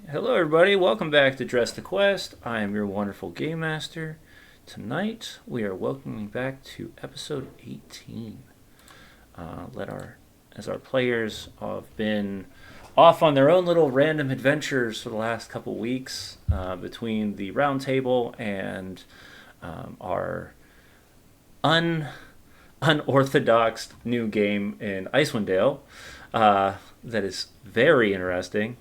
Hello, everybody. Welcome back to Dress the Quest. I am your wonderful game master. Tonight, we are welcoming back to episode 18. As our players have been off on their own little random adventures for the last couple weeks between the round table and our un unorthodox new game in Icewind that is very interesting.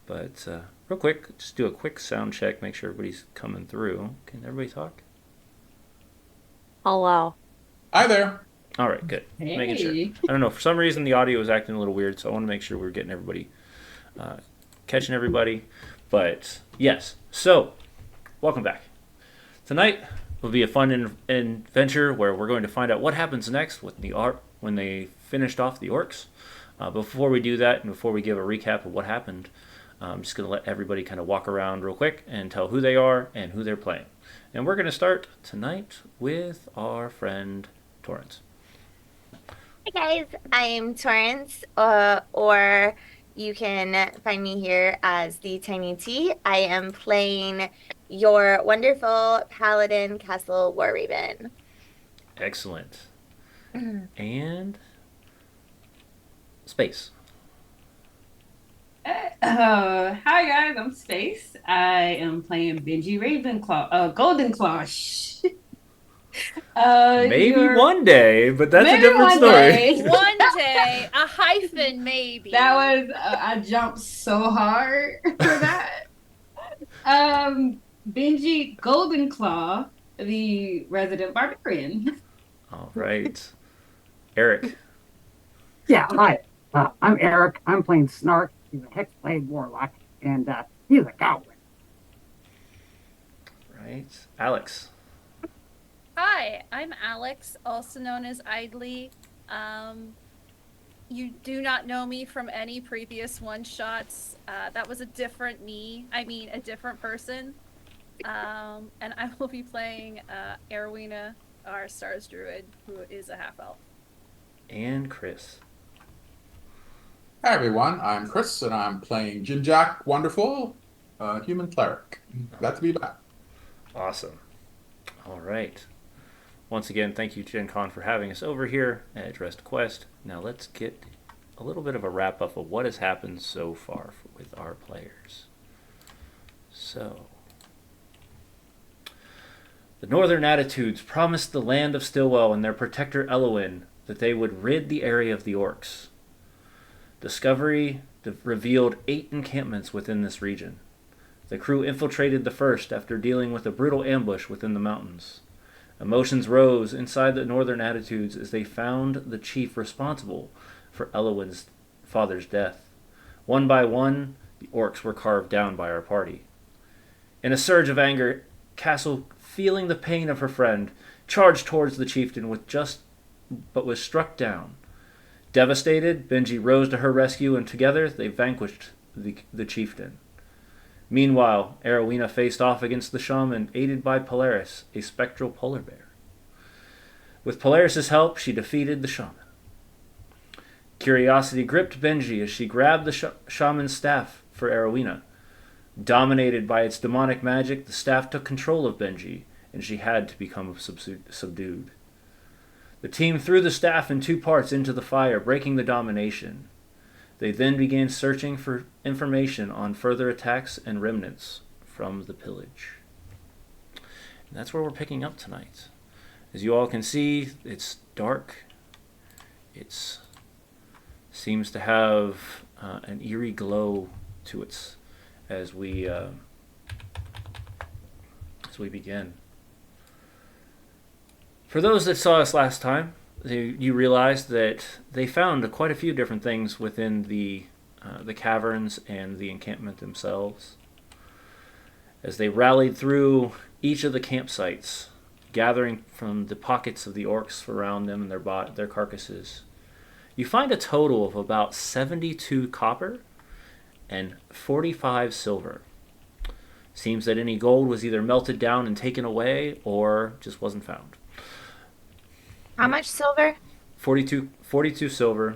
But real quick, just do a quick sound check, make sure everybody's coming through. Can everybody talk? Hello. Hi there. All right, good. Making sure. Hey. I don't know, for some reason the audio was acting a little weird, so I want to make sure we're getting everybody, catching everybody. But yes, so welcome back. Tonight will be a fun adventure where we're going to find out what happens next with the art when they finished off the orcs. Before we do that, and before we give a recap of what happened, I'm just going to let everybody kind of walk around real quick and tell who they are and who they're playing. And we're going to start tonight with our friend Torrance. Hey guys, I'm Torrance, or you can find me here as the Tiny T. I am playing your wonderful Paladin Castle War Raven. Excellent. And Space. Hi guys, I'm Space. I am playing Benji Ravenclaw, Goldenclaw. Maybe Your one day, but that's a maybe different one story. day. One day, a hyphen maybe. That was I jumped so hard for that. Benji Goldenclaw, the resident barbarian. All right. Eric. Yeah, hi. I'm Eric. I'm playing Snark. He's a Hexblade Warlock, and he's a goblin. Right. Alex. Hi, I'm Alex, also known as Idly. You do not know me from any previous one-shots. That was a different me. I mean, a different person. And I will be playing Erwina, our Stars Druid, who is a half-elf. And Chris. Hi everyone. I'm Chris, and I'm playing Jinjack Wonderful, human cleric. Glad to be back. Awesome. All right. Once again, thank you, Gen Con, for having us over here at Dressed Quest. Now let's get a little bit of a wrap up of what has happened so far with our players. So, the Northern Attitudes promised the land of Stillwell and their protector Elowin that they would rid the area of the orcs. Discovery revealed 8 encampments within this region. The crew infiltrated the first after dealing with a brutal ambush within the mountains. Emotions rose inside the Northern Attitudes as they found the chief responsible for Elowin's father's death. One by one, the orcs were carved down by our party. In a surge of anger, Castle, feeling the pain of her friend, charged towards the chieftain but was struck down. Devastated, Benji rose to her rescue, and together they vanquished the chieftain. Meanwhile, Arowina faced off against the shaman, aided by Polaris, a spectral polar bear. With Polaris' help, she defeated the shaman. Curiosity gripped Benji as she grabbed the shaman's staff for Arowina. Dominated by its demonic magic, the staff took control of Benji, and she had to become subdued. The team threw the staff in 2 parts into the fire, breaking the domination. They then began searching for information on further attacks and remnants from the pillage. And that's where we're picking up tonight. As you all can see, it's dark. It seems to have an eerie glow to it as we begin. For those that saw us last time, you realized that they found quite a few different things within the caverns and the encampment themselves. As they rallied through each of the campsites, gathering from the pockets of the orcs around them and their carcasses, you find a total of about 72 copper and 45 silver. Seems that any gold was either melted down and taken away or just wasn't found. How much silver? 42 silver.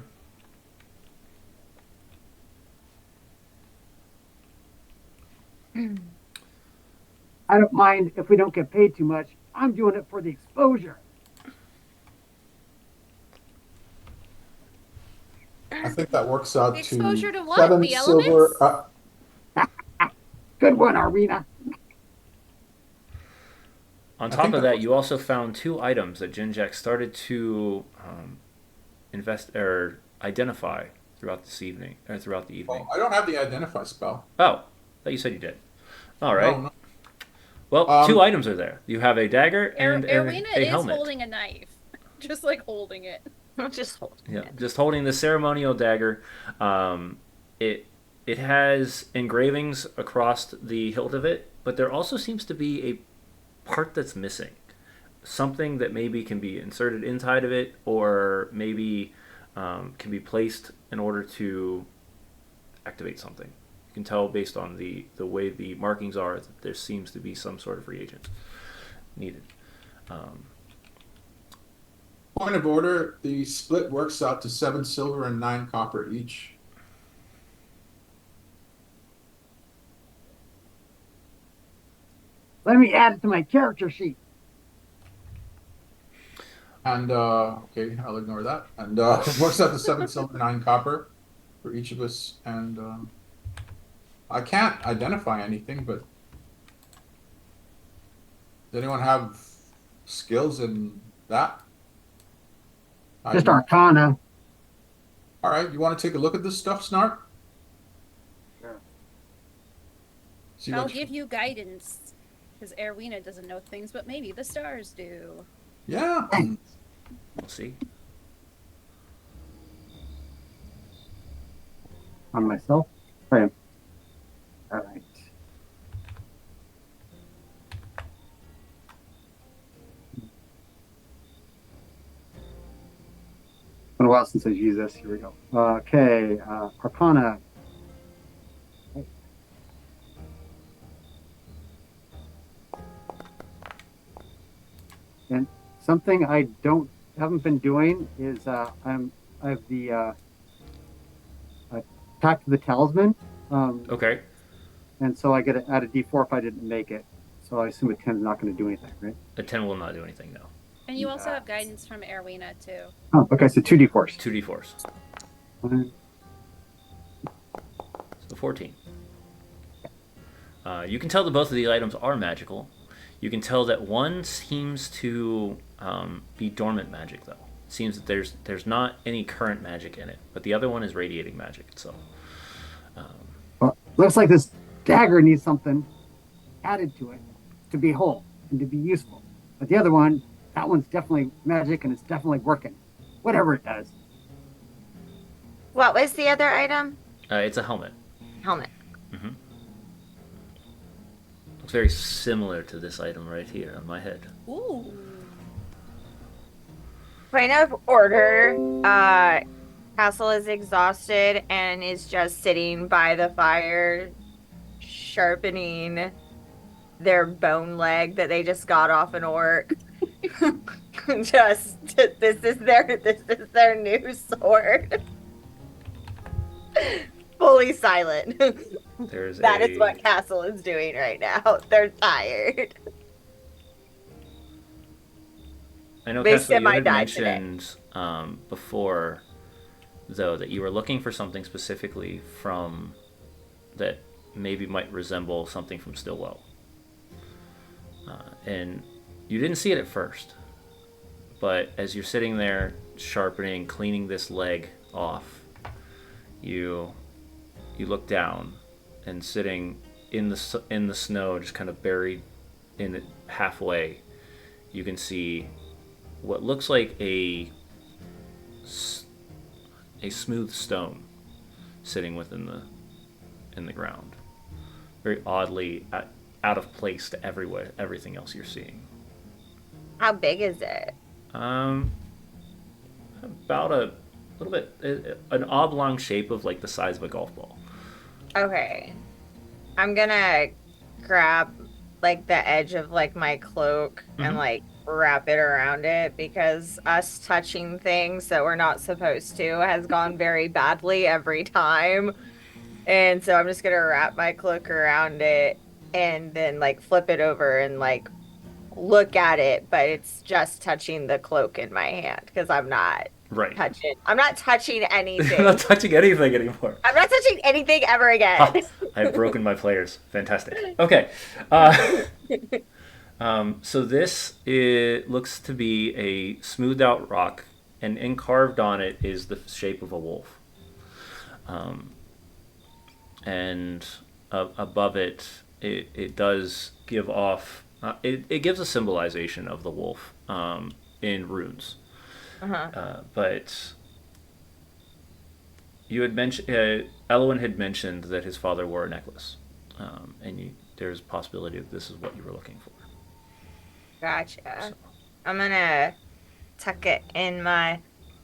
I don't mind if we don't get paid too much. I'm doing it for the exposure. I think that works out The to exposure to what? 7 The silver. elements? Good one, Arena. On I top think of that that, was- you also found 2 items that Jinjak started to invest or identify throughout this evening or throughout the evening. I don't have the identify spell. Oh, thought you said you did. All right. No, no. Well, 2 items are there. You have a dagger and Erwina a is helmet. holding a knife. Just like holding it. Just hold. Yeah, just holding the ceremonial dagger. It has engravings across the hilt of it, but there also seems to be a part that's missing. Something that maybe can be inserted inside of it, or maybe can be placed in order to activate something. You can tell based on the way the markings are that there seems to be some sort of reagent needed. Point of order, the split works out to 7 silver and 9 copper each. Let me add it to my character sheet. And, okay, I'll ignore that. And it works out to 7 silver, 9 copper for each of us. And I can't identify anything, but does anyone have skills in that? Just Arcana. All right, you want to take a look at this stuff, Snark? Sure. See I'll what give you guidance. Because Erwina doesn't know things, but maybe the stars do. Yeah. We'll see. On myself? Okay. All right. Been a while since I've used this. Here we go. Okay, Arcana. And something I haven't been doing is I have the attack to the talisman. Okay. And so I get to add a D4 if I didn't make it. So I assume a 10 is not going to do anything, right? A 10 will not do anything, no. And you also have guidance from Erwina, too. Oh, okay, so 2 D4s. 2d4s. One, So 14. You can tell that both of these items are magical. You can tell that one seems to be dormant magic, though. It seems that there's not any current magic in it, but the other one is radiating magic itself. Well, looks like this dagger needs something added to it to be whole and to be useful. But the other one, that one's definitely magic and it's definitely working. Whatever it does. What was the other item? It's a helmet. Helmet. Looks very similar to this item right here on my head. Ooh. Point of order. Castle is exhausted and is just sitting by the fire, sharpening their bone leg that they just got off an orc. This is their new sword. Fully silent. That is what Castle is doing right now. They're tired. I know, They Castle, you had semi-died today. mentioned before, though, that you were looking for something specifically from that maybe might resemble something from Stillwell. And you didn't see it at first, but as you're sitting there sharpening, cleaning this leg off, you look down, and sitting in the snow, just kind of buried in it halfway, you can see what looks like a smooth stone sitting within the ground, very oddly out of place to everything else you're seeing. How big is it? About a little bit, an oblong shape of like the size of a golf ball. Okay. I'm gonna grab like the edge of like my cloak and like wrap it around it, because us touching things that we're not supposed to has gone very badly every time. And so I'm just gonna wrap my cloak around it and then like flip it over and like look at it, but it's just touching the cloak in my hand because I'm not Right. touching. I'm not touching I'm anything. not touching anything anymore. I'm not touching anything ever Ah, again. I've broken my players. Fantastic. Okay. So this it looks to be a smoothed out rock, and carved on it is the shape of a wolf. And above it, it does give off. It gives a symbolization of the wolf in runes. But you had mentioned Elwin had mentioned that his father wore a necklace, and there's a possibility that this is what you were looking for. Gotcha. So, I'm gonna tuck it in my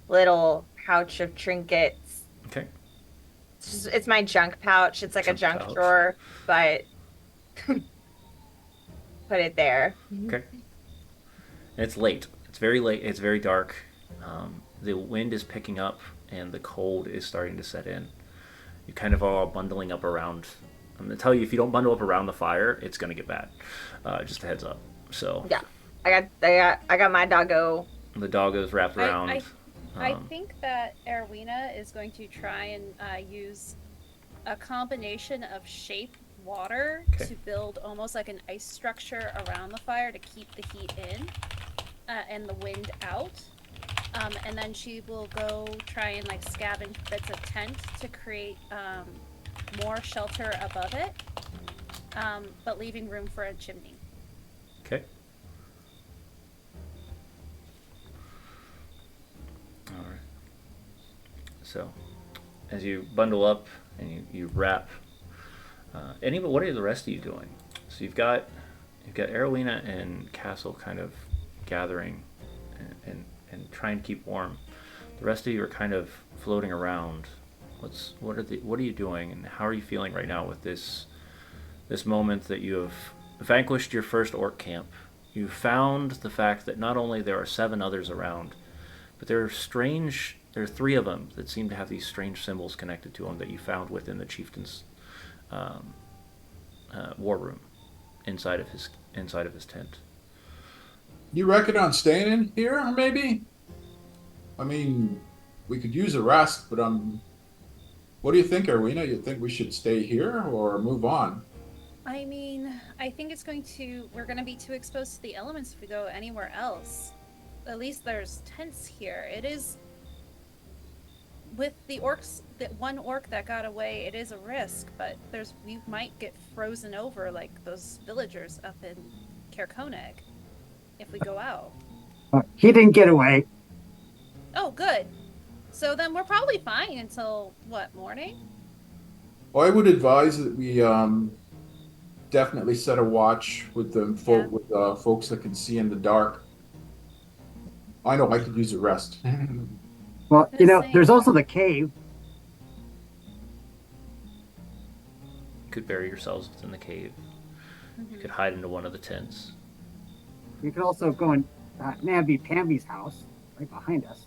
little pouch of trinkets. okay. It's my junk pouch. It's like Junk a junk pouch. drawer, but put it there. Okay. And it's late. It's very late. It's very dark. The wind is picking up, and the cold is starting to set in. You kind of are all bundling up around. I'm gonna tell you, if you don't bundle up around the fire, it's gonna get bad. Just a heads up. So Yeah, I got my doggo. the dog is wrapped around. I think that Erwina is going to try and use a combination of shape water Okay. to build almost like an ice structure around the fire to keep the heat in and the wind out. And then she will go try and like scavenge bits of tent to create more shelter above it, but leaving room for a chimney. Okay. All right. So, as you bundle up and you wrap, what are the rest of you doing? So you've got Arowina and Castle kind of gathering and trying to keep warm. The rest of you are kind of floating around. What are you doing, and how are you feeling right now with this moment that you have vanquished your first orc camp? You found the fact that not only there are 7 others around, but there are 3 of them that seem to have these strange symbols connected to them that you found within the chieftain's war room inside of his tent. You reckon on staying in here, or maybe? I mean, we could use a rest, but what do you think, Erwina? You think we should stay here or move on? I mean, I think we're going to be too exposed to the elements if we go anywhere else. At least there's tents here. It is, with the orcs, that one orc that got away, it is a risk, but we might get frozen over like those villagers up in Caer Konig if we go out. He didn't get away. Oh, good. So then we're probably fine until, what, morning? Well, I would advise that we definitely set a watch with the folks that can see in the dark. I know I could use a rest. Well, Just there's saying. also the cave. You could bury yourselves within the cave. Mm-hmm. You could hide into one of the tents. You could also go in Namby-Pamby's house right behind us.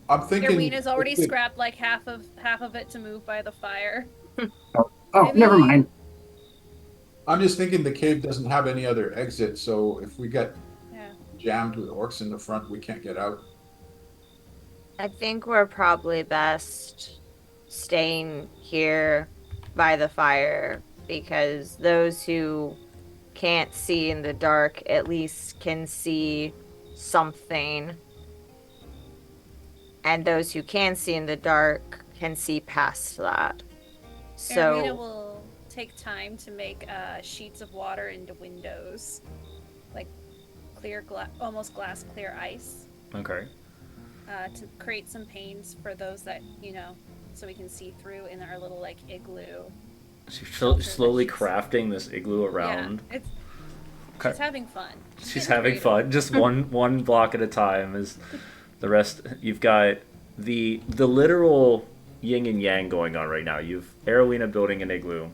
I'm thinking. Erwina's already scrapped like half of it to move by the fire. Oh, Maybe- never mind. I'm just thinking the cave doesn't have any other exit, so if we get Yeah. jammed with orcs in the front, we can't get out. I think we're probably best staying here by the fire because those who can't see in the dark at least can see something. And those who can see in the dark can see past that. Erwina So will take time to make sheets of water into windows, like clear almost glass clear ice, Okay. to create some panes for those that so we can see through in our little like igloo. So you're Shelter slowly that she's- crafting this igloo around. Yeah, Okay. she's having fun. She's getting having creative. fun. Just one block at a time. Is the rest? You've got the literal yin and yang going on right now. You've Arowina building an igloo.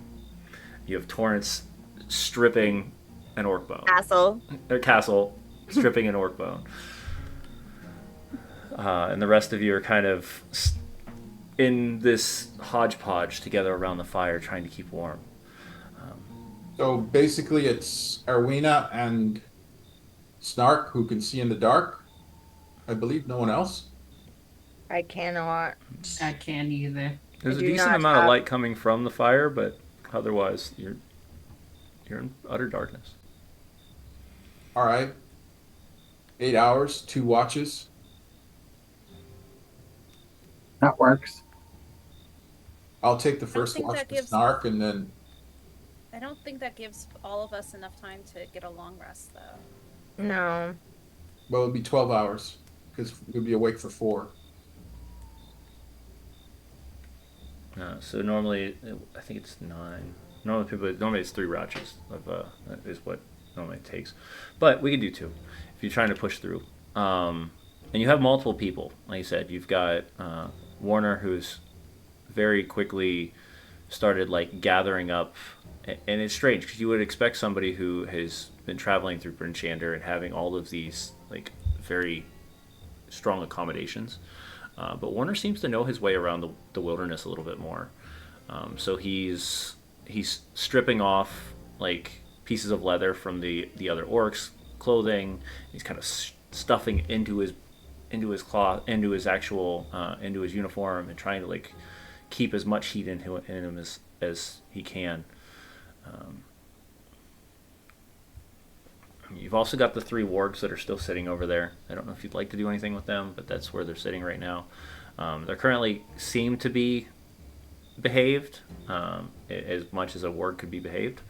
You have Torrance stripping an orc bone. Castle stripping an orc bone. And the rest of you are kind of in this hodgepodge together around the fire, trying to keep warm. So basically, it's Arwina and Snark who can see in the dark. I believe no one else. I cannot. I can't either. There's I a do decent not amount of have- light coming from the fire, but otherwise you're in utter darkness. All right. 8 hours, 2 watches. That works. I'll take the first think watch that for gives- Snark, and then I don't think that gives all of us enough time to get a long rest, though. No. well, it'll be 12 hours because we'll be awake for 4. So normally, I think it's 9. Normally it's 3 watches of that is what normally it takes, but we can do 2 if you're trying to push through. And you have multiple people, like you said. You've got Warner, who's very quickly started like gathering up, and it's strange because you would expect somebody who has been traveling through Bryn Shander and having all of these like very strong accommodations. But Warner seems to know his way around the wilderness a little bit more. So he's stripping off like pieces of leather from the other orcs' clothing. He's kind of stuffing into his cloth, into his actual into his uniform, and trying to like keep as much heat in him as he can. You've also got the 3 wargs that are still sitting over there. I don't know if you'd like to do anything with them, but that's where they're sitting right now. They currently seem to be behaved, as much as a warg could be behaved,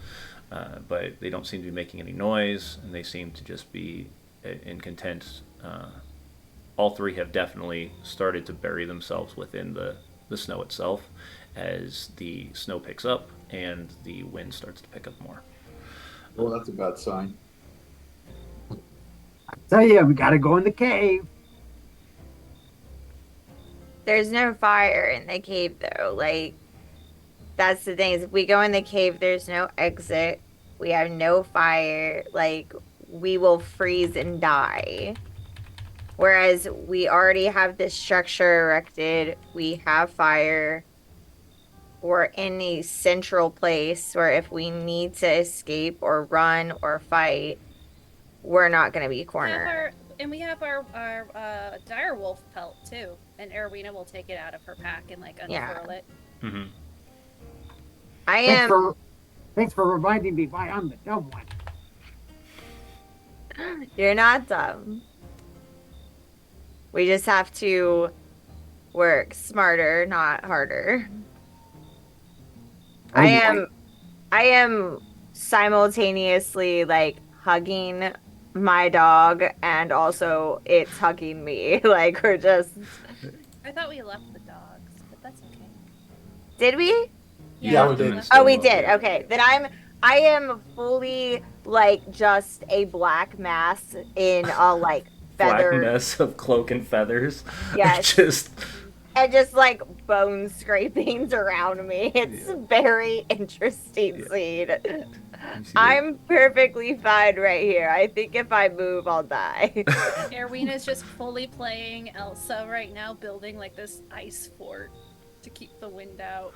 but they don't seem to be making any noise, and they seem to just be in content. All 3 have definitely started to bury themselves within the snow itself as the snow picks up and the wind starts to pick up more. Oh, that's a bad sign. Tell you, we gotta go in the cave. There's no fire in the cave, though. Like, that's the thing. Is if we go in the cave, there's no exit. We have no fire. Like, we will freeze and die. Whereas we already have this structure erected. We have fire. We're in a central place where if we need to escape or run or fight, we're not going to be cornered. We have our dire wolf pelt too, and Erwina will take it out of her pack and like unfurl it. Mm-hmm. I am. Thanks for reminding me why I'm the dumb one. You're not dumb. We just have to work smarter, not harder. Oh, I am simultaneously like hugging my dog and also it's hugging me. Like we're just. I thought we left the dogs, but that's okay. Did we? Yeah, we did. left Oh, them. we did. Okay, then I am fully like just a black mass in a like feather. Black mess of cloak and feathers. Yes. Just And just like bone scrapings around me. It's a very interesting scene. I'm perfectly fine right here. I think if I move, I'll die. Erwina's just fully playing Elsa right now, building like this ice fort to keep the wind out.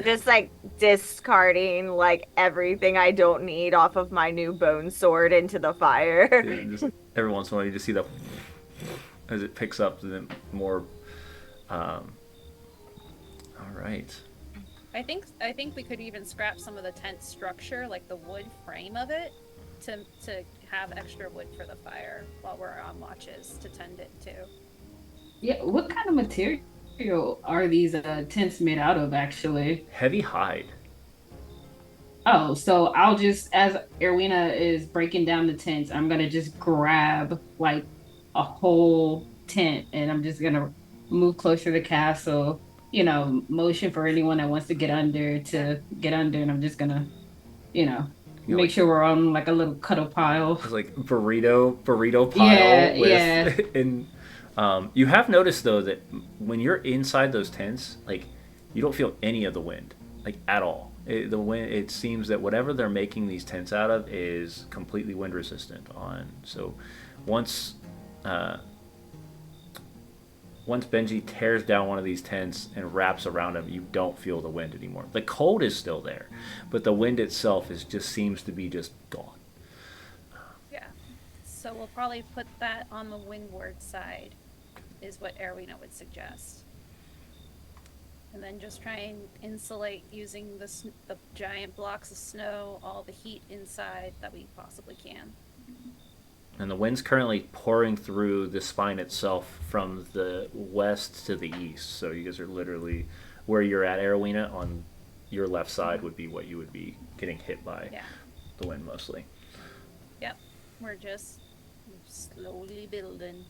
Just like discarding like everything I don't need off of my new bone sword into the fire. just, every once in a while, you just see the as it picks up, the more. All right. I think we could even scrap some of the tent structure, like the wood frame of it, to have extra wood for the fire while we're on watches to tend it too. Yeah, what kind of material are these tents made out of, actually? Heavy hide. Oh, so I'll just, as Erwina is breaking down the tents, I'm gonna just grab like a whole tent and I'm just gonna move closer to the castle, motion for anyone that wants to get under to get under, and I'm just gonna, make like, sure we're on like a little cuddle pile. It's like burrito pile. Yeah. And you have noticed though that when you're inside those tents, like you don't feel any of the wind, like at all. The wind. It seems that whatever they're making these tents out of is completely wind resistant. So once once Benji tears down one of these tents and wraps around him, you don't feel the wind anymore. The cold is still there, but the wind itself just seems to be just gone. Yeah. So we'll probably put that on the windward side, is what Erwina would suggest. And then just try and insulate using the giant blocks of snow, all the heat inside that we possibly can. And the wind's currently pouring through the spine itself from the west to the east. So you guys are literally where you're at, Erwina, on your left side would be what you would be getting hit by. Yeah. The wind mostly. Yep. We're just slowly building.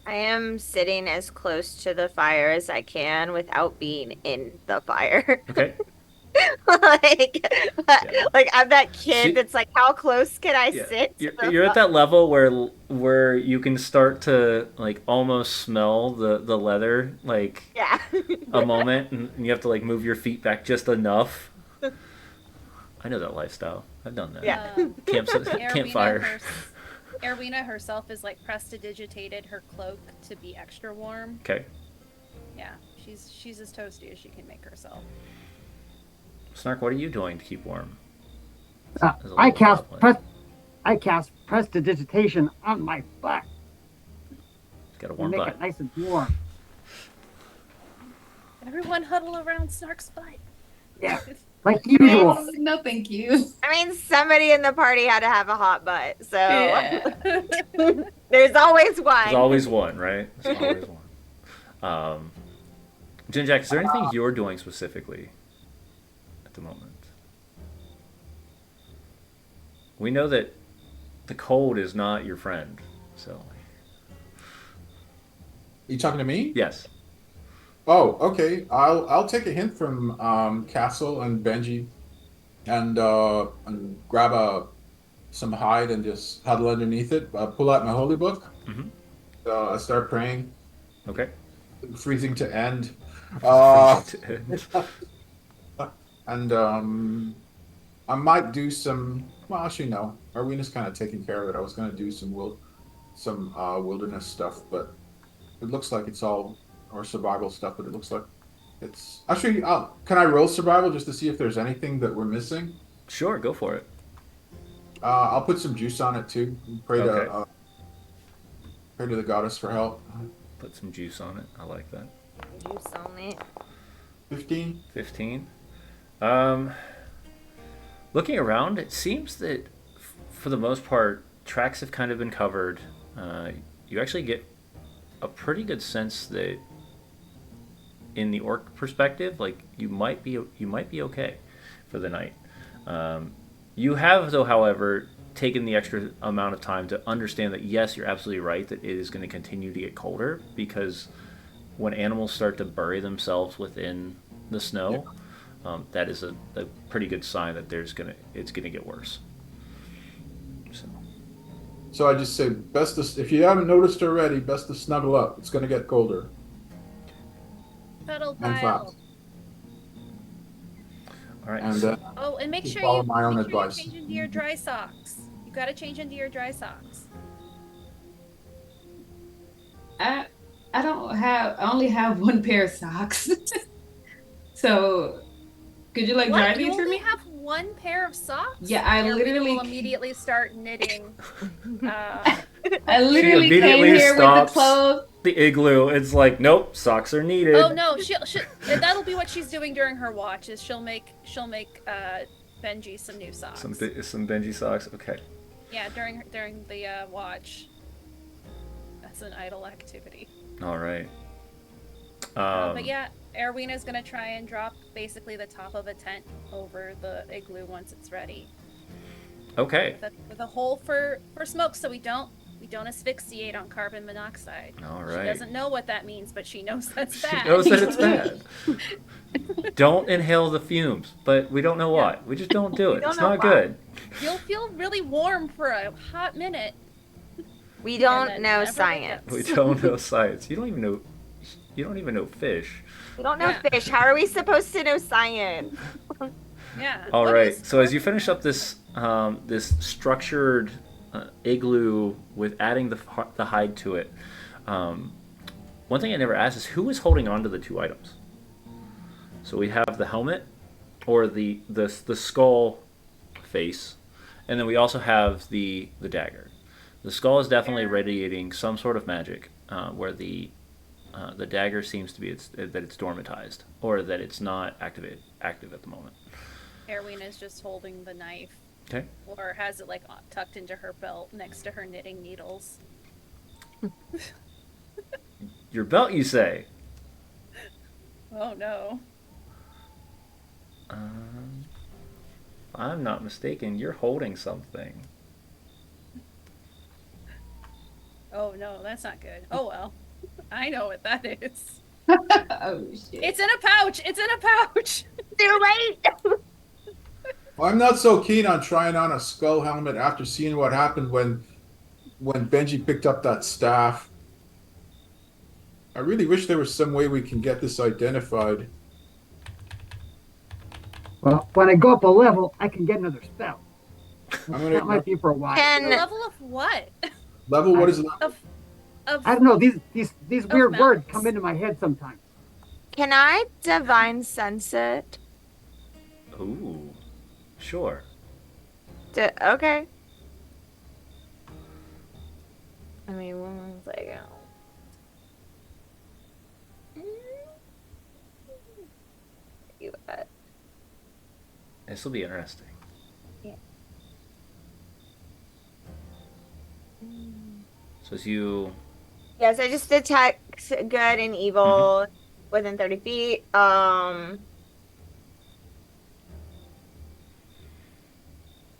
I am sitting as close to the fire as I can without being in the fire. Okay. like I'm that kid See- that's like, how close can I Yeah. sit? You're at that level where you can start to like almost smell the leather like Yeah. a moment, and you have to like move your feet back just enough. I know that lifestyle. I've done that. Yeah. Campfire. Erwina herself is like prestidigitated her cloak to be extra warm. Okay. Yeah, she's as toasty as she can make herself. Snark, what are you doing to keep warm? There's a I little cast goblin. prestidigitation on my butt It's got a to warm make butt. it nice and warm. Everyone huddle around Snark's butt. Yeah, like usual. No, thank you. I mean, somebody in the party had to have a hot butt, so Yeah. there's always one. There's always one, right? There's always one. Jinjack, is there anything you're doing specifically at the moment? We know that the cold is not your friend, so You talking to me? yes. Oh, okay. I'll take a hint from Castle and Benji, and grab some hide and just huddle underneath it. Pull out my holy book. Mhm. I start praying, Okay. freezing to end, and I might do some. Well, actually, no. Arwena's kind of taking care of it. I was going to do some wilderness stuff, but it looks like it's all or survival stuff. But it looks like it's actually. Can I roll survival just to see if there's anything that we're missing? Sure, go for it. I'll put some juice on it too. Pray Okay. pray to the goddess for help. Put some juice on it. I like that. Juice on it. 15. 15. Looking around, it seems that for the most part, tracks have kind of been covered. You actually get a pretty good sense that, in the orc perspective, like you might be okay for the night. You have, though, however, taken the extra amount of time to understand that yes, you're absolutely right that it is going to continue to get colder because when animals start to bury themselves within the snow, that is a pretty good sign that it's gonna get worse. So I just say if you haven't noticed already, best to snuggle up. It's going to get colder Cuddle and pile. fast. All right. And Oh, and make Just sure follow you my own make sure you advice. change into your dry socks. You gotta change into your dry socks. I only have one pair of socks. So could you like dry What? You these for only me? have one pair of socks? Yeah, I Erwina literally- will immediately start knitting. I literally came immediately here with stops. the clothes. The igloo. It's like, nope, socks are needed. Oh no, that'll be what she's doing during her watch. Is she'll make Benji some new socks. Some Benji socks. Okay. Yeah, during the watch. That's an idle activity. All right. But yeah, Erwina's gonna try and drop basically the top of a tent over the igloo once it's ready, Okay. with a hole for smoke, so we don't asphyxiate on carbon monoxide. All She right. doesn't know what that means, but she knows that's She bad. knows that it's bad. Don't inhale the fumes, but we don't know why. We just don't do it. don't It's know not why. good. You'll feel really warm for a hot minute. We don't then know never science. We don't know science. You don't even know fish. We don't know Yeah. fish. How are we supposed to know science? Yeah. All What right. is- So as you finish up this this structured igloo with adding the hide to it. One thing I never asked is who is holding on to the two items. So we have the helmet, or the skull face, and then we also have the dagger. The skull is definitely radiating some sort of magic, where the dagger seems to be that it's dormatized, or that it's not active at the moment. Erwina's just holding the knife. Okay. Or has it like tucked into her belt next to her knitting needles. Your belt, you say? Oh no. If I'm not mistaken, you're holding something. Oh no, that's not good. Oh well. I know what that is. Oh shit. It's in a pouch! It's in a pouch! You're right. I'm not so keen on trying on a skull helmet after seeing what happened when Benji picked up that staff. I really wish there was some way we can get this identified. Well, when I go up a level, I can get another spell. I'm gonna That might be for a while. The Can level of what? level. What is it? Of I don't know. These weird words mounts. come into my head sometimes. can I divine sense it? Ooh, sure. Okay. I mean, 1 second. You bet. This will be interesting. So as you Yes, I just detect good and evil within 30 feet.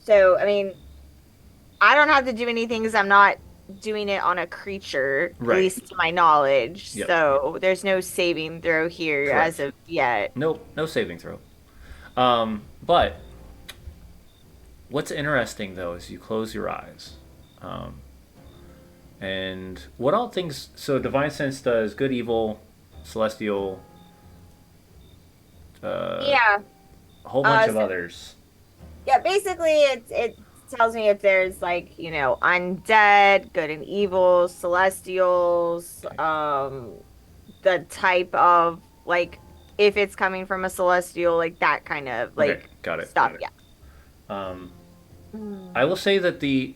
So, I mean, I don't have to do anything because I'm not doing it on a creature, Right. at least to my knowledge. Yep. So there's no saving throw here as Correct. of yet. Nope, no saving throw. But what's interesting though is you close your eyes, and what all things. So divine sense does good, evil, celestial, Yeah. a whole bunch of so- others. Yeah, basically it tells me if there's like, you know, undead, good and evil, celestials, the type of like if it's coming from a celestial, like that kind of like Okay, got it. stuff. got it. Yeah. I will say that the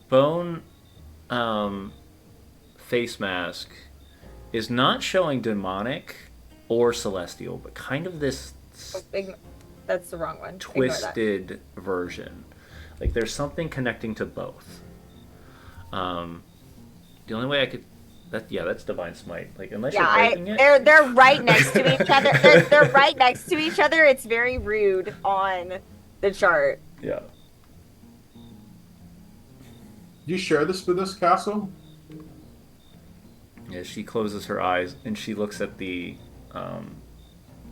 bone face mask is not showing demonic or celestial, but kind of this That's the wrong one. Ignore that. twisted version. Like there's something connecting to both. The only way I could that's divine smite. Like unless Yeah, you're breaking it. they're right next to each other. They're right next to each other. It's very rude on the chart. Yeah. You share this with us, Castle? Yeah. She closes her eyes and she looks at the.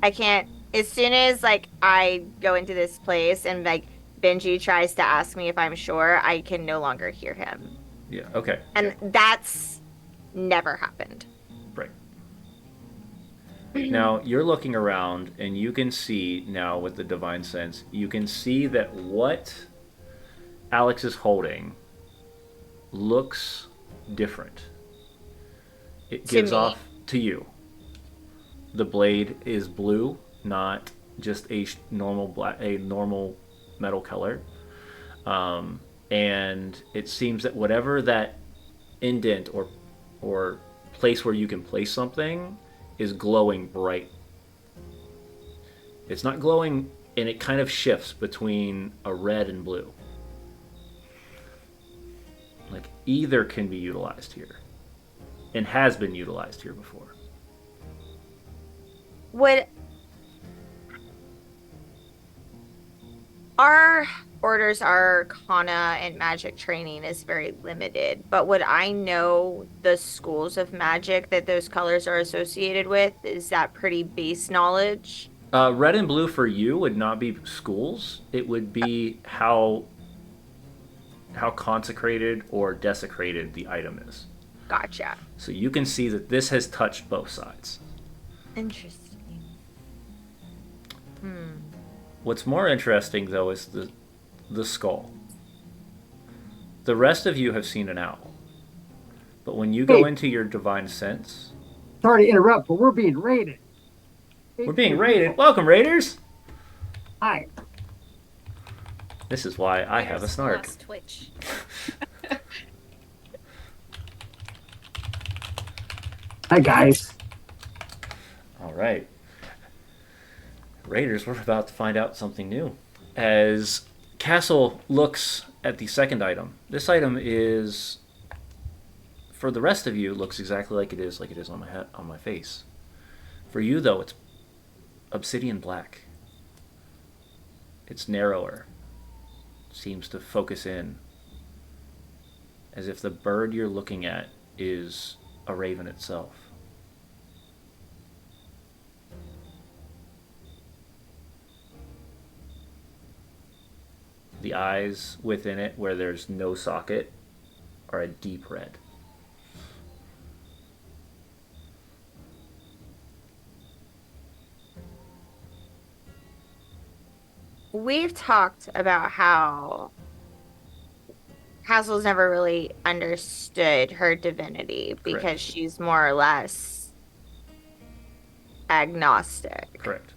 I can't. As soon as like I go into this place and like Benji tries to ask me if I'm sure, I can no longer hear him, Yeah. Okay. and that's never happened. Right. Now you're looking around and you can see now with the divine sense, you can see that what Alex is holding looks different. It To gives me. off to you. The blade is blue, not just a normal metal color. And it seems that whatever that indent or place where you can place something is glowing bright. It's not glowing, and it kind of shifts between a red and blue. Like either can be utilized here and has been utilized here before. Would our orders arcana and magic training is very limited, but would I know the schools of magic that those colors are associated with? Is that pretty base knowledge? Red and blue for you would not be schools. It would be how consecrated or desecrated the item is. Gotcha. So you can see that this has touched both sides. Interesting. What's more interesting, though, is the skull. The rest of you have seen an owl. But when you go into your divine sense... Sorry to interrupt, but we're being raided. We're being raided? Welcome, Raiders! Hi. This is why I have a snark. Lost Twitch. Hi, guys. All right. Raiders, we're about to find out something new. As Castle looks at the second item, this item is, for the rest of you, looks exactly like it is on my head, on my face. For you, though, it's obsidian black. It's narrower. Seems to focus in, as if the bird you're looking at is a raven itself. The eyes within it, where there's no socket, are a deep red. We've talked about how Castle's never really understood her divinity because Correct. she's more or less agnostic. Correct.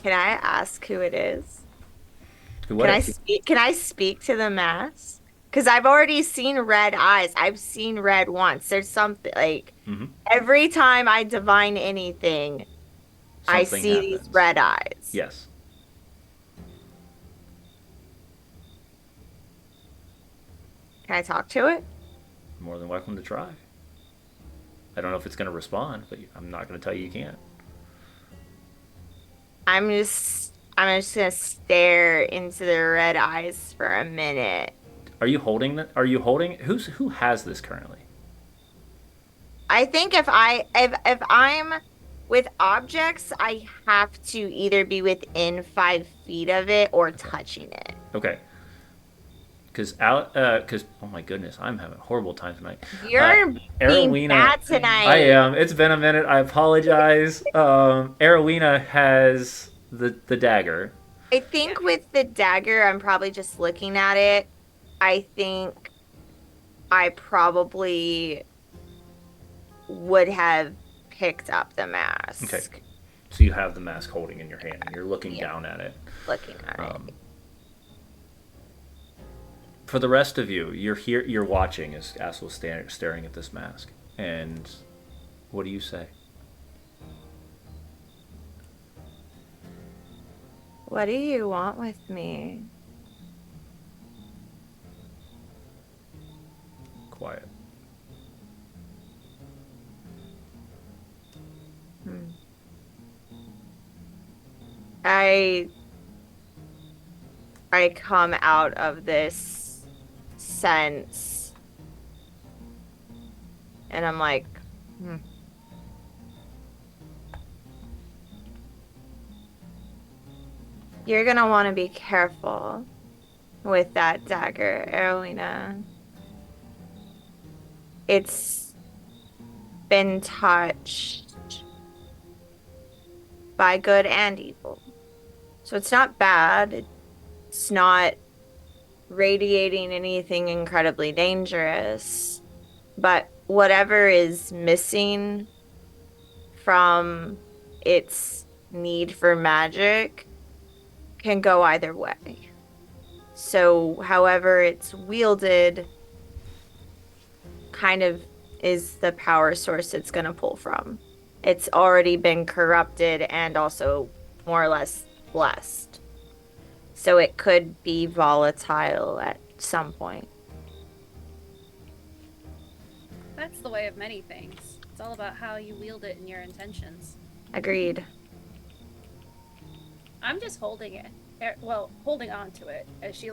Can I ask who it is? What Can I speak? Can I speak to the mask? Because I've already seen red eyes. I've seen red once. There's something like Mhm. every time I divine anything, I Something see these happens. red eyes. Yes. Can I talk to it? More than welcome to try. I don't know if it's going to respond, but I'm not going to tell you you can't. I'm just gonna stare into the red eyes for a minute. Are you holding that? Are you holding? Who has this currently? I think if I'm with objects, I have to either be within 5 feet of it or touching it. Okay. Because oh my goodness, I'm having a horrible time tonight. You're being Arowina, bad tonight. I am. It's been a minute. I apologize. Arowina has the dagger. I think with the dagger, I'm probably just looking at it. I think I probably would have picked up the mask. Okay. So you have the mask holding in your hand, and you're looking Yeah. down at it. Looking at it. For the rest of you, you're here. You're watching as Castle is staring at this mask. And what do you say? What do you want with me? Quiet. I come out of this sense and I'm like, You're gonna want to be careful with that dagger, Arowina. It's been touched by good and evil. So it's not bad. It's not radiating anything incredibly dangerous. But whatever is missing from its need for magic can go either way. So however it's wielded kind of is the power source it's going to pull from. It's already been corrupted and also more or less blessed. So it could be volatile at some point. That's the way of many things. It's all about how you wield it and your intentions. Agreed. I'm just holding it. Well, holding on to it as she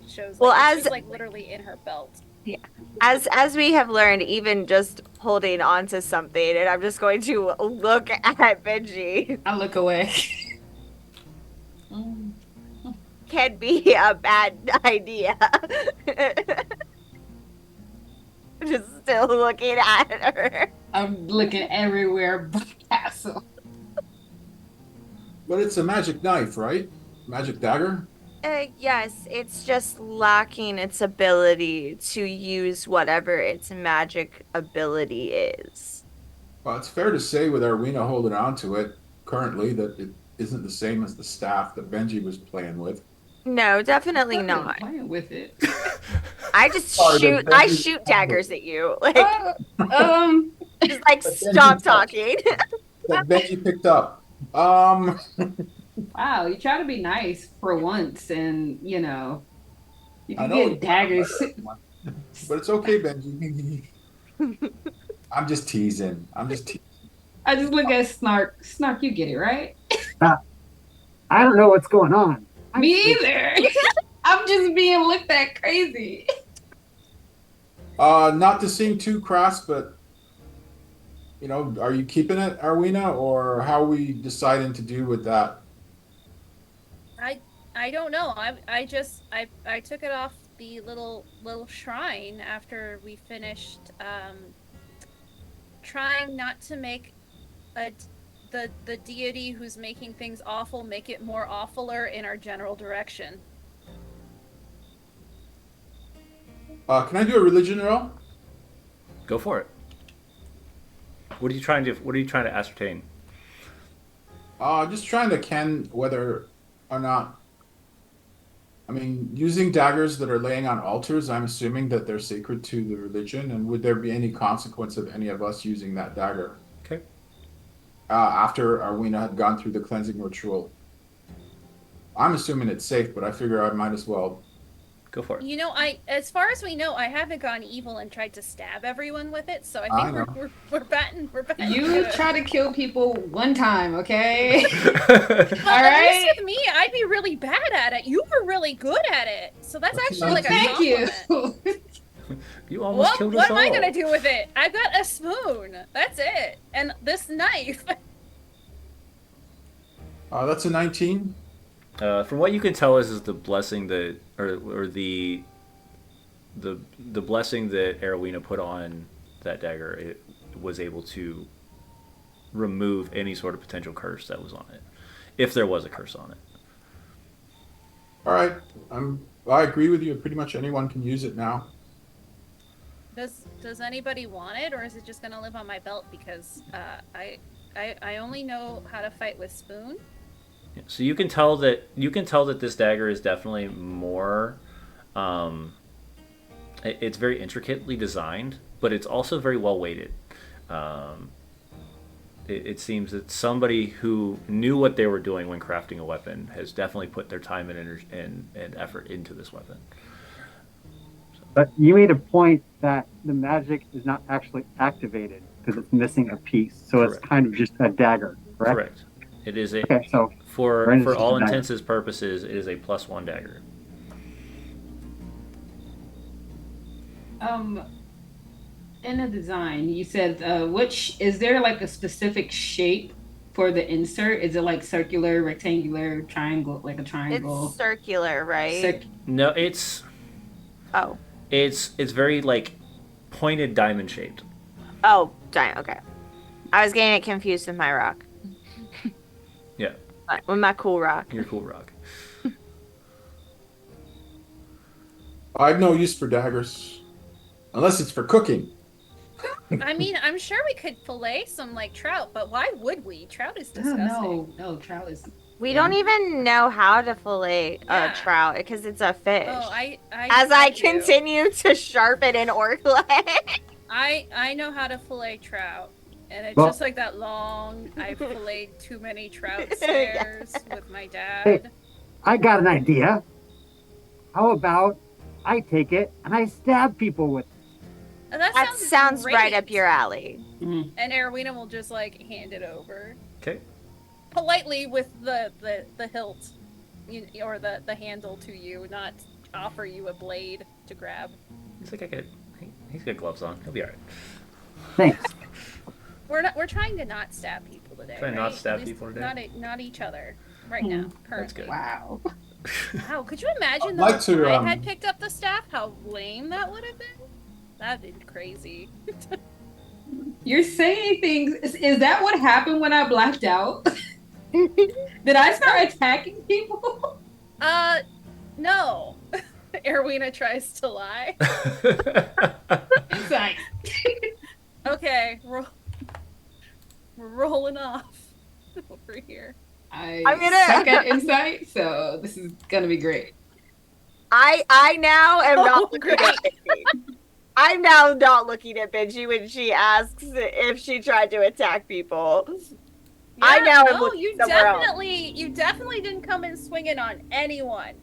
shows. Well, she's literally in her belt. Yeah. As we have learned, even just holding on to something, and I'm just going to look at Benji, I look away. can be a bad idea. Just still looking at her. I'm looking everywhere but castle. But it's a magic knife, right? Magic dagger? Yes, it's just lacking its ability to use whatever its magic ability is. Well, it's fair to say with Arwina holding on to it currently that it isn't the same as the staff that Benji was playing with. No, definitely I'm not. playing with it. I just Sorry, shoot. but I Benji- shoot daggers at you. Like, just like But then stop you- talking. That Benji picked up. Wow, you try to be nice for once, and you I can know get daggers. but it's okay, Benji. I'm just teasing. I just look at Snark. Snark, you get it, right? I don't know what's going on. Me either. I'm just being looked at crazy. Not to seem too crass, but are you keeping it, Arwina, or how are we deciding to do with that? I don't know. I took it off the little shrine after we finished trying not to make the deity who's making things awful make it more awfuler in our general direction. Can I do a religion roll? Go for it. What are you trying to ascertain? Just trying to ken whether or not. I mean, using daggers that are laying on altars, I'm assuming that they're sacred to the religion, and would there be any consequence of any of us using that dagger? Okay. After Arwina had gone through the cleansing ritual. I'm assuming it's safe, but I figure I might as well. Go for it. You know, as far as we know, I haven't gone evil and tried to stab everyone with it, so I I think know. we're batting. You good. try to kill people one time, okay? Well, All right. at least with me, I'd be really bad at it. You were really good at it, so that's actually like a Thank you. compliment. You almost What killed what us am all. I gonna do with it? I've got a spoon. That's it, and this knife. That's a 19. From what you can tell, is the blessing that, or the blessing that Arowina put on that dagger. It was able to remove any sort of potential curse that was on it, if there was a curse on it. All right. I agree with you. Pretty much anyone can use it now. Does anybody want it, or is it just gonna live on my belt? Because I only know how to fight with spoon. Yeah, so you can tell that this dagger is definitely more. It's very intricately designed, but it's also very well weighted. It seems that somebody who knew what they were doing when crafting a weapon has definitely put their time and energy and effort into this weapon. But you made a point that the magic is not actually activated because it's missing a piece. So Correct. it's kind of just a dagger, correct? Correct. It is a Okay, so for Brandon's for just all a dagger. intents and purposes, it is a +1 dagger. In the design, you said which is there like a specific shape for the insert? Is it like circular, rectangular, triangle, like a triangle? It's circular, right? No, it's Oh. it's very like pointed diamond shaped. Oh, giant. Okay. I was getting it confused with my rock. Yeah, With my cool rock. your cool rock. I have no use for daggers, unless it's for cooking. I mean, I'm sure we could fillet some like trout, but why would we? Trout is Oh, disgusting. no, trout is. We don't even know how to fillet Yeah. a trout because it's a fish. Oh, As I do. continue to sharpen an orc leg. I know how to fillet trout, and it's Well- just like that long. I filleted too many trout Yeah. stairs with my Hey. dad. I got an idea. How about I take it and I stab people with it? And that That sounds great. right up your alley. Mhm. And Erwina will just like hand it over Okay. politely with the hilt, or the handle to you, not offer you a blade to grab. He's like, he's got gloves on. He'll be all right. Thanks. We're trying to not stab people today. Trying right? not to stab At least people today? Not each other right Hmm. now. That's Currently. good. Wow. Wow, could you imagine I'd though like if to, I had picked up the staff? How lame that would have been. That'd be crazy. You're saying things. Is that what happened when I blacked out? Did I start attacking people? No. Erwina tries to lie. Insight. Okay, we're rolling off over here. I'm gonna- suck at insight, so this is gonna be great. I now am not Oh, looking at Benji. I'm now not looking at Benji when she asks if she tried to attack people. I now am looking you somewhere else. definitely didn't come in swinging on anyone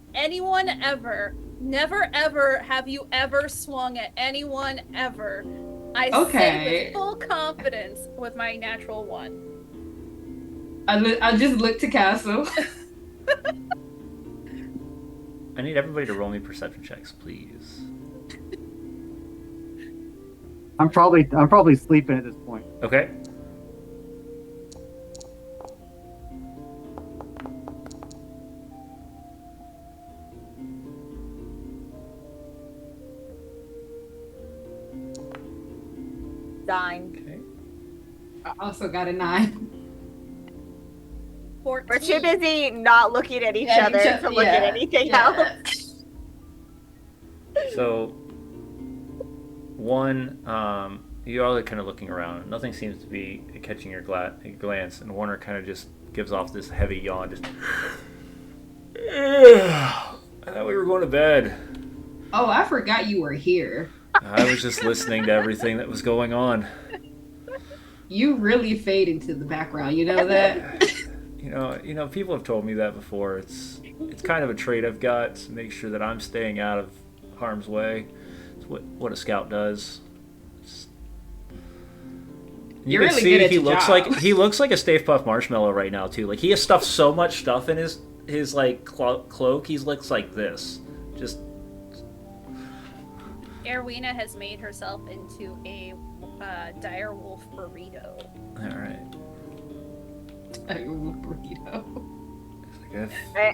ever. Never ever have you ever swung at anyone ever. I say with full confidence with my natural one. I just looked to Castle. I need everybody to roll me perception checks, please. I'm probably sleeping at this point. Okay. Dying. Okay. I also got a 9. 14. We're too busy not looking at each other to look at anything else. So, one, you all are kind of looking around. Nothing seems to be catching your glance, and Warner kind of just gives off this heavy yawn. Just, I thought we were going to bed. Oh, I forgot you were here. I was just listening to everything that was going on. You really fade into the background. You know that. You know, people have told me that before. It's kind of a trait I've got to make sure that I'm staying out of harm's way. It's what a scout does. You You're can really see good at he your looks job. like he looks like a Stay Puft Marshmallow right now too. Like he has stuffed so much stuff in his like cloak. He looks like this. Just Erwina has made herself into a dire wolf burrito. all right. Burrito.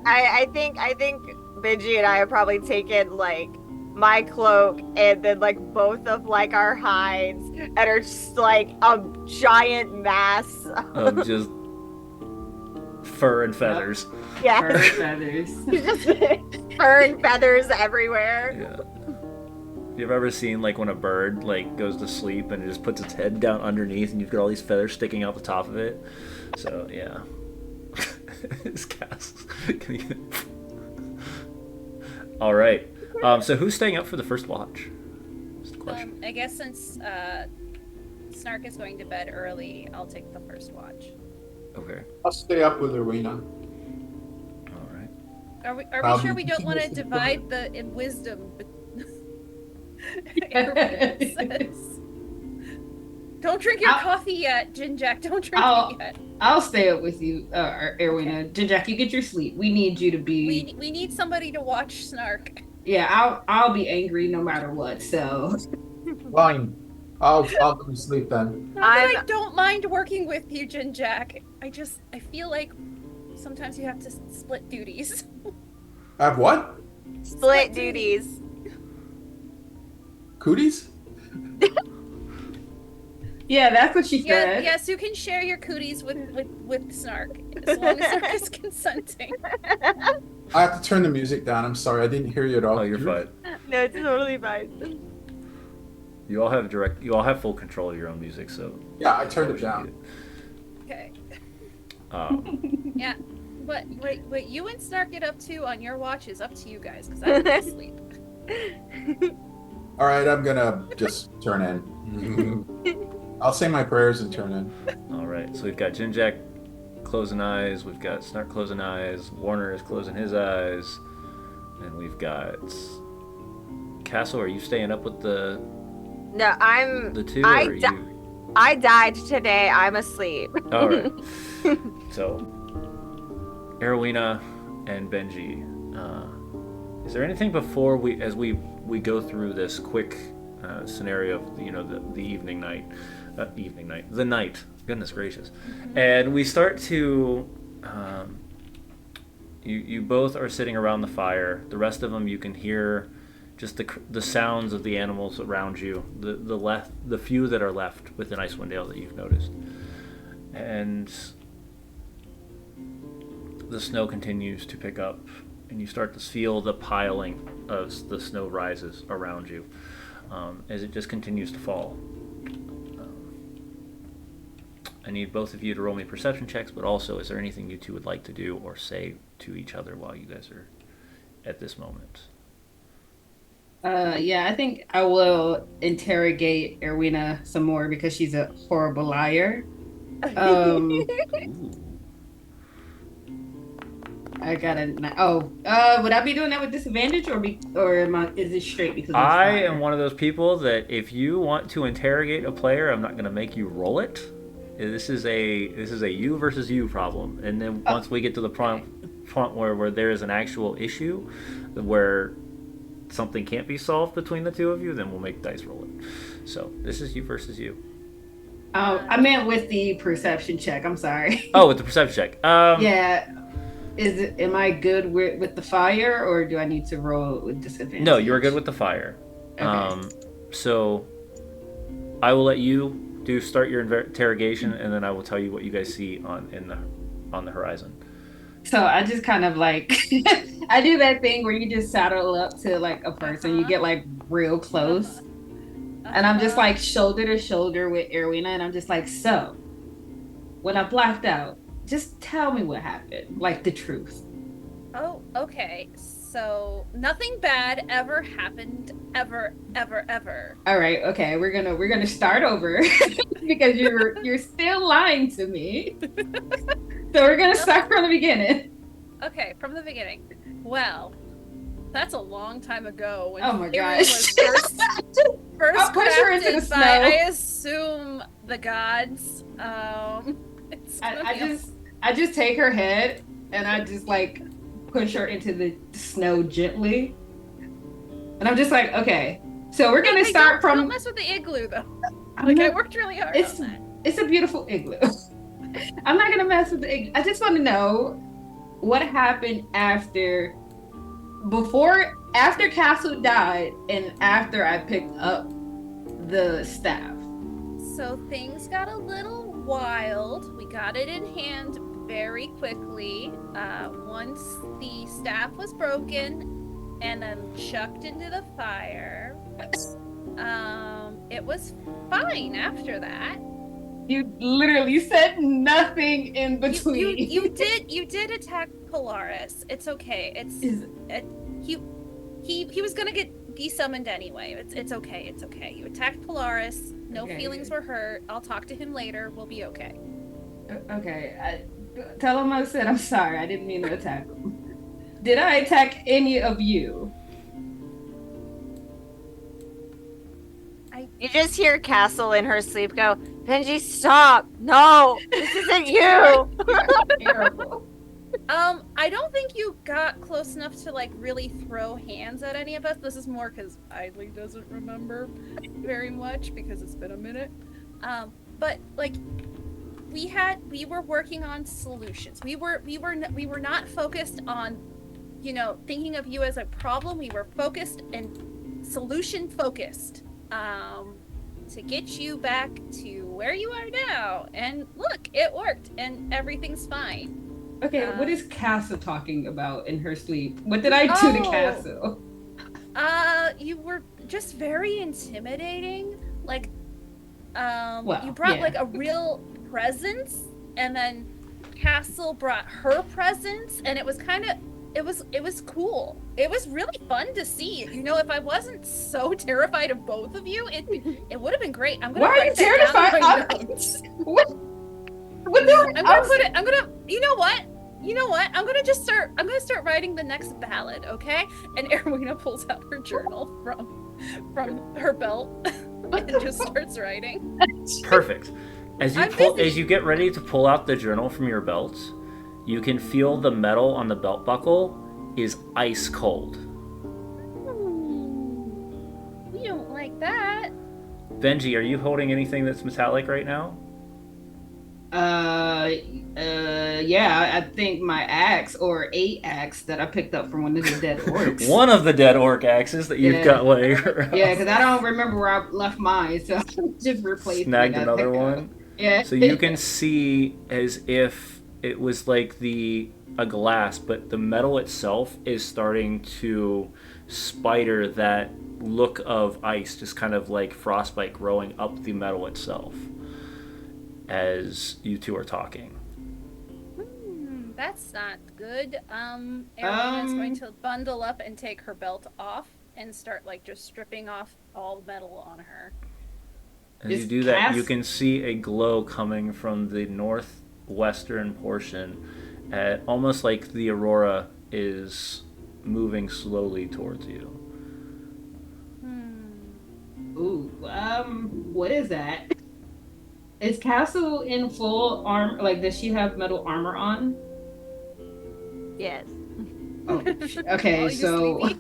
I think Benji and I have probably taken like my cloak and then like both of like our hides and are just like a giant mass. Of just fur and feathers. Yeah, Fur feathers. just fur and feathers everywhere. Yeah. You've ever seen like when a bird like goes to sleep and it just puts its head down underneath and you've got all these feathers sticking out the top of it? So yeah. His castles. All right. So who's staying up for the first watch? That's the question. I guess since Snark is going to bed early, I'll take the first watch. Okay. I'll stay up with Arena. All right. Are we I'll sure be we don't want to continuously divide the in wisdom? Erwin says. Don't drink your coffee yet, Jinjack. Don't drink it yet. I'll stay up with you, Erwina. Jinjack, you get your sleep. We need you to be. We need somebody to watch Snark. Yeah, I'll be angry no matter what. So. Fine. I'll go to sleep then. Not that I don't mind working with you, Jinjack. I feel like sometimes you have to split duties. Have what? Split duties. Cooties? Yeah, that's what she said. Yes, you can share your cooties with Snark as long as Snark is consenting. I have to turn the music down. I'm sorry. I didn't hear you at all. Oh, you're fine. No, it's totally fine. You all have full control of your own music, so Yeah, I turned it down. Okay. Yeah. But what you and Snark get up to on your watch is up to you guys, because I don't sleep. All right, I'm gonna just turn in. I'll say my prayers and turn in. All right. So we've got Jinjack closing eyes. We've got Snark closing eyes. Warner is closing his eyes, and we've got Castle. Are you staying up with the No, I'm. two? Or are you? I died today. I'm asleep. All right. So, Erwina and Benji, is there anything before we go through this quick scenario of the night? Goodness gracious! And we start to. You both are sitting around the fire. The rest of them you can hear just the sounds of the animals around you, the few that are left within Icewind Dale that you've noticed, and the snow continues to pick up, and you start to feel the piling of the snow rises around you as it just continues to fall. I need both of you to roll me perception checks, but also, is there anything you two would like to do or say to each other while you guys are at this moment? Yeah, I think I will interrogate Erwina some more because she's a horrible liar. Ooh. I gotta. Would I be doing that with disadvantage, is it straight because I am one of those people that if you want to interrogate a player, I'm not going to make you roll it. This is a you versus you problem, and then once we get to the point where there is an actual issue, where something can't be solved between the two of you, then we'll make dice roll it. So this is you versus you. I meant with the perception check. I'm sorry. Oh, with the perception check. Yeah. Am I good with the fire, or do I need to roll with disadvantage? No, you're good with the fire. Okay. So I will let you start your interrogation, and then I will tell you what you guys see on the horizon. So I just kind of like I do that thing where you just saddle up to like a person, you get like real close, and I'm just like shoulder to shoulder with Erwina, and I'm just like, so when I blacked out, just tell me what happened, like the truth. Oh, okay. So nothing bad ever happened, ever. All right, okay, we're gonna start over because you're still lying to me. So we're gonna start from the beginning. Okay, from the beginning. Well, that's a long time ago when Oh my Ariel gosh. was first I'll push her into the crafted by, snow. I assume, the gods. It's gonna be I just take her head and I just like push her into the snow gently. And I'm just like, okay, so we're gonna start don't from. mess with the igloo though. I'm Like, I not- worked really hard it's on that. it's a beautiful igloo. I'm not gonna mess with the igloo. I just want to know what happened after Castle died and after I picked up the staff. So things got a little wild. We got it in hand very quickly. Once the staff was broken and then chucked into the fire, it was fine after that. You literally said nothing in between. You did attack Polaris. It's okay. He was gonna get desummoned anyway. It's okay. It's okay. You attacked Polaris. No Okay. feelings were hurt. I'll talk to him later. We'll be okay. Okay, tell him I said I'm sorry. I didn't mean to attack him. Did I attack any of you? You just hear Castle in her sleep go, Benji, stop! No, this isn't you. Terrible. I don't think you got close enough to like really throw hands at any of us. This is more because Idly doesn't remember very much because it's been a minute. But like we were working on solutions. We were not focused on, thinking of you as a problem. We were focused and solution focused. To get you back to where you are now. And look, it worked and everything's fine. Okay, what is Castle talking about in her sleep? What did I do to Castle? You were just very intimidating. Like, Well, you brought yeah. like a real presence, and then Castle brought her presence, and it was cool. It was really fun to see. If I wasn't so terrified of both of you, it would have been great. I'm gonna. Why are you write that down in my terrified? notes. What the? I'm gonna put it. I'm gonna. You know what? I'm gonna start writing the next ballad, okay? And Erwina pulls out her journal from her belt and just starts writing. Perfect. As I'm busy. you get ready to pull out the journal from your belt, you can feel the metal on the belt buckle is ice cold. We don't like that. Benji, are you holding anything that's metallic right now? Yeah, I think my axe or a axe that I picked up from one of the dead orcs. One of the dead orc axes that you've Yeah. got laying around. Yeah, because I don't remember where I left mine, so I just replaced Snagged it. I another picked it up. one. Yeah. So you can see as if it was like a glass, but the metal itself is starting to spider that look of ice, just kind of like frostbite growing up the metal itself as you two are talking. That's not good. Erwina's going Um, to bundle up and take her belt off and start like just stripping off all the metal on her. As you Is do that, you Cass- can see a glow coming from the northwestern portion, almost like the aurora is moving slowly towards you. Ooh, what is that? Is Castle in full arm? Like, does she have metal armor on? Yes. Oh, okay. Oh, you So, sleepy?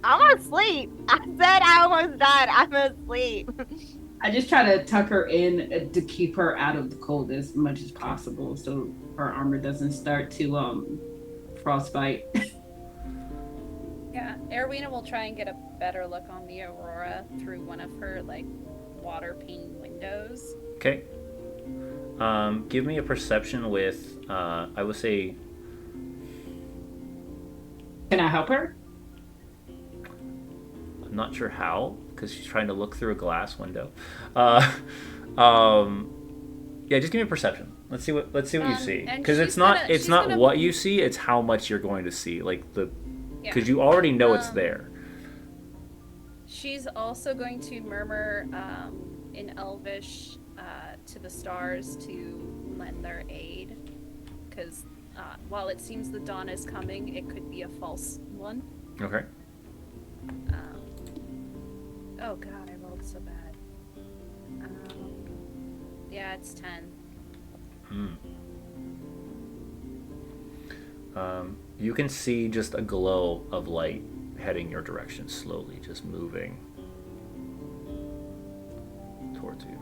I'm asleep. I said I almost died. I'm asleep. I just try to tuck her in to keep her out of the cold as much as possible, so her armor doesn't start to frostbite. Yeah, Erwina will try and get a better look on the aurora through one of her like water pane windows. Okay. Give me a perception with, I would say, Can I help her? I'm not sure how, because she's trying to look through a glass window. Uh, um, yeah, just give me a perception. Let's see what you see, and because she's gonna- it's she's not gonna- what you see, it's how much you're going to see, like Yeah. because you already know it's there. She's also going to murmur in Elvish to the stars to lend their aid, because while it seems the dawn is coming, it could be a false one. Okay. Oh god, I rolled so bad. Yeah, it's 10. You can see just a glow of light heading your direction, slowly, just moving towards you.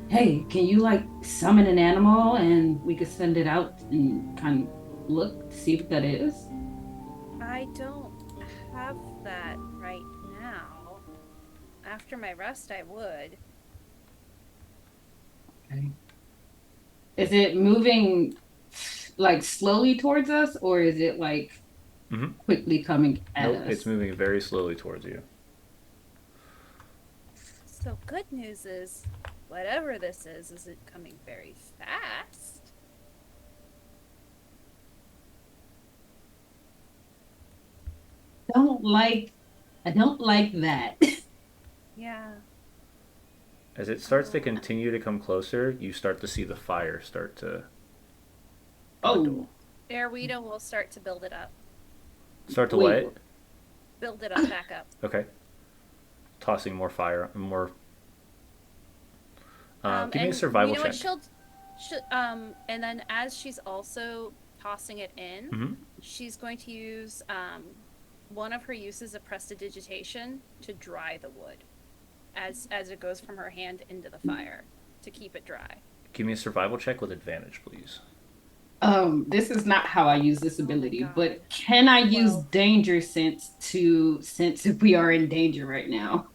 Hey, can you like summon an animal and we could send it out and kind of look to see what that is? I don't have that right now. After my rest, I would. Okay. Is it moving like slowly towards us, or is it like Mhm. quickly coming at Nope, us? it's moving very slowly towards you. So good news is, whatever this is it coming very fast? I don't like that. Yeah. As it starts to continue to come closer, you start to see the fire start to Oh, Erwina will start to build it up. start to Wait. what? Build it up back up. Okay. Tossing more fire, more. Give me a And survival you know check. what? And then as she's also tossing it in, Mhm. she's going to use one of her uses of prestidigitation to dry the wood, as it goes from her hand into the fire to keep it dry. Give me a survival check with advantage, please. this is not how I use this ability, God. but can I use Well- danger sense to sense if we are in danger right now?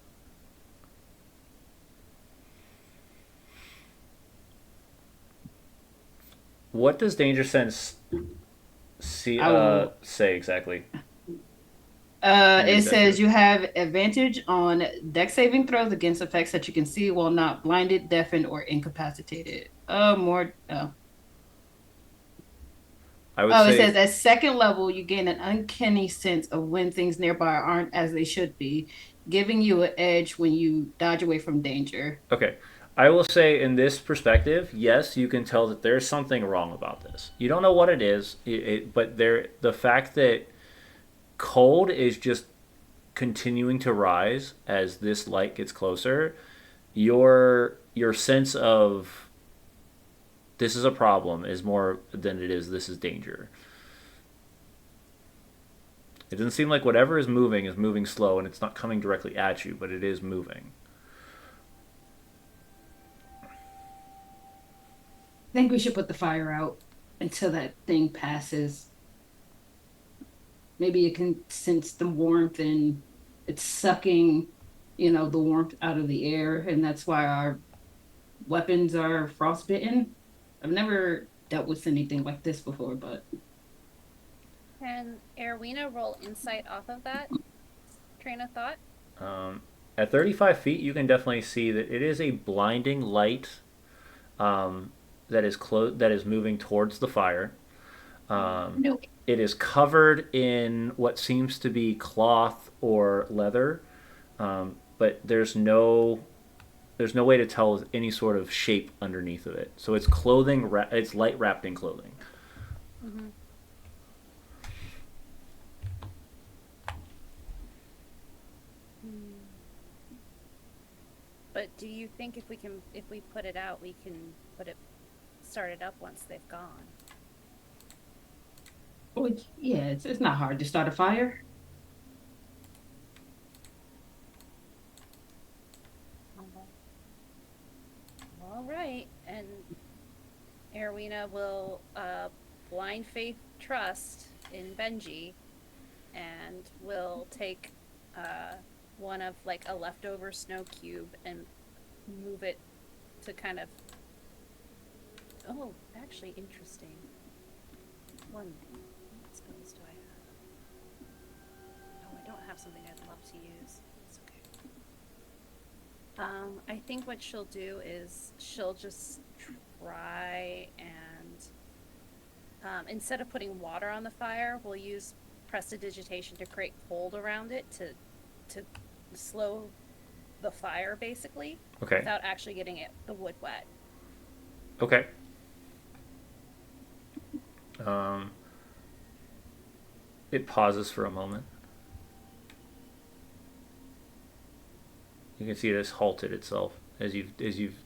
What does danger sense I will- say exactly? It Read that says to you have advantage on dex saving throws against effects that you can see while not blinded, deafened, or incapacitated. More. Oh, I would it say says at second level, you gain an uncanny sense of when things nearby aren't as they should be, giving you an edge when you dodge away from danger. okay. I will say in this perspective, yes, you can tell that there's something wrong about this. You don't know what it is, but the fact that cold is just continuing to rise as this light gets closer, your sense of this is a problem is more than it is this is danger. It doesn't seem like whatever is moving slow, and it's not coming directly at you, but it is moving. think we should put the fire out until that thing passes. Maybe it can sense the warmth and it's sucking, the warmth out of the air, and that's why our weapons are frostbitten. I've never dealt with anything like this before, but Can Erwina roll insight off of that train of thought? At 35 feet, you can definitely see that it is a blinding light that is moving towards the fire. no. It is covered in what seems to be cloth or leather, but there's no way to tell any sort of shape underneath of it. So it's clothing. It's light wrapped in clothing. Mm-hmm. But do you think if we put it out, we can start it up once they've gone? Well, yeah, it's not hard to start a fire. All right, and Erwina will blind faith trust in Benji, and will take one of like a leftover snow cube and move it to kind of. Oh, actually, interesting. What spells do I have? Oh, I don't have something I'd love to use. It's okay. I think what she'll do is she'll just try and instead of putting water on the fire, we'll use prestidigitation to create cold around it to slow the fire, basically, Okay. without actually getting the wood wet. Okay. It pauses for a moment. You can see it has halted itself as you've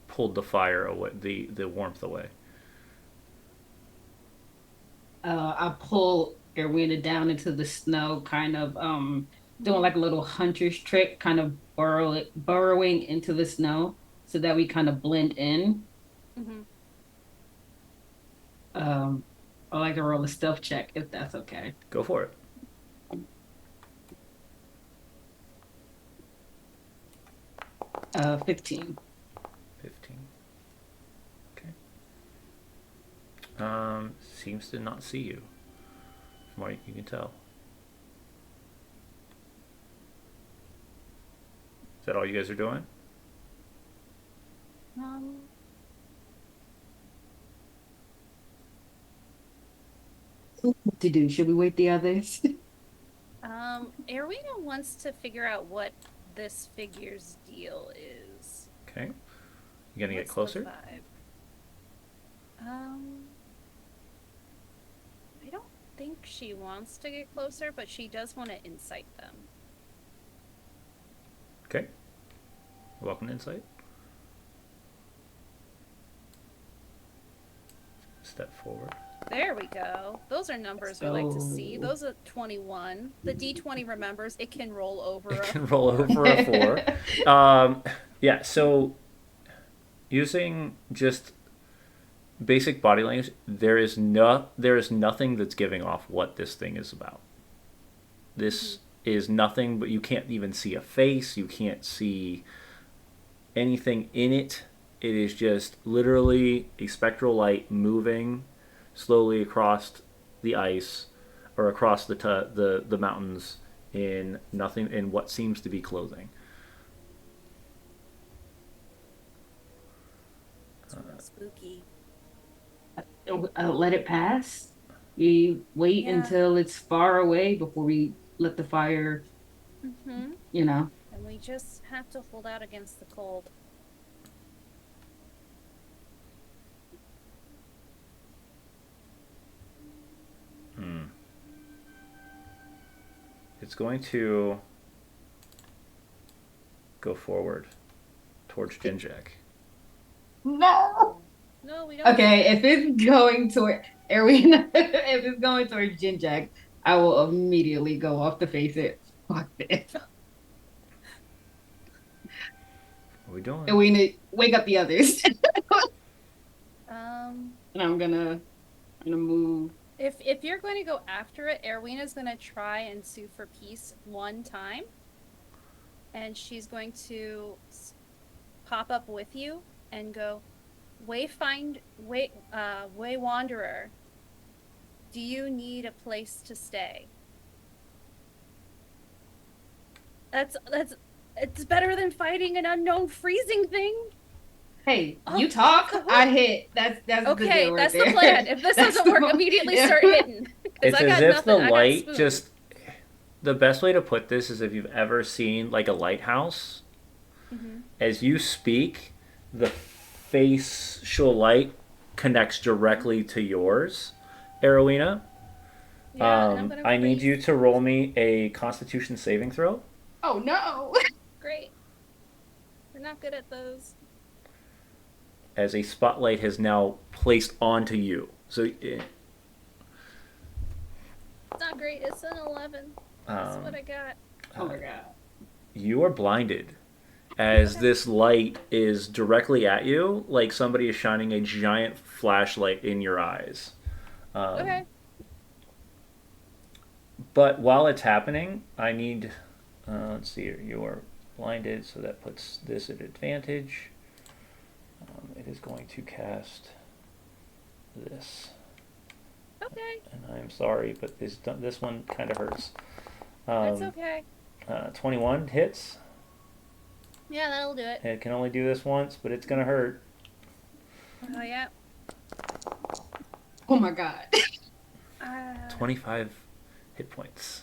pulled the fire away, the warmth away. I pull Erwina down into the snow, kind of doing like a little hunter's trick, kind of burrowing into the snow so that we kind of blend in. Mm-hmm. I like to roll a stealth check if that's okay. Go for it. 15. 15. Okay. Seems to not see you, from what you can tell. Is that all you guys are doing? What to do? Should we wait the others? Erwina wants to figure out what this figure's deal is. Okay. You gonna get What's closer? the vibe? I don't think she wants to get closer, but she does want to incite them. Okay. Welcome to Insight. Step forward. There we go. Those are numbers we like to see. Those are 21. The D20 remembers it can roll over. It can roll over a 4. Yeah, so using just basic body language, there is nothing that's giving off what this thing is about. This is nothing, but you can't even see a face. You can't see anything in it. It is just literally a spectral light moving slowly across the ice or across the mountains in what seems to be clothing. It's real spooky. Let it pass. We wait until it's far away before we let the fire, Mm-hmm. And we just have to hold out against the cold. It's going to go forward towards Jinjak. No. No, we don't. Okay, if it's going toward Erwina, if it's going toward Jinjak, I will immediately go off to face it. Fuck this. What are we doing? Erwina, wake up the others. And I'm gonna move. If you're going to go after it, Erwina's going to try and sue for peace one time, and she's going to pop up with you and go, way wanderer, do you need a place to stay? It's better than fighting an unknown freezing thing. Hey, Oh, you talk, go I hit. That's the Okay, deal right that's there. the plan. If this That's doesn't the work, mo- immediately Yeah. start hitting. 'Cause It's I as got if nothing. the I got light spoon. just. The best way to put this is if you've ever seen like a lighthouse. Mhm. As you speak, the facial light connects directly to yours, Arowina. Yeah, and I'm gonna I need freeze. you to roll me a Constitution saving throw. Oh no. Great. We're not good at those. As a spotlight has now placed onto you. So, It's not great. It's an 11. That's what I got. Oh my god. you are blinded as this light is directly at you, like somebody is shining a giant flashlight in your eyes. Okay. But while it's happening, I need. Let's see here. You are blinded, so that puts this at advantage. It is going to cast this. Okay. And I'm sorry, but this one kind of hurts. That's okay. 21 hits. Yeah, that'll do it. It can only do this once, but it's going to hurt. Oh, yeah. Oh my god. 25 hit points.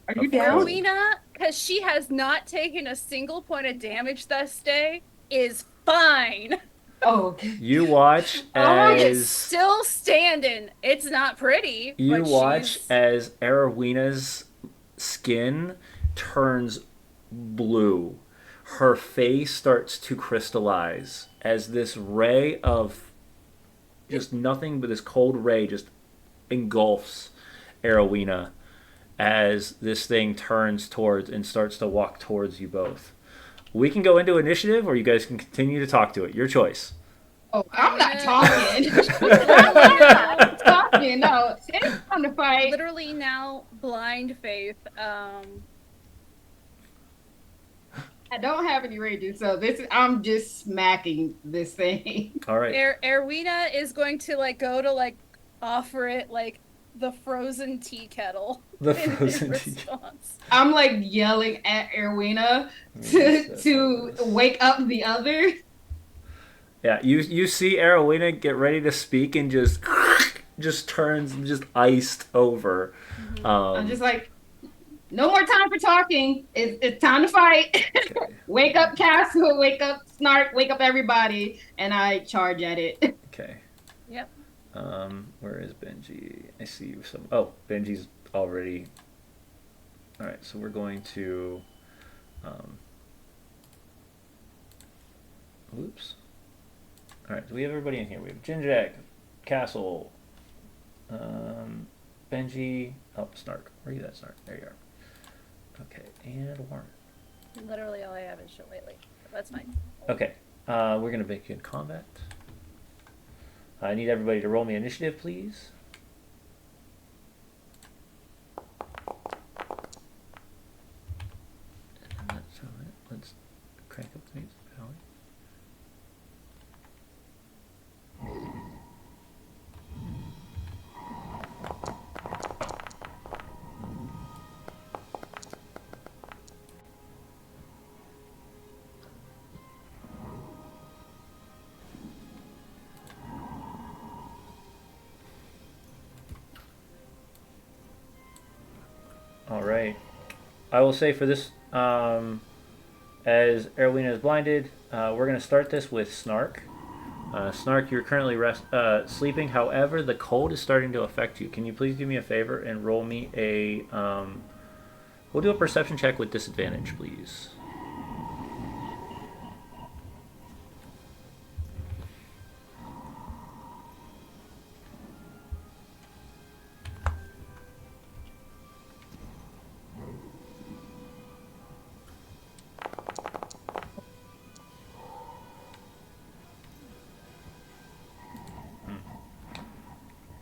Are you Of down? course. Rowena, because she has not taken a single point of damage this day, is fine. Oh, okay. You watch She is as still standing. It's not pretty. you but watch she's... as Arowena's skin turns blue. Her face starts to crystallize as this ray of just nothing but this cold ray just engulfs Arowena as this thing turns towards and starts to walk towards you both. We can go into initiative or you guys can continue to talk to it. Your choice. Oh, I'm not talking. Literally talking. No, it's time to fight. Literally now, blind faith. I don't have any rages, so I'm just smacking this thing. All right. Erwina is going to like go to like offer it like the frozen tea kettle. The in frozen tea response. I'm like yelling at Erwina to wake up the other. Yeah, you see Arowena get ready to speak and just turns just iced over. I'm just like, no more time for talking. It's time to fight. Okay. Wake up, Castle. Wake up, Snark. Wake up, everybody. And I charge at it. Okay. Yep. Where is Benji? I see you some. Oh, Benji's already. All right, so we're going to. Oops. All right, so we have everybody in here. We have Jinjak, Castle, Benji. Oh, Snark. Where are you at, Snark? There you are. Okay, and Warren. Literally all I have is short lately. That's fine. Okay, we're gonna make you in combat. I need everybody to roll me initiative, please. And that's all right. Let's crank up the music, shall we? All right. I will say for this, as Erwina is blinded, we're going to start this with Snark. Snark, you're currently sleeping. However, the cold is starting to affect you. Can you please do me a favor and roll me a... we'll do a perception check with disadvantage, please.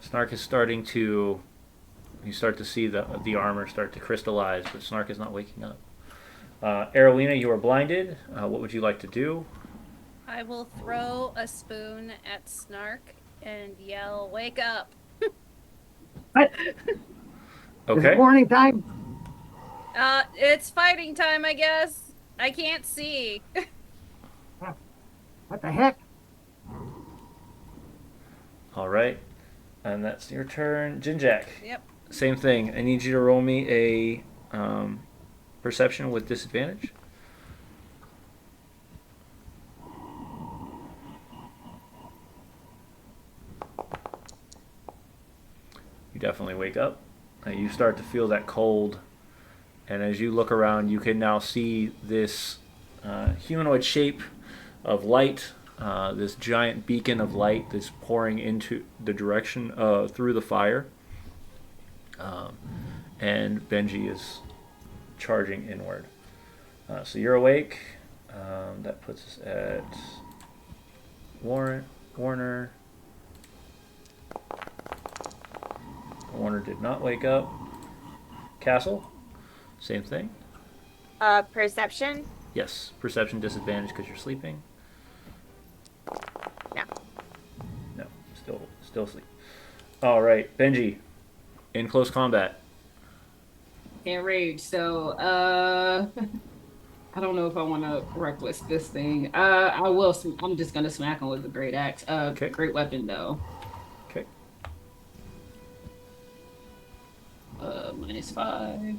Snark is starting to. You start to see the armor start to crystallize, but Snark is not waking up. Arowina, you are blinded. What would you like to do? I will throw a spoon at Snark and yell, "Wake up!" What? Is Okay. it warning time? It's fighting time, I guess. I can't see. What the heck? All right. And that's your turn. Jinjak. Yep. Same thing. I need you to roll me a perception with disadvantage. You definitely wake up. You start to feel that cold. And as you look around, you can now see this humanoid shape of light, this giant beacon of light that's pouring into the direction through the fire. And Benji is charging inward. So you're awake. That puts us at Warner. Warner did not wake up. Castle, same thing. Perception? Yes, perception disadvantage because you're sleeping. No. No, still asleep. All right, Benji, in close combat. Enraged. So, I don't know if I want to reckless this thing. I will. I'm just gonna smack him with a great axe. Okay. Great weapon though. Okay. -5.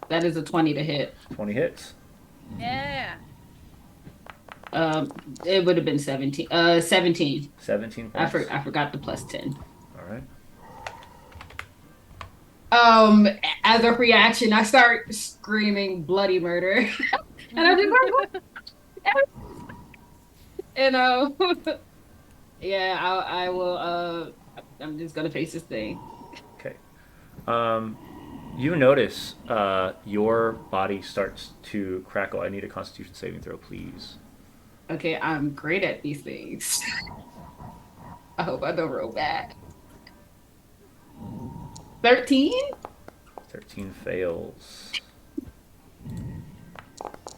That is a 20 to hit. 20 hits. Yeah. It would have been 17. 17. 17 points. I forgot the +10. All right. As a reaction, I start screaming bloody murder, and I just yeah, I will. I'm just gonna face this thing. Okay. You notice your body starts to crackle. I need a Constitution saving throw, please. Okay, I'm great at these things. I hope I don't roll bad. 13? 13 fails.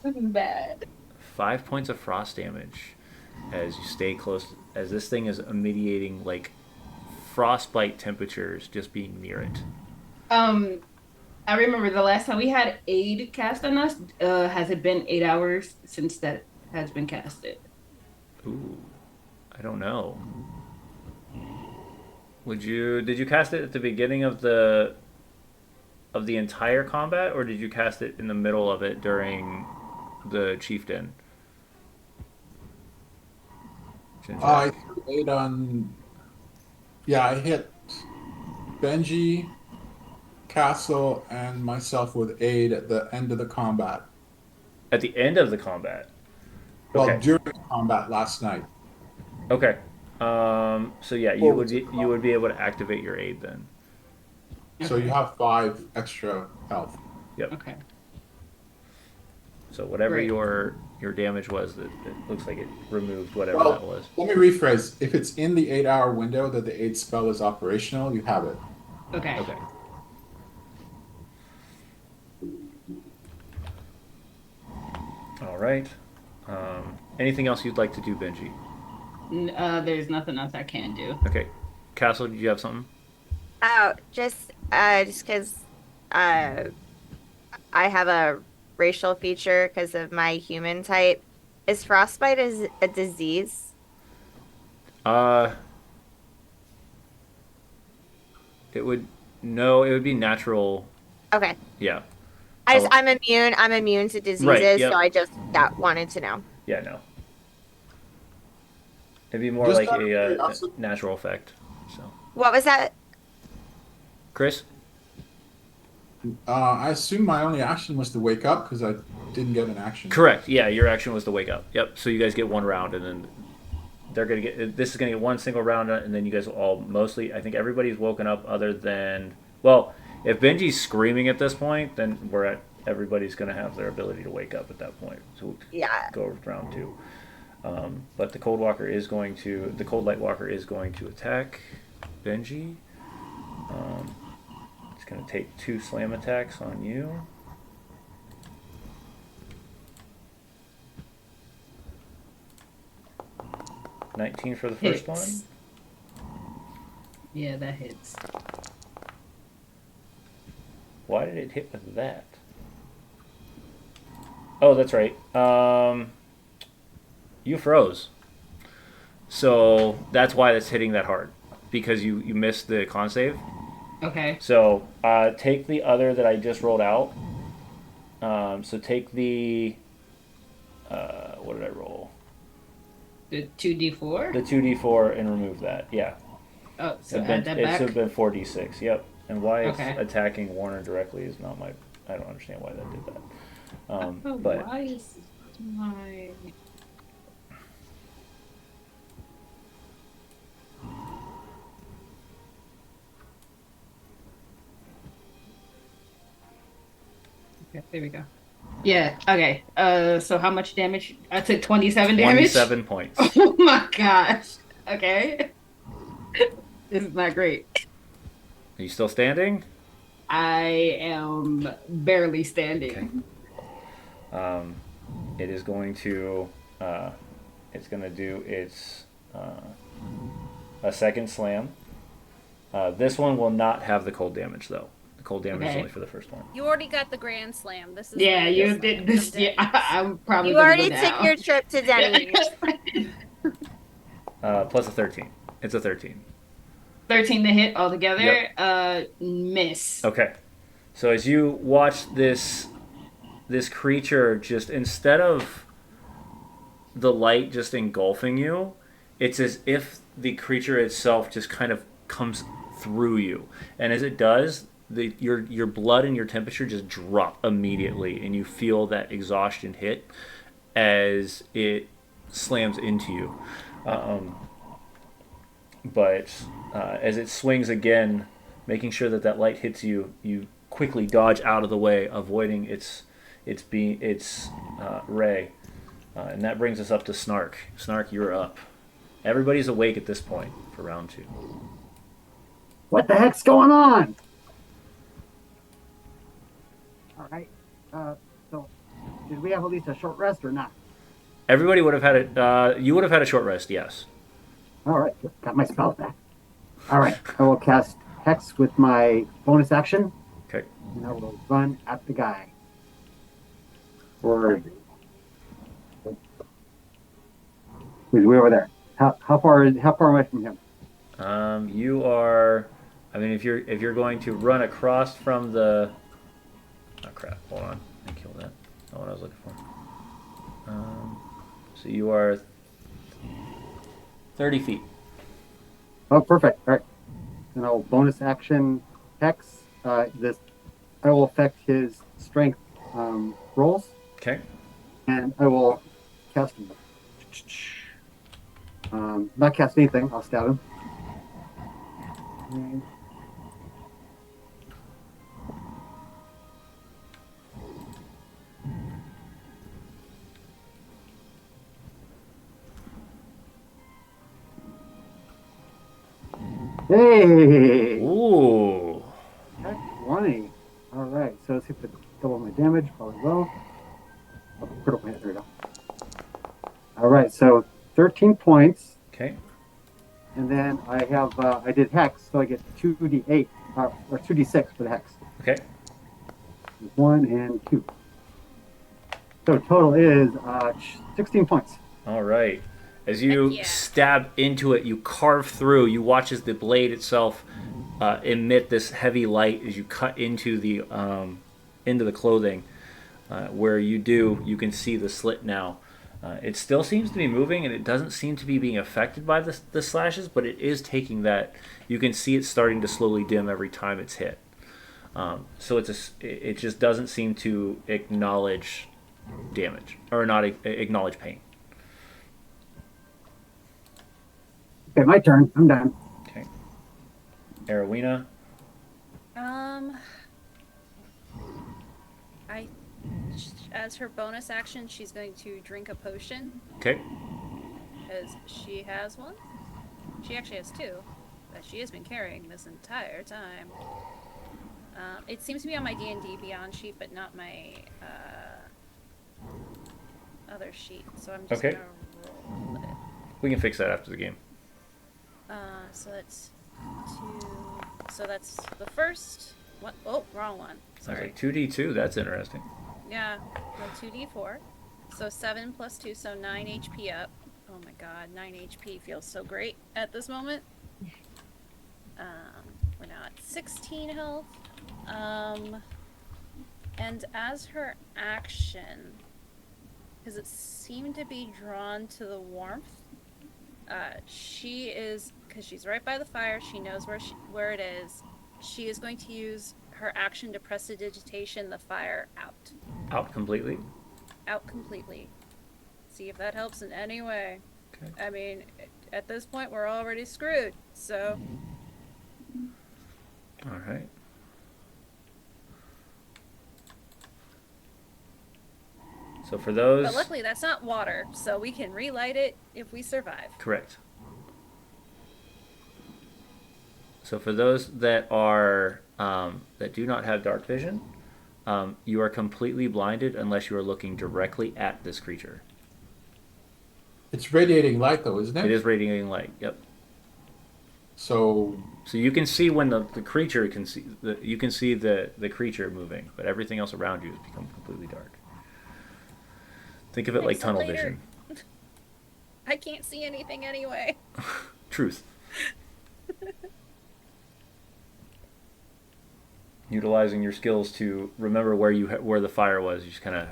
This is bad. 5 points of frost damage as you stay close, as this thing is mediating like frostbite temperatures just being near it. I remember the last time we had aid cast on us. Has it been 8 hours since that has been casted? Ooh, I don't know. Did you cast it at the beginning of the entire combat, or did you cast it in the middle of it during the chieftain? I threw aid on. Yeah, I hit Benji, Castle, and myself with aid at the end of the combat. At the end of the combat. Well, Okay. during combat last night. Okay. So yeah, you would be able to activate your aid then. So you have 5 extra health. Yep. Okay. So whatever Great. your damage was, it looks like it removed whatever Well, that was. let me rephrase. If it's in the 8-hour window that the aid spell is operational, you have it. Okay. Okay. All right. Anything else you'd like to do, Benji? There's nothing else I can do. Okay. Castle, did you have something? Oh, just because I have a racial feature because of my human type. Is frostbite a disease? It would be natural. Okay. Yeah. I'm immune. I'm immune to diseases, Right, yep. so I just wanted to know. Yeah, no. It'd be more Just like out of a curiosity. natural effect. So, What was that? Chris? I assume my only action was to wake up because I didn't get an action. Correct. Yeah, your action was to wake up. Yep. So you guys get one round, and then this is gonna get one single round, and then you guys will all mostly. I think everybody's woken up, other than if Benji's screaming at this point, then everybody's gonna have their ability to wake up at that point. So we'll Yeah. go over to round 2. But the Cold Light Walker is going to attack Benji. It's going to take 2 slam attacks on you. $19 for the first Hits. one. Yeah, that hits. Why did it hit with that? Oh, that's right. You froze. So that's why that's hitting that hard. Because you missed the con save. Okay. So take the other that I just rolled out. So take the... what did I roll? The 2d4? The 2d4 and remove that. Yeah. Oh, so It add that should back? have been 4d6. Yep. And why it's Okay. attacking Warner directly is not my... I don't understand why that did that. Oh, But why is my... Okay, there we go. Yeah, okay. So how much damage? I took 27 damage? 27 points. Oh my gosh. Okay. This is not great. Are you still standing? I am barely standing. It is going to... it's going to do its... a second slam. This one will not have the cold damage, though. The cold damage is Okay. only for the first one. You already got the grand slam. This is Yeah, the you grand did slam this. from Yeah, Denny's. I'm probably You gonna already go took down. your trip to Denny's. Plus a 13. It's a 13. 13 to hit altogether. Yep. Miss. Okay. So as you watch this creature, just instead of the light just engulfing you, it's as if the creature itself just kind of comes through you. And as it does, your blood and your temperature just drop immediately, and you feel that exhaustion hit as it slams into you. But as it swings again, making sure that light hits you, you quickly dodge out of the way, avoiding its ray. And that brings us up to Snark. Snark, you're up. Everybody's awake at this point for round 2. What the heck's going on? All right. So, did we have at least a short rest or not? Everybody would have had it. You would have had a short rest, yes. All right. Got my spell back. All right. I will cast Hex with my bonus action, Okay. and I will run at the guy. Or he's way over there. How far away from him? You are. I mean, if you're going to run across from the. Oh crap! Hold on. I killed that. Not what I was looking for. So you are 30 feet. Oh, perfect. All right. And I will bonus action Hex. I will affect his strength rolls, Okay. and I will cast him. Not cast anything. I'll stab him. And hey! Ooh. Heck, 20. All right. So let's see if it double my damage. Probably will. Oh, critical hit. There we go. All right. So 13 points. Okay. And then I have, I did Hex, so I get 2d8, or 2d6 for the Hex. Okay. 1 and 2. So total is 16 points. All right. As you Heck yeah. stab into it, you carve through. You watch as the blade itself emit this heavy light as you cut into the clothing. Where you can see the slit now. It still seems to be moving, and it doesn't seem to be being affected by the slashes, but it is taking that. You can see it starting to slowly dim every time it's hit. So it just doesn't seem to acknowledge damage, or not acknowledge pain. Okay, my turn. I'm done. Okay. Arowina. As her bonus action, she's going to drink a potion. Okay. because she has one. She actually has two that she has been carrying this entire time. It seems to be on my D&D Beyond sheet, but not my other sheet. So I'm just Okay. gonna roll it. We can fix that after the game. So that's 2. So that's the first one. Oh, wrong one. Sorry. 2d2. That's interesting. Yeah, the 2d4. So 7 plus 2, so 9 HP up. Oh my god, 9 HP feels so great at this moment. We're now at 16 health. And as her action, because it seemed to be drawn to the warmth, she is, because she's right by the fire, she knows where it is. She is going to use her action to prestidigitation the fire out. Out completely. Out completely. See if that helps in any way. Okay. I mean, at this point, we're already screwed, so... All right. So for those... But luckily, that's not water, so we can relight it if we survive. Correct. So for those that are that do not have dark vision, you are completely blinded unless you are looking directly at this creature. It's radiating light, though, isn't it? It is radiating light. Yep. So So you can see when the creature can see you can see the creature moving, but everything else around you has become completely dark. Think of it like tunnel Pixelator. vision. I can't see anything anyway. Truth. Utilizing your skills to remember where the fire was, you just kind of.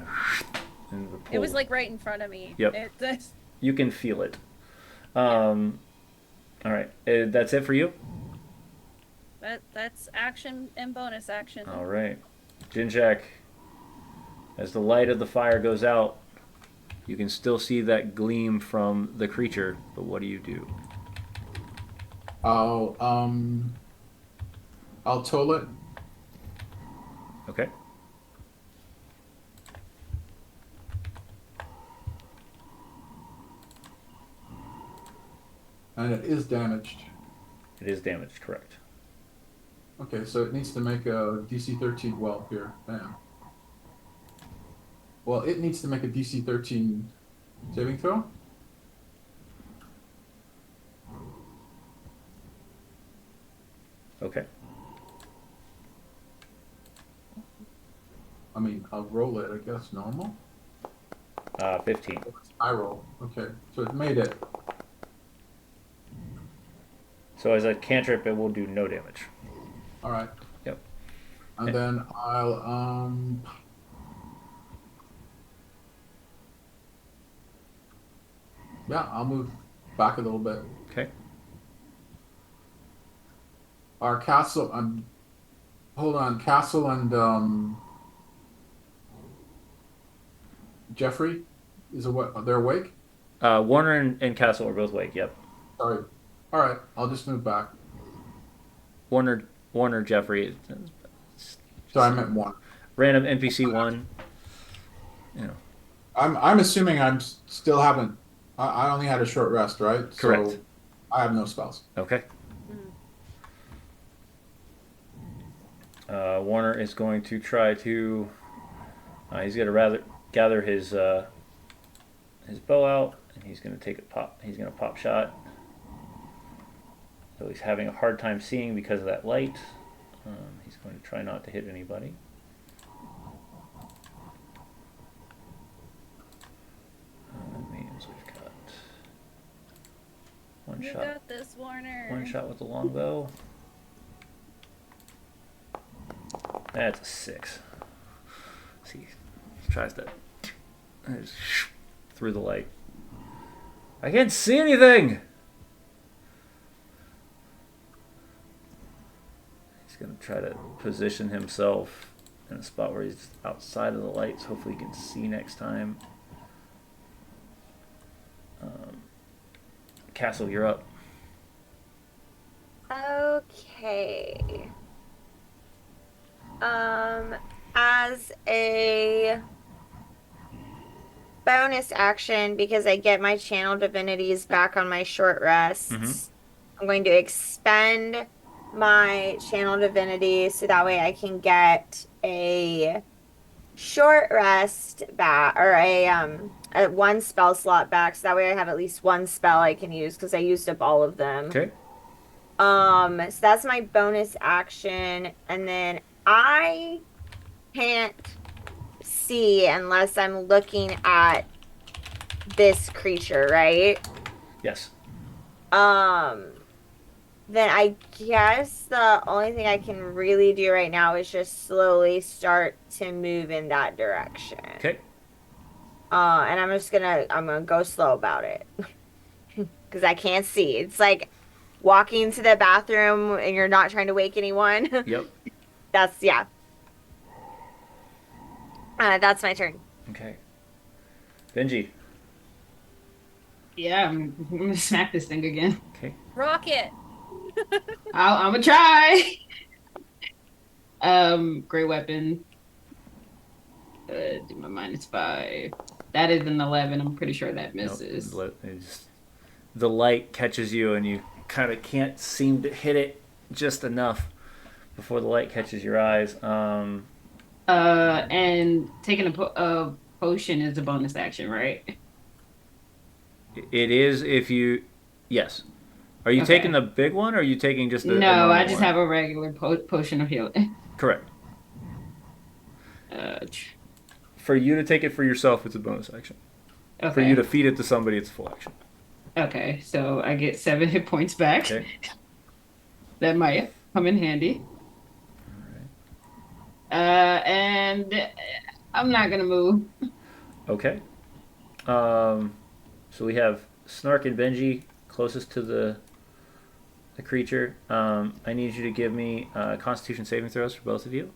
It was like right in front of me. Yep. That's You can feel it. All right, that's it for you. that's action and bonus action. All right, Jinjak. As the light of the fire goes out, you can still see that gleam from the creature. But what do you do? I'll toll it. Okay. And it is damaged. It is damaged, correct. Okay, so it needs to make a DC 13. Well, here, bam. Well, it needs to make a DC 13 saving throw. Okay. I mean, I'll roll it, I guess, normal. 15. I roll. Okay, so it made it. So as a cantrip, it will do no damage. All right. Yep. And then I'll yeah, I'll move back a little bit. Okay. Our castle. Hold on, castle and Jeffrey is they're awake. Warner and Castle are both awake. Yep. Sorry. All right, I'll just move back. Warner, Jeffrey, So I meant one. random NPC one. You know. I'm assuming I'm still haven't. I only had a short rest, right? Correct. So I have no spells. Okay. Warner is going to try to. He's going to rather gather his bow out, and he's going to take a pop. He's going to pop shot. So he's having a hard time seeing because of that light. He's going to try not to hit anybody. That means we've got one You shot. got this, Warner. One shot with the longbow. That's a 6. See, he tries to just through the light. I can't see anything. He's gonna try to position himself in a spot where he's outside of the lights. Hopefully, he can see next time. Castle, you're up. Okay. As a bonus action, because I get my channel divinities back on my short rests, Mhm. I'm going to expend my channel divinity so that way I can get a short rest back, or a one spell slot back, so that way I have at least one spell I can use because I used up all of them. Okay. So that's my bonus action, and then I can't see unless I'm looking at this creature, right? Yes. Then I guess the only thing I can really do right now is just slowly start to move in that direction. Okay. And I'm gonna go slow about it because I can't see. It's like walking to the bathroom and you're not trying to wake anyone. Yep. That's yeah. That's my turn. Okay. Benji. Yeah, I'm gonna smack this thing again. Okay. Rocket. I'm gonna try. Great weapon. Do my -5. That is an 11. I'm pretty sure that misses. Nope. The light catches you, and you kind of can't seem to hit it just enough before the light catches your eyes. And taking a potion is a bonus action, right? It is if you. Yes. Are you Okay. taking the big one, or are you taking just the? No, I just one? have a regular potion of healing. Correct. Uh, For you to take it for yourself, it's a bonus action. okay. For you to feed it to somebody, it's a full action. Okay, so I get 7 hit points back. Okay. That might come in handy. And I'm not gonna move. Okay. So we have Snark and Benji closest to the creature. I need you to give me Constitution saving throws for both of you,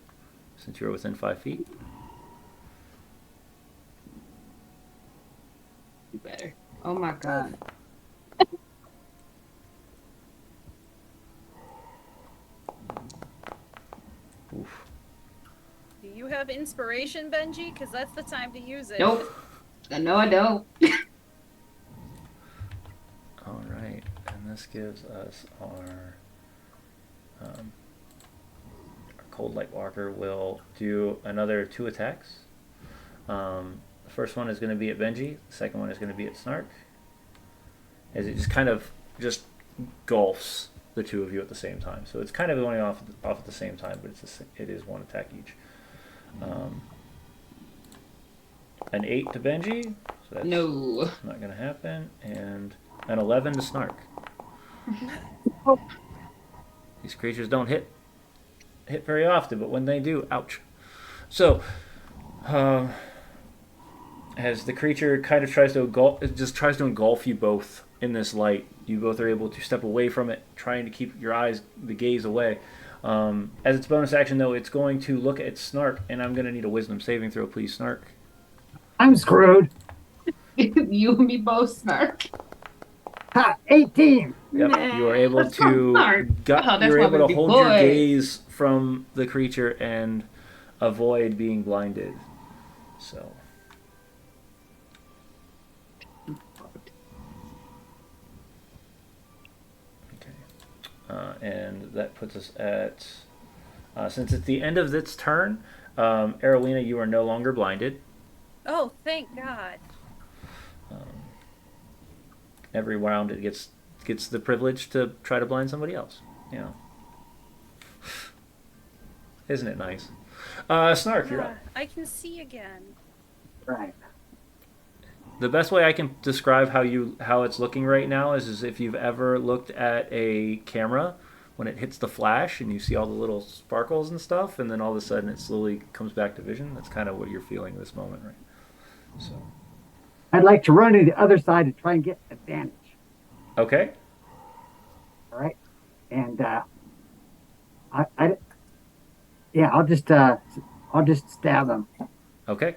since you're within 5 feet. You better. Oh my god. Oof. Do you have inspiration, Benji? Because that's the time to use it. Nope. No, I don't. All right, and this gives us our Cold Light Walker will do another 2 attacks. The first one is going to be at Benji. The second one is going to be at Snark. As it just kind of just gulfs the two of you at the same time. So it's kind of going off at the same time, but it is 1 attack each. An 8 to Benji. So that's No. not going to happen. And an 11 to Snark. These creatures don't hit very often, but when they do, ouch. So, as the creature kind of tries to engulf you both in this light, you both are able to step away from it, trying to keep the gaze away. As its bonus action, though, it's going to look at Snark, and I'm going to need a Wisdom saving throw, please, Snark. I'm screwed. You and me both, Snark. Ha! 18. Yep, Nah, you are able that's not to smart. Oh, that's you're why able we to be hold your boys. gaze from the creature and avoid being blinded. So. And that puts us at, since it's the end of its turn, Arowena, you are no longer blinded. Oh, thank God. Every round it gets the privilege to try to blind somebody else. You know. Isn't it nice? Snark, you're up. I can see again. Right. The best way I can describe how it's looking right now is if you've ever looked at a camera when it hits the flash and you see all the little sparkles and stuff, and then all of a sudden it slowly comes back to vision. That's kind of what you're feeling this moment, right? So. I'd like to run to the other side to try and get advantage. Okay. All right. And I'll just stab him. Okay.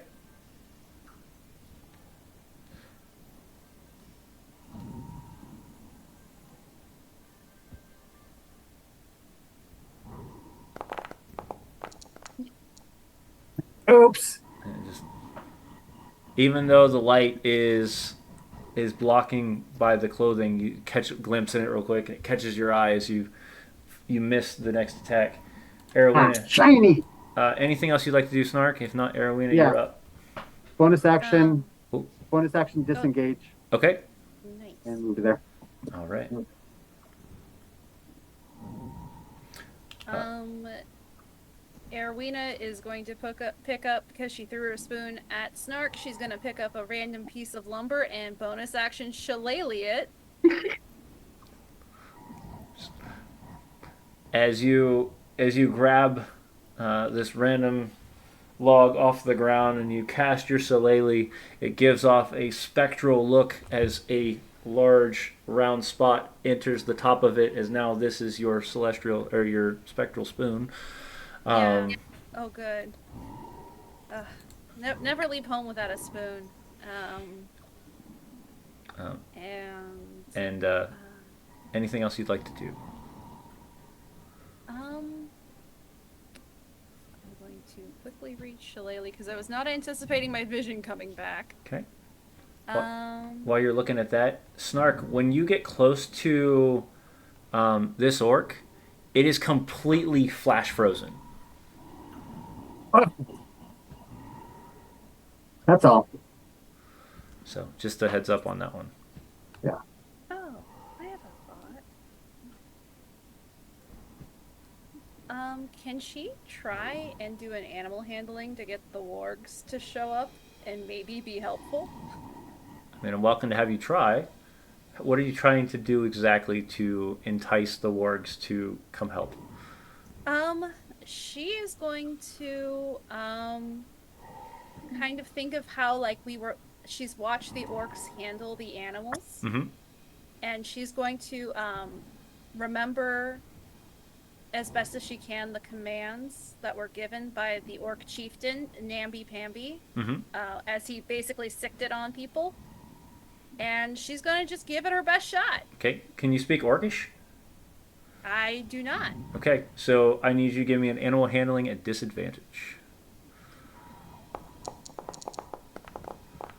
Oops. And just Even though the light is blocking by the clothing, you catch a glimpse in it real quick, and it catches your eye as you miss the next attack. Arowina, Shiny. anything else you'd like to do, Snark? If not, Arowina, Yeah. you're up. Bonus action. Oh. Bonus action. Disengage Okay. Nice. and move there. All right. Erwina is going to pick up because she threw her spoon at Snark. She's going to pick up a random piece of lumber and bonus action shillelagh it. As you grab this random log off the ground and you cast your shillelagh, it gives off a spectral look as a large round spot enters the top of it. As now this is your celestial or your spectral spoon. Yeah. Oh, good. Never leave home without a spoon. And anything else you'd like to do? I'm going to quickly reach Shillelagh because I was not anticipating my vision coming back. Okay. While you're looking at that, Snark, when you get close to this orc, it is completely flash frozen. That's all. So just a heads up on that one. Yeah. Oh, I have a thought. Can she try and do an animal handling to get the wargs to show up and maybe be helpful? I mean, I'm welcome to have you try. What are you trying to do exactly to entice the wargs to come help? She is going to kind of think of how she's watched the orcs handle the animals. Mm-hmm. And she's going to remember as best as she can the commands that were given by the orc chieftain Namby Pamby, as he basically sicked it on people. And she's going to just give it her best shot. Okay. Can you speak Orcish? I do not. Okay. So I need you to give me an animal handling at disadvantage.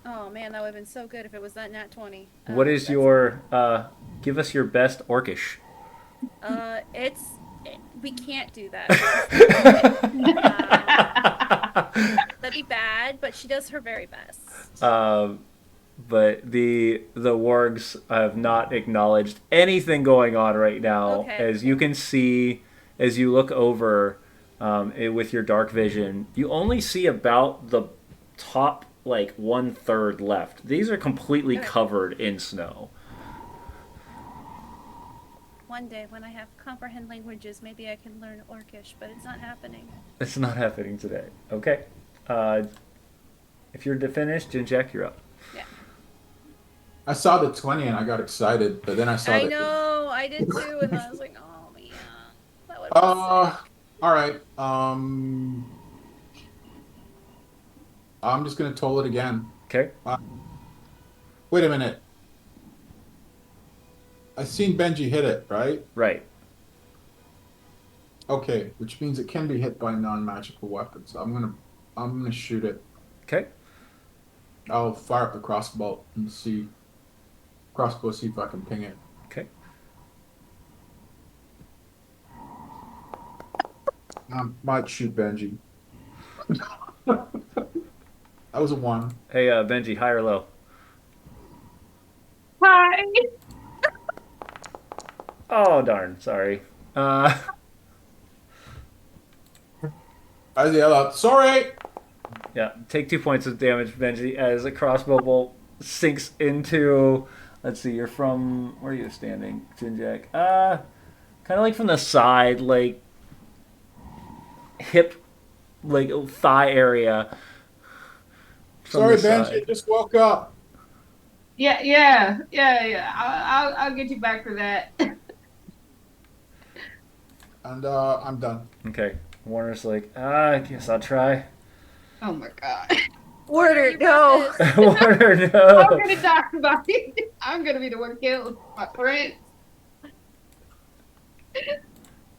Oh man, that would have been so good if it was that nat 20. What is your give us your best Orcish? We can't do that. That'd be bad, but she does her very best. But the wargs have not acknowledged anything going on right now. Okay. As you can see, as you look over with your dark vision, you only see about the top 1/3 left. These are completely covered in snow. One day when I have comprehend languages, maybe I can learn Orcish, but it's not happening. It's not happening today. Okay. If you're finished, Jinjack, you're up. Yeah. I saw the 20 and I got excited, but then I saw I know, I did too, and I was like, oh man, that would be all right. I'm just gonna toll it again. Okay. Wait a minute. I seen Benji hit it, right? Right. Okay, which means it can be hit by non-magical weapons. I'm gonna shoot it. Okay. I'll fire up the crossbow and see if I can ping it. Okay. I might shoot Benji. That was a 1. Hey, Benji, high or low? Hi. Oh, darn. Sorry. I yell out, sorry! Yeah, take 2 points of damage, Benji, as a crossbow bolt sinks into... Let's see, you're from... Where are you standing, Jinjack? Kind of from the side, hip, thigh area. Sorry, Benji, I just woke up. Yeah. I'll get you back for that. And I'm done. Okay. Warner's I guess I'll try. Oh my god. Order, no. Warner, no. I'm gonna die about it. I'm gonna be the one killed. My friend.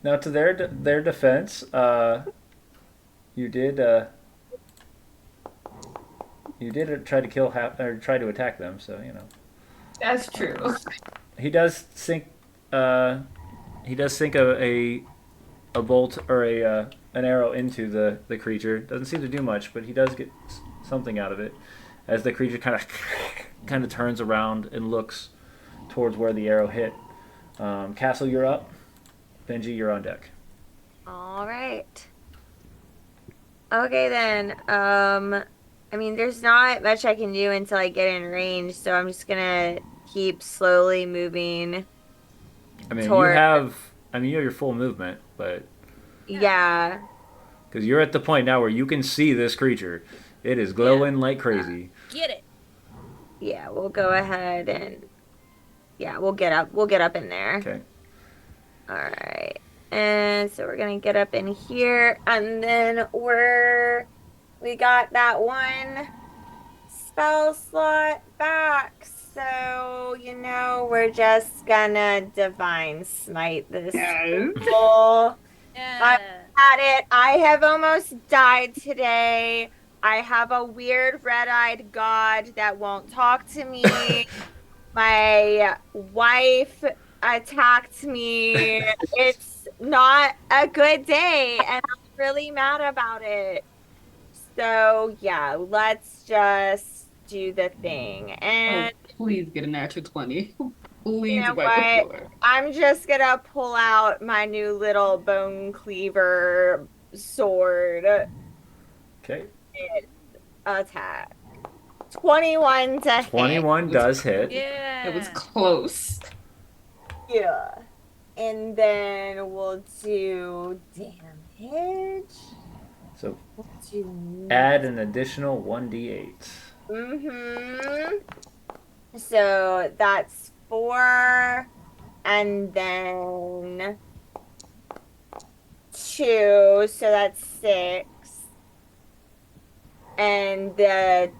Now, to their defense, you did You did try to kill or try to attack them, so you know. That's true. He does sink. He does sink a bolt or an arrow into the creature. Doesn't seem to do much, but he does get something out of it. As the creature kind of turns around and looks towards where the arrow hit. Castle, you're up. Benji, you're on deck. All right. Okay then. I mean, there's not much I can do until I get in range, so I'm just gonna keep slowly moving. I mean, Toward- you have your full movement, but Yeah. because you're at the point now where you can see this creature, it is glowing like crazy. Get it. Yeah, we'll go ahead and we'll get up in there. Okay. All right. And so we're gonna get up in here, and then we got that one spell slot back. So, we're just gonna divine smite this people. Yeah. At it. I have almost died today. I have a weird red-eyed god that won't talk to me. My wife attacked me. It's not a good day, and I'm really mad about it. So, yeah, let's just do the thing. And Please get a natural 20. Please, You know wipe the what? floor. I'm just gonna pull out my new little bone cleaver sword Okay. attack. 21 to hit. 21 does hit. Yeah. It was close. Yeah. And then we'll do damage. So We'll do add an additional 1d8. So that's 4, and then 2, so that's 6. And the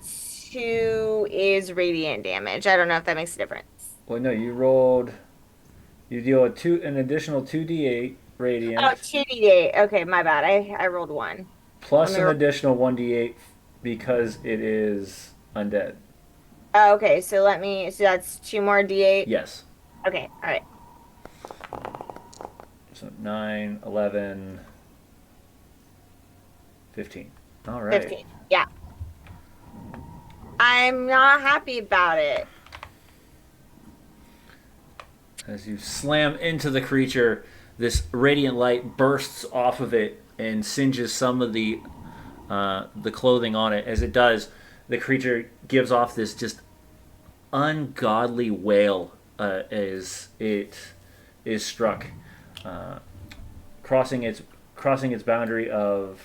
2 is radiant damage. I don't know if that makes a difference. Well, no, you deal an additional 2d8 radiant. Oh, 2d8. Okay, my bad. I rolled 1. Plus Let me an roll. additional 1d8 because it is undead. Oh, okay, so that's 2 more d8. Yes. Okay, all right. So 9, 11, 15. All right. 15. Yeah. I'm not happy about it. As you slam into the creature, this radiant light bursts off of it and singes some of the clothing on it. As it does, the creature gives off this just ungodly wail as it is struck, crossing its boundary of,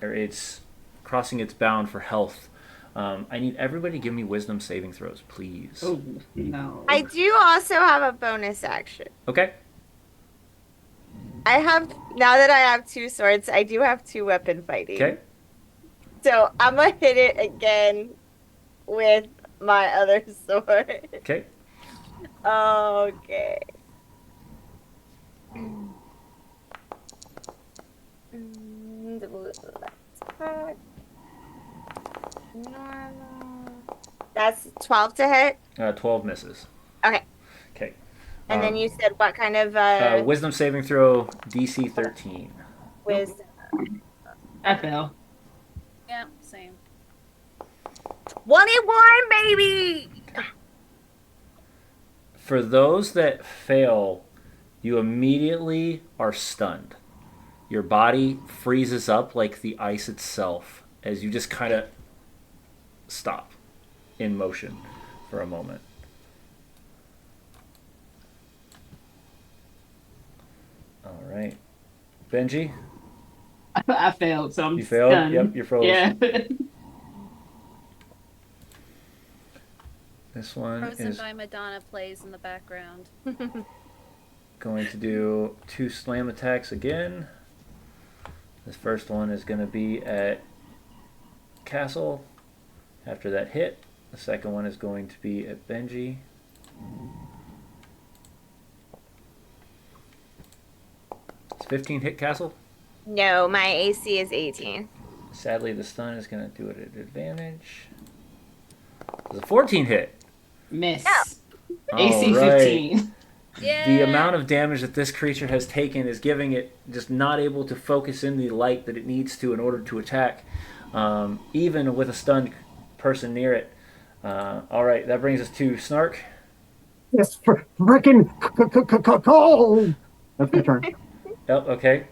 or it's crossing its bound for health. I need everybody to give me wisdom saving throws, please. Oh, no. I do also have a bonus action. Okay. Now that I have 2 swords, I do have 2 weapon fighting. Okay. So I'm gonna hit it again with my other sword. Okay. Okay. That's 12 to hit. 12 misses. Okay. Okay. And then you said what kind of Wisdom saving throw, DC 13. wisdom? I fell. Yeah, same. 21, baby! For those that fail, you immediately are stunned. Your body freezes up like the ice itself as you just kind of stop in motion for a moment. All right. Benji, I failed, so I'm you failed? stunned. Yep, you're frozen. Yeah. This one Frozen is by Madonna plays in the background. going to do 2 slam attacks again. This first one is going to be at Castle. After that hit, the second one is going to be at Benji. It's 15 hit Castle. No, my AC is 18. Sadly, the stun is going to do it at advantage. Does a 14 hit? Miss. Yeah. AC All right. 15. Yeah. The amount of damage that this creature has taken is giving it just not able to focus in the light that it needs to in order to attack, even with a stunned person near it. All right, that brings us to Snark. Yes, freaking cold. That's my turn. Yep, okay.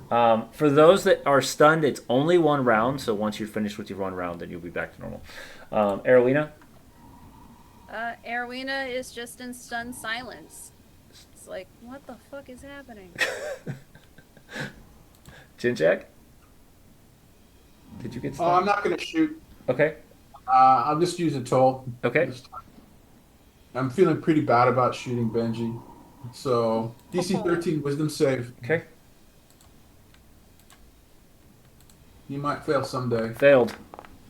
For those that are stunned, it's only one round, so once you're finished with your one round, then you'll be back to normal. Arowina? Erwina is just in stunned silence. It's like, what the fuck is happening? Jinjak? Did you get Oh, stunned? I'm not going to shoot. Okay, I'll just use a toll. okay. I'm feeling pretty bad about shooting Benji. So, DC 13 wisdom save. Okay, You might fail someday. failed.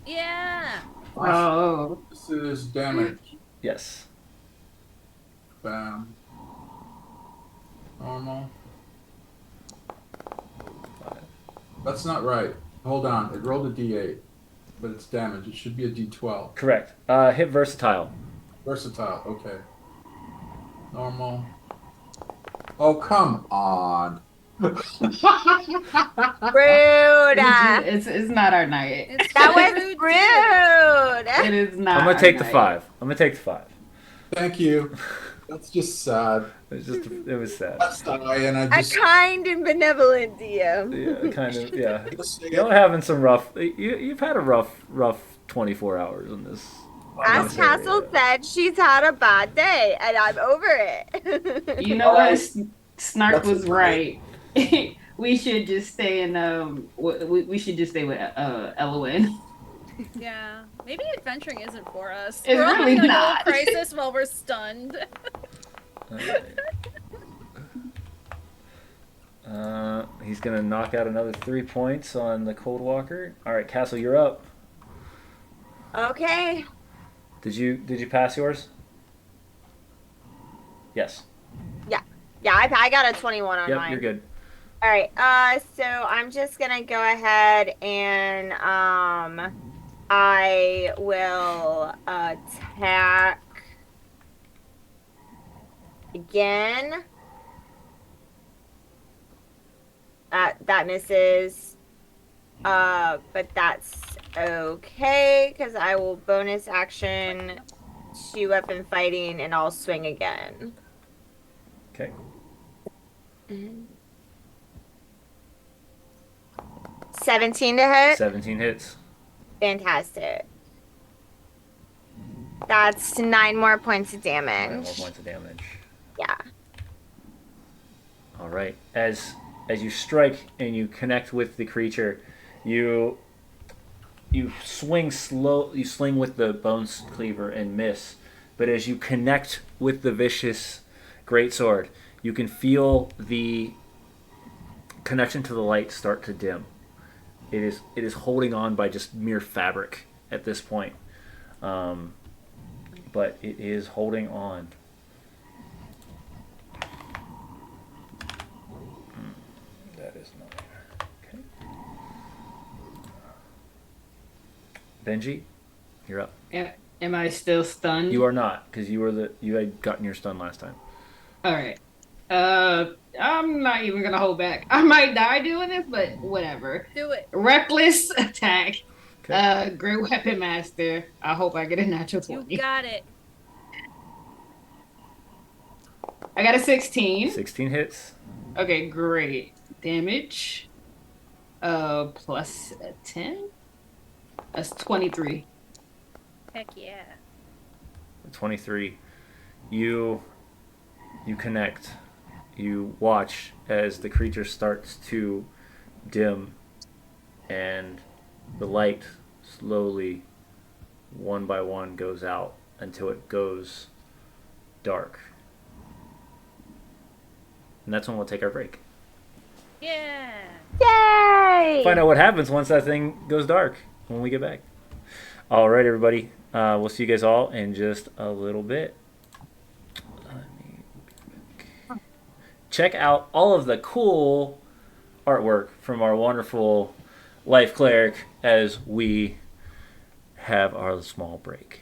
Yeah. Oh. This is damage. Yes. Bam. Normal. That's not right. Hold on. It rolled a D8, but it's damage. It should be a D12. Correct. Hit versatile. Versatile. Okay. Normal. Oh, come on. Rude. It's not our night. It's That so was rude. rude. It is not. I'm gonna our take the night. 5. I'm gonna take the 5. Thank you. That's just sad. It was sad. That's and I A just. kind and benevolent DM. Yeah, kind of. Yeah. Just say You're having some rough. You've had a rough 24 hours in this. As Castle said, she's had a bad day, and I'm over it. You know what? Snark That's was right. We should just stay in. We should just stay with Elwyn. Yeah. Maybe adventuring isn't for us. It's We're all really having a not. little crisis while we're stunned. He's gonna knock out another 3 points on the Cold Walker. All right, Castle, you're up. Okay. Did you pass yours? Yes. Yeah, I got a 21 on Yep, mine. you're good. All right. So I'm just gonna go ahead and I will attack again. That misses. But that's okay because I will bonus action 2-weapon fighting and I'll swing again. Okay. 17 to hit. 17 hits. Fantastic. That's 9 more points of 9 more damage. points of damage. Yeah. All right. As you strike and you connect with the creature, you swing slow. You sling with the bones cleaver and miss. But as you connect with the vicious greatsword, you can feel the connection to the light start to dim. It is holding on by just mere fabric at this point, but it is holding on. That is 9. Okay. Benji, you're up. Am I still stunned? You are not, because you had gotten your stun last time. All right. I'm not even gonna hold back. I might die doing this, but whatever. Do it. Reckless attack. Okay. Great Weapon Master. I hope I get a natural You 20. got it. I got a 16. 16 hits. Okay, great. Damage. Plus 10. That's 23. Heck yeah. 23. You connect. You watch as the creature starts to dim and the light slowly, one by one, goes out until it goes dark. And that's when we'll take our break. Yeah. Yay! Find out what happens once that thing goes dark when we get back. All right, everybody. We'll see you guys all in just a little bit. Check out all of the cool artwork from our wonderful life cleric as we have our small break.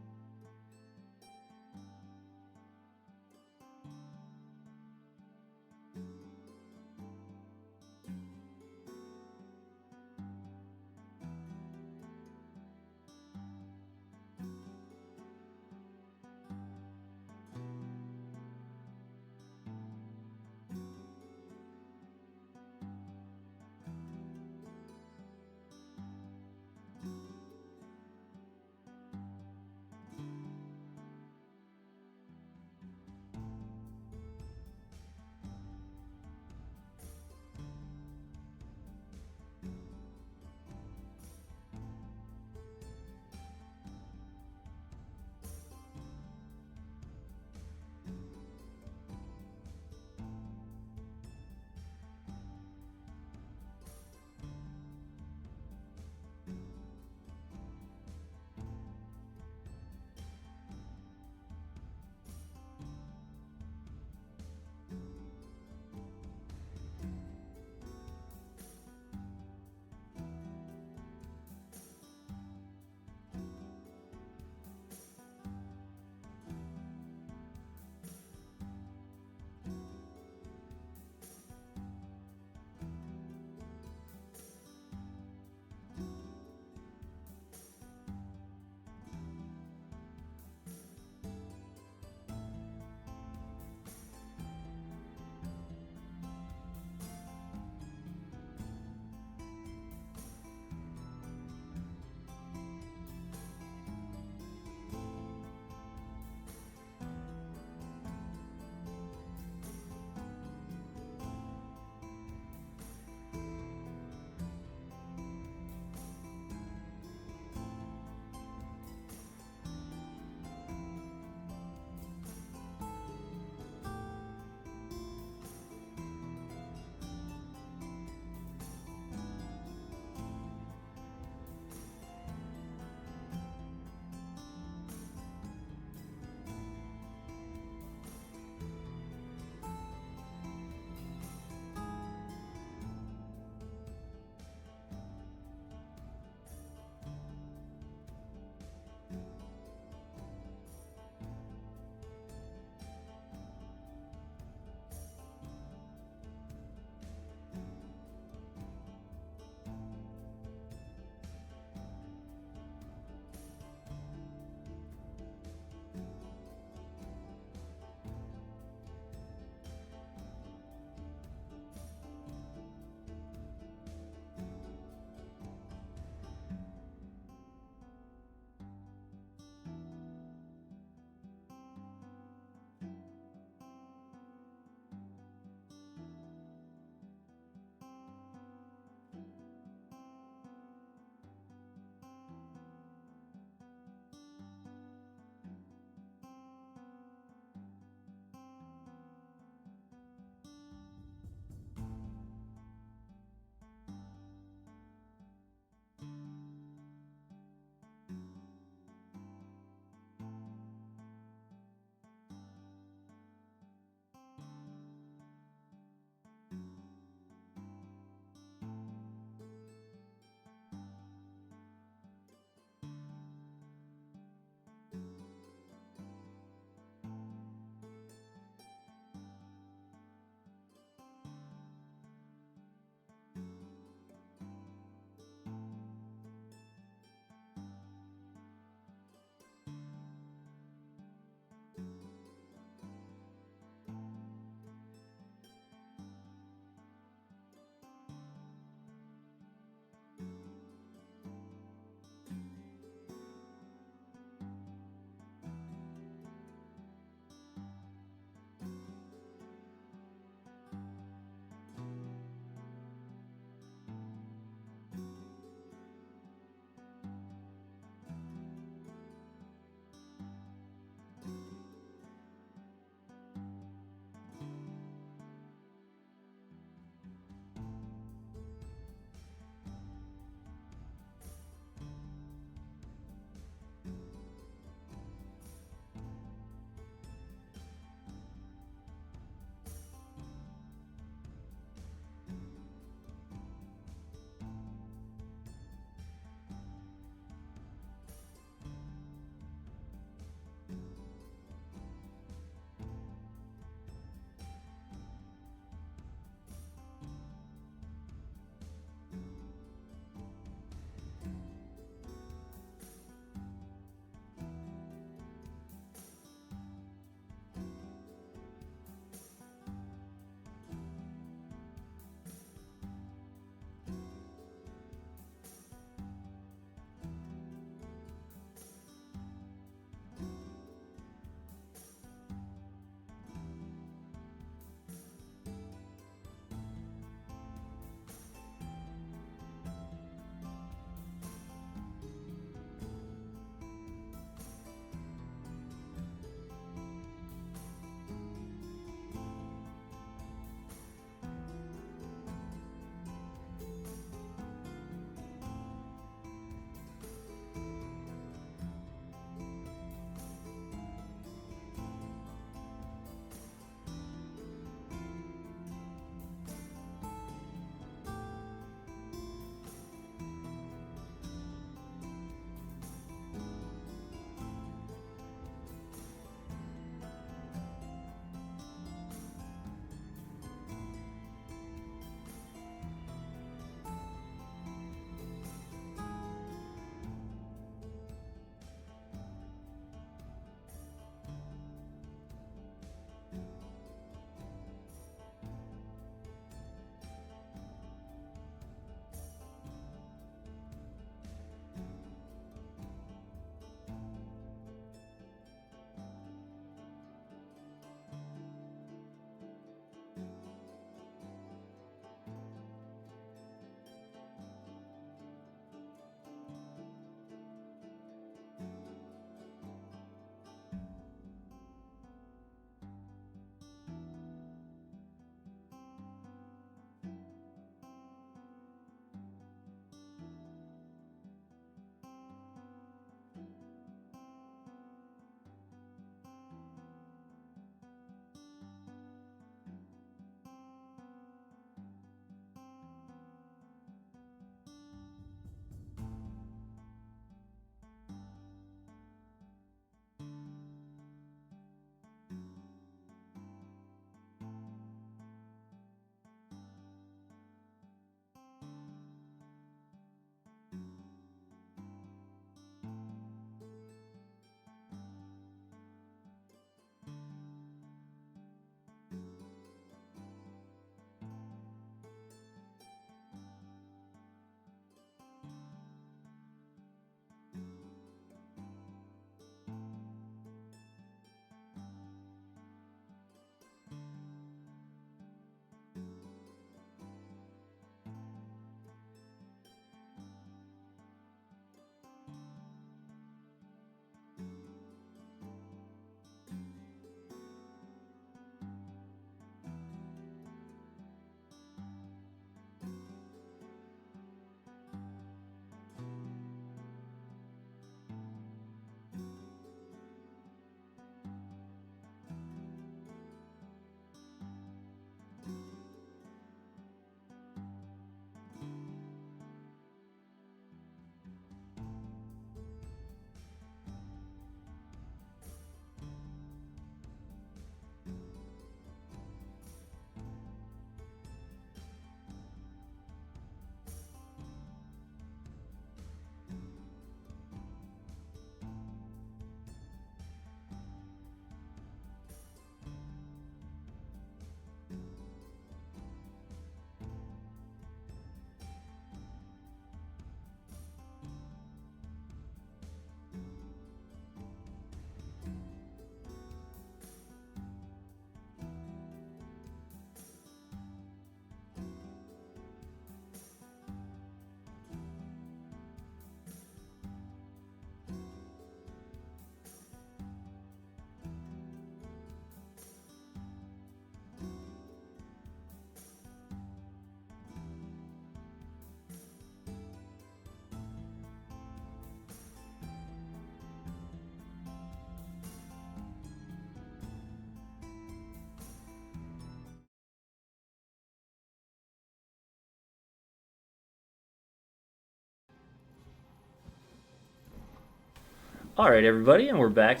All right, everybody, and we're back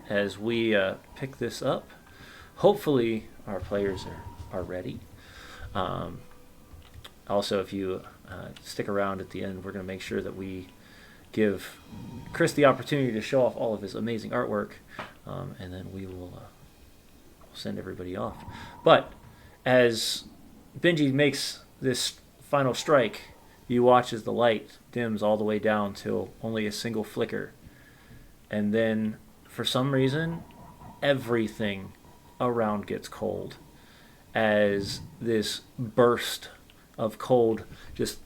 as we pick this up. Hopefully, our players are ready. Um, Also, if you stick around at the end, we're going to make sure that we give Chris the opportunity to show off all of his amazing artwork, and then we will send everybody off. But as Benji makes this final strike, you watch as the light dims all the way down till only a single flicker. And then, for some reason, everything around gets cold as this burst of cold just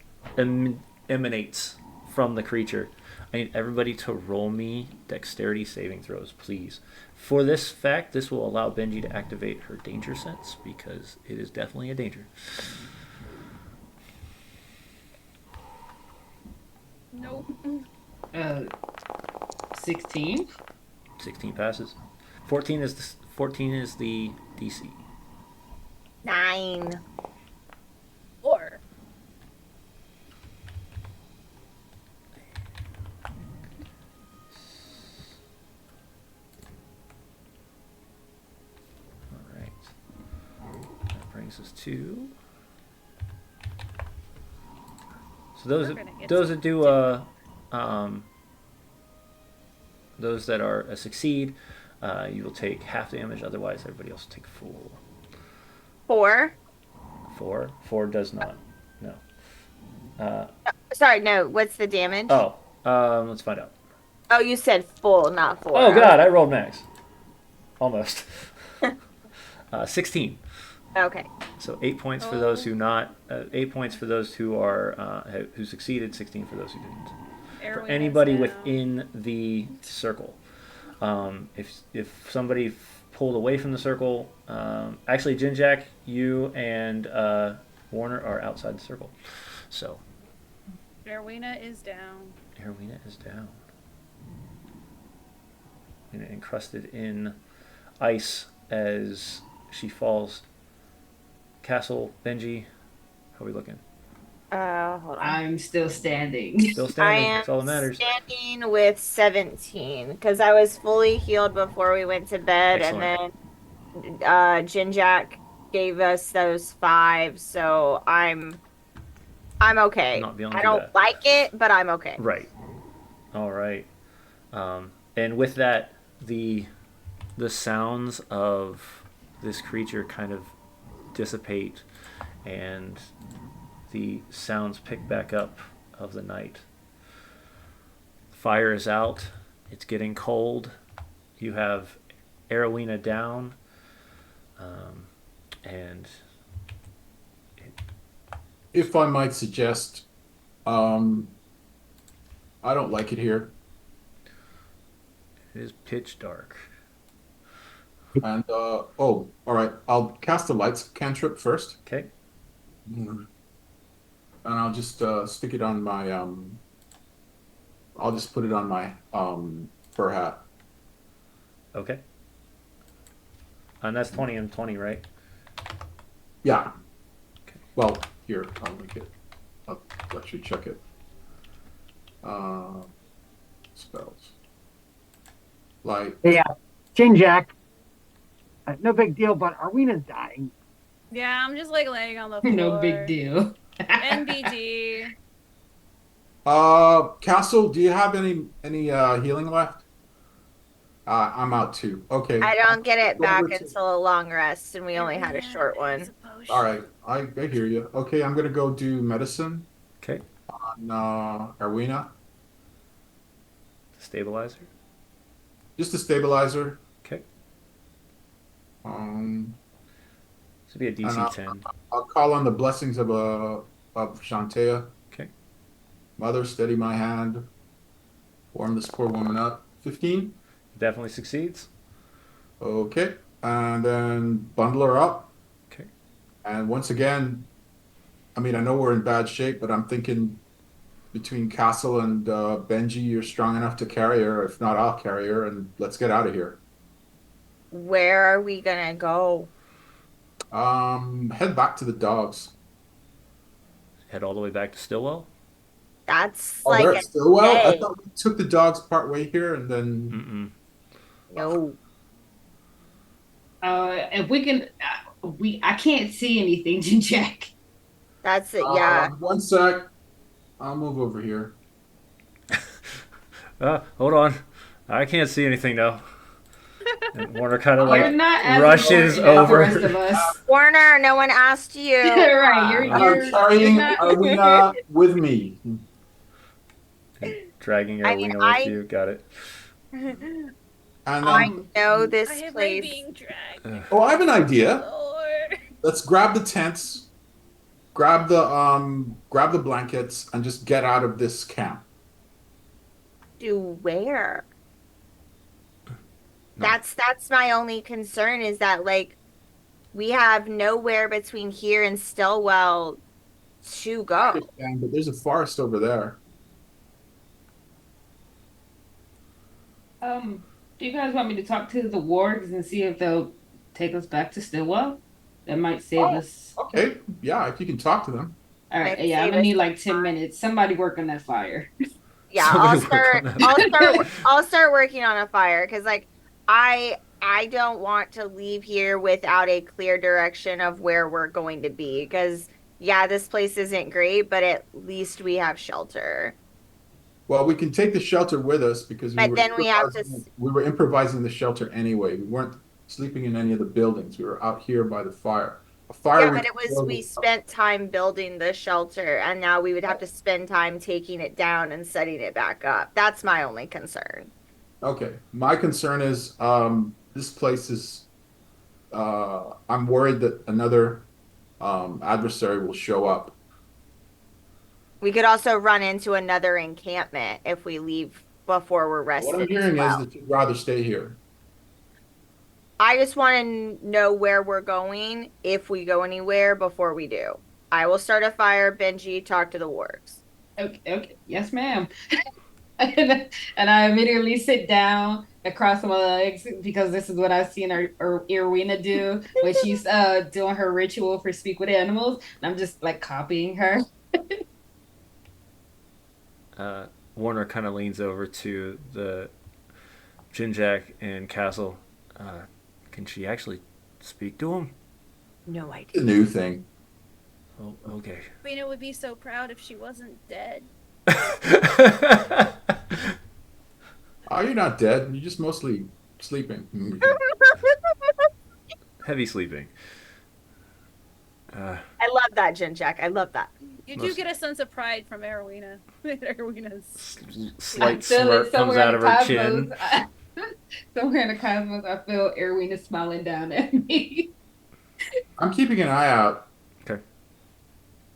emanates from the creature. I need everybody to roll me dexterity saving throws, please. For this fact, this will allow Benji to activate her danger sense because it is definitely a danger. Nope. 16. 16 passes. 14 is the DC. 9. 4. All right. That brings us to. So those We're gonna get those some that do those that are succeed, you will take half damage. Otherwise, everybody else will take full. 4. 4 does not. No. Sorry, no. What's the damage? Oh, let's find out. Oh, you said full, not 4. Oh God, I rolled max. Almost. 16. Okay. So 8 points for those who not. 8 points for those who are who succeeded. 16 for those who didn't. For Erwin anybody is down. within the circle. If somebody pulled away from the circle, actually, Jinjak, you and Warner are outside the circle. So Erwina is down. Erwina is down. And encrusted in ice as she falls. Castle, Benji, how are we looking? Hold on. I'm still standing. Still I standing. am That's all that matters. standing with 17 because I was fully healed before we went to bed, Excellent. and then Jinjak gave us those 5, so I'm okay. Not feeling I too don't bad. like it, but I'm okay. Right. All right. And with that, the sounds of this creature kind of dissipate, and the sounds pick back up of the night. Fire is out. It's getting cold. You have Arowina down, and If I might suggest, I don't like it here. it is pitch dark. And all right, I'll cast the lights cantrip first, Okay. and I'll just stick it on my I'll just put it on my fur hat. Okay. And that's 20 and 20, right? Yeah. Okay. Well, here I'll make it. I'll let you check it. Spells. Light. Yeah, Jinjak. No big deal, but Arwena's dying. Yeah, I'm just like laying on the floor. No big deal. NBD. Castle, do you have any healing left? I'm out too. Okay. I don't get it back Over to- until a long rest, and we only had a short one. It's a potion. All right, I hear you. Okay, I'm gonna go do medicine Okay. on Arwina. Stabilizer. Just a stabilizer. Okay. Um, This would be a DC And, 10. I'll call on the blessings of Shantea. Okay. Mother, steady my hand. Warm this poor woman up. 15. Definitely succeeds. Okay. And then bundle her up. Okay. And once again, I mean, I know we're in bad shape, but I'm thinking between Castle and Benji, you're strong enough to carry her. If not, I'll carry her, and let's get out of here. Where are we gonna go? Head back to the dogs. Head all the way back to Stillwell. That's Oh, like they're a at Stillwell? I day. thought we took the dogs part way here and then. No. If we can, I can't see anything, Jack. That's it. Yeah. One sec. I'll move over here. Hold on. I can't see anything now. And Warner kind of You're like not as rushes important as the over. rest of us. Warner, no one asked you. Right, you're I'm carrying not- Arwina with me. Dragging I mean, Arwina with you. Got it. And I know this I am place. being dragged. oh, I have an idea. Lord. Let's grab the tents, grab the blankets, and just get out of this camp. To where? No. That's my only concern is that like we have nowhere between here and Stillwell to go. But there's a forest over there. Do you guys want me to talk to the wards and see if they'll take us back to Stillwell? That might save us. Okay, yeah, if you can talk to them. All right, Might yeah, I'm save gonna us need some like 10 time. minutes. Somebody work on that fire. Yeah, Somebody work on that. I'll start working on a fire because like I don't want to leave here without a clear direction of where we're going to be because yeah, this place isn't great, but at least we have shelter. Well, we can take the shelter with us because But then we have to we were improvising the shelter anyway. We weren't sleeping in any of the buildings. We were out here by the fire. A fire. Yeah, but it was we spent time building the shelter and now we would have to spend time taking it down and setting it back up. That's my only concern. Okay, my concern is this place is. I'm worried that another adversary will show up. We could also run into another encampment if we leave before we're rested. What I'm as hearing well. is that you'd rather stay here. I just want to know where we're going if we go anywhere before we do. I will start a fire. Benji, talk to the wargs. Okay, yes, ma'am. and I immediately sit down across my legs because this is what I've seen Irwina do when she's doing her ritual for speak with animals. And I'm just like copying her. Warner kind of leans over to the Jinjak and Castle. Can she actually speak to him? No It's a idea. new thing. Oh, okay. Rena would be so proud if she wasn't dead. Oh, you're not dead. You're just mostly sleeping. Heavy sleeping. I love that, Jinjak. I love that. You do Most- get a sense of pride from Erwina. Erwina's. Slight I feel smirk it comes somewhere out in of her the chin. cosmos. Somewhere in the cosmos, I feel Irwina smiling down at me. I'm keeping an eye out. Okay.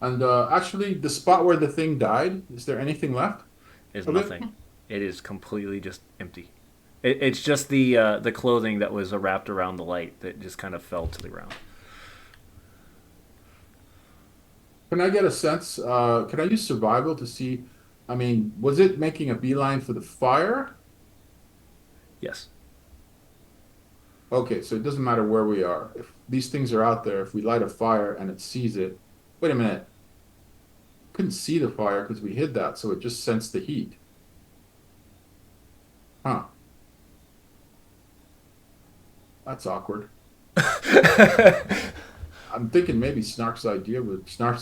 And actually, the spot where the thing died, is there anything left? Is Okay. nothing. It is completely just empty. It's just the clothing that was wrapped around the light that just kind of fell to the ground. Can I get a sense? Can I use survival to see? I mean, was it making a beeline for the fire? Yes. Okay, so it doesn't matter where we are. If these things are out there, if we light a fire and it sees it. Wait a minute. Couldn't see the fire because we hid that, so it just sensed the heat. Huh. That's awkward. I'm thinking maybe Snark's idea was No,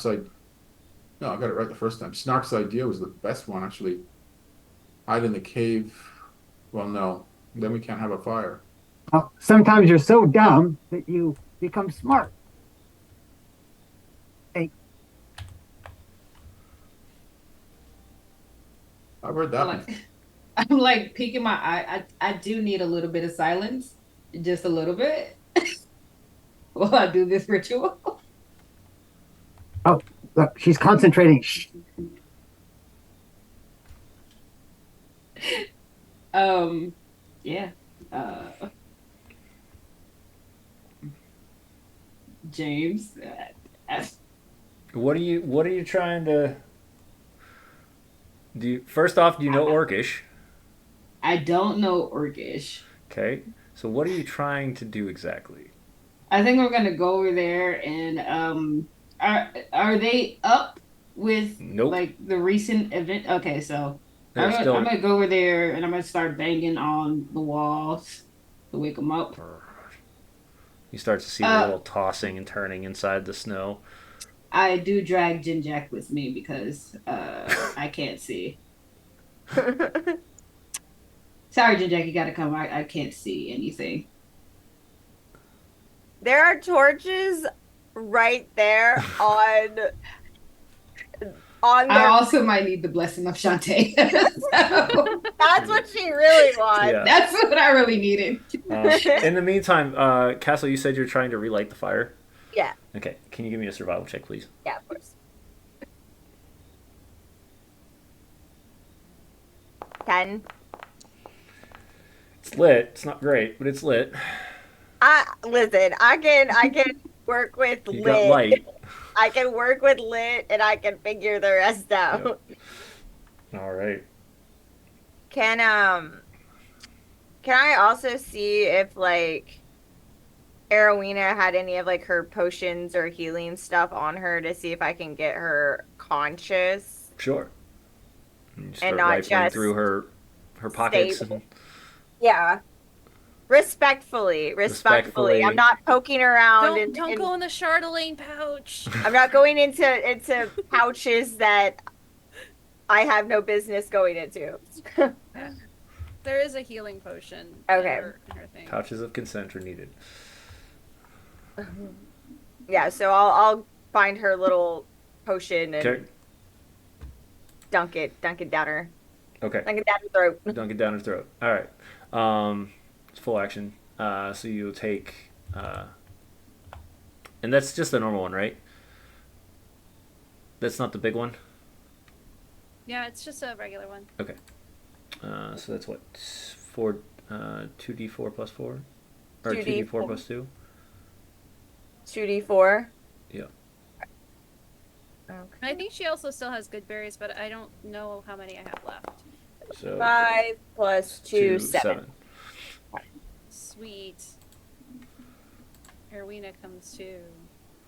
I got it right the first time. Snark's idea was the best one, actually. Hide in the cave. Well, no. Then we can't have a fire. Sometimes you're so dumb that you become smart. Hey, I've heard that before. I'm like peeking my eye. I do need a little bit of silence, just a little bit, while I do this ritual. look, she's concentrating. Shh. Yeah. James, What are you trying to do? First off, do you know Orcish? I don't know Orcish. Okay. So what are you trying to do exactly? I think we're gonna go over there and are they up with Nope. like the recent event? Okay, so They're still. I'm gonna go over there and I'm gonna start banging on the walls to wake them up. You start to see the little tossing and turning inside the snow. I do drag Jinjack with me because I can't see. Sorry, Jinjack, you gotta come. I can't see anything. There are torches right there on I their. also might need the blessing of Shantae. So, That's what she really wants. Yeah. that's what I really needed. In the meantime, Castle, you said you're trying to relight the fire. Yeah. Okay. Can you give me a survival check, please? Yeah, of course. 10. It's lit. It's not great, but it's lit. Listen, I can work with You lit. got light. I can work with lit and I can figure the rest out. All right. Can I also see if like Arowina had any of like her potions or healing stuff on her to see if I can get her conscious? Sure. You start not rifling just through her pockets. stable. And, Yeah. Respectfully. Respectfully. I'm not poking around Don't go in the Chardelaine pouch. I'm not going into pouches that I have no business going into. There is a healing potion. Okay. In her thing. pouches of consent are needed. Yeah, so I'll find her little potion and Okay. dunk it down her. Okay. Dunk it down her throat. Dunk it down her throat. All right. It's full action. So you'll take, and that's just the normal one, right? That's not the big one. Yeah, it's just a regular one. Okay. So that's what 4, 2d4 plus 4, or 2d4 plus 2. 2d4. Yeah. Okay. I think she also still has good berries, but I don't know how many I have left. So 5 plus 2, 7. Sweet. Erwina comes too.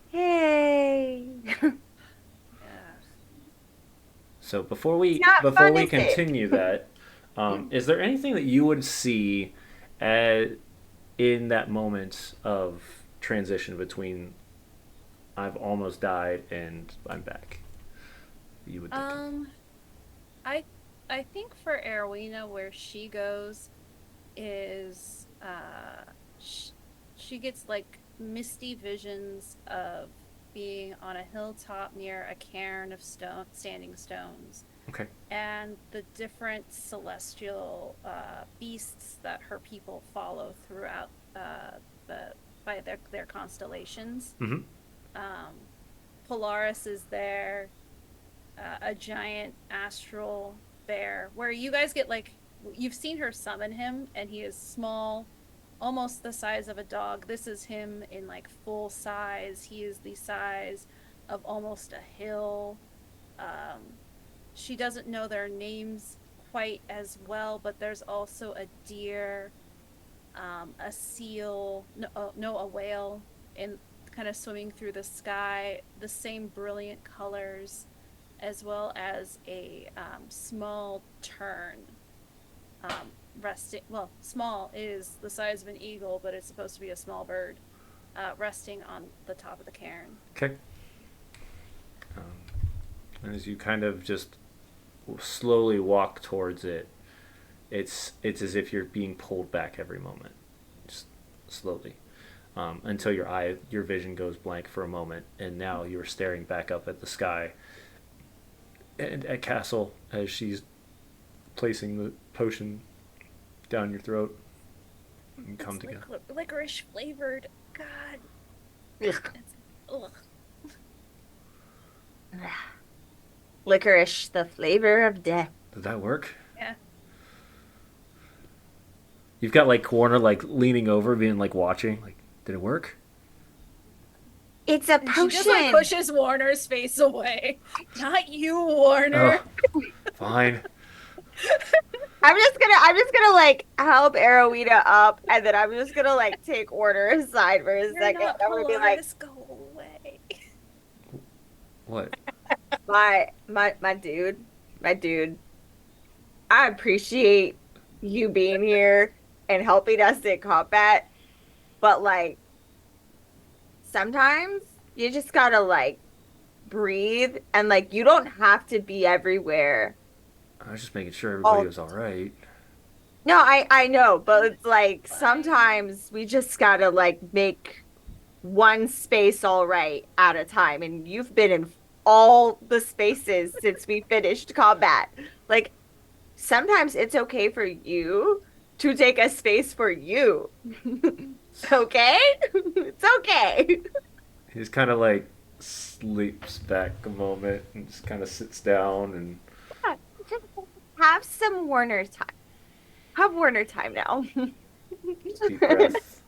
Hey. Yeah. So before we It's not fun, is it? continue that, is there anything that you would see in that moment of transition between I've almost died and I'm back? You would think. I think for Erwina, where she goes is she gets like misty visions of being on a hilltop near a cairn of standing stones. Okay. And the different celestial beasts that her people follow throughout by their constellations. Mm-hmm. Polaris is there, a giant astral bear, where you guys get like, you've seen her summon him, and he is small, almost the size of a dog. This is him in like full size. He is the size of almost a hill. She doesn't know their names quite as well, but there's also a deer, a seal, a whale, in kind of swimming through the sky, the same brilliant colors, as well as a small tern. Resting, well, small is the size of an eagle, but it's supposed to be a small bird, resting on the top of the cairn. Okay. And as you kind of just slowly walk towards it, it's as if you're being pulled back every moment, just slowly, until your vision goes blank for a moment, and now you're staring back up at the sky and at Castle as she's placing the potion down your throat and come It's together. Licorice flavored. God. Ugh. Ugh. Licorice, the flavor of death. Did that work? Yeah. You've got like Warner like leaning over, being like watching. Like, did it work? It's a And potion. she just like pushes Warner's face away. Not you, Warner. Oh, fine. I'm just gonna like help Arowita up, and then I'm just gonna like take Order aside for a You're second. not I'm gonna be like, Polaris, go away. What? my dude, my dude. I appreciate you being here and helping us in combat, but like sometimes you just gotta like breathe and like you don't have to be everywhere. I was just making sure everybody All was all right. No, I know, but it's like sometimes we just gotta like make one space all right at a time, and you've been in all the spaces since we finished combat. Like sometimes it's okay for you to take a space for you. Okay? It's okay. He just kind of like sleeps back a moment and just kind of sits down and Yeah, just have some Warner time. Have Warner time now. deep breath.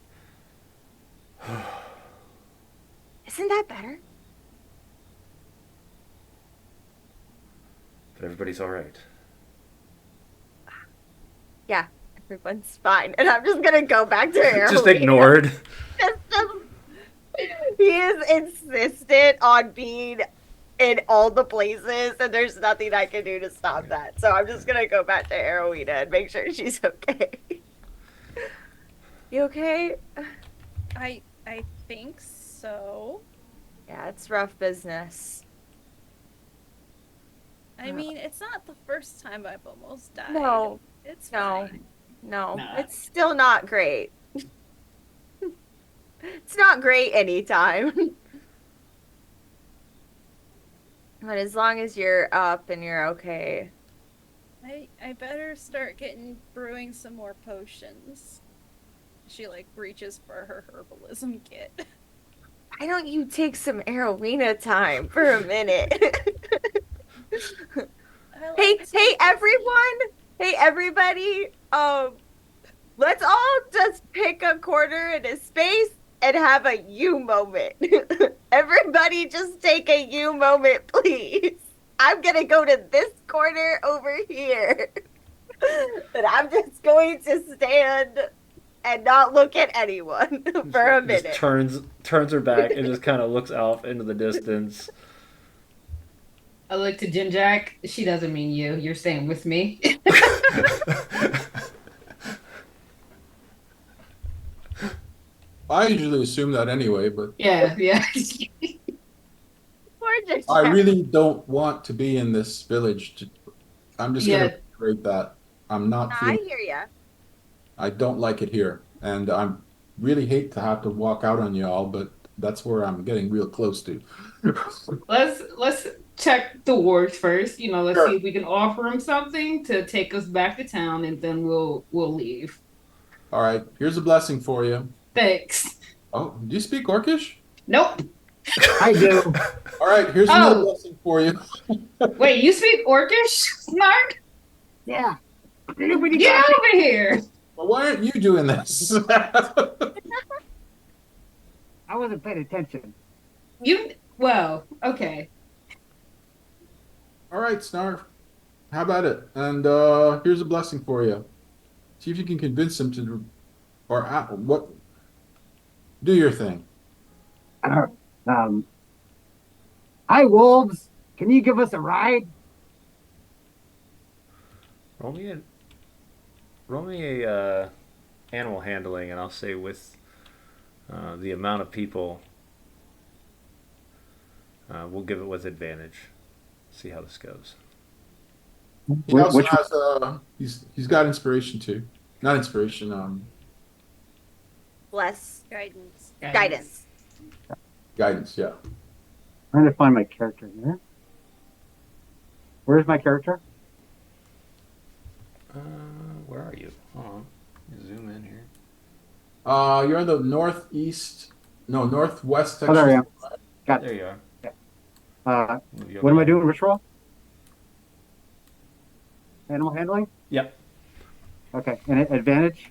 Isn't that better? But everybody's all right. Yeah, everyone's fine. And I'm just gonna go back to Arrow. Just ignored. He is insistent on being in all the places, and there's nothing I can do to stop that. So I'm just gonna go back to Arrowina and make sure she's okay. You okay? I think so. Yeah, it's rough business. I mean, it's not the first time I've almost died. No, It's no, fine. no. Nah. It's still not great. It's not great anytime. But as long as you're up and you're okay. I better start brewing some more potions. She like reaches for her herbalism kit. Why don't you take some Arrowina time for a minute? Hey everyone! Hey everybody! Let's all just pick a corner in a space and have a you moment. Everybody just take a you moment, please. I'm gonna go to this corner over here. And I'm just going to stand and not look at anyone for a Just minute. turns her back and just kind of looks off into the distance. I look to Jim Jack. She doesn't mean you. You're staying with me. I usually assume that anyway, but yeah. Poor Jack. I really don't want to be in this village. I'm just Yeah. gonna create that. I'm not I feeling. hear ya. I don't like it here, and I really hate to have to walk out on you all, but that's where I'm getting real close to. Let's check the wards first. You know, let's Sure. see if we can offer him something to take us back to town, and then we'll leave. All right, here's a blessing for you. Thanks. Oh, do you speak Orcish? Nope. I do. All right, here's another Oh. blessing for you. Wait, you speak Orcish, Snark? Yeah. Get over here. Well, why aren't you doing this? I wasn't paying attention. Okay. All right, Snarf. How about it? And here's a blessing for you. See if you can convince him to, or what? Do your thing. Hi, wolves. Can you give us a ride? Roll me a animal handling, and I'll say with the amount of people, we'll give it with advantage. See how this goes. He also Which has he's got inspiration too. Not inspiration, Bless. Guidance. guidance. Yeah. trying to find my character here. Where's my character? Where are you? Hold on. Zoom in here. You're in the northwest Oh, section. there I am. Got There it. you are. What am I doing? Which roll? Animal handling? Yep. Okay. And advantage?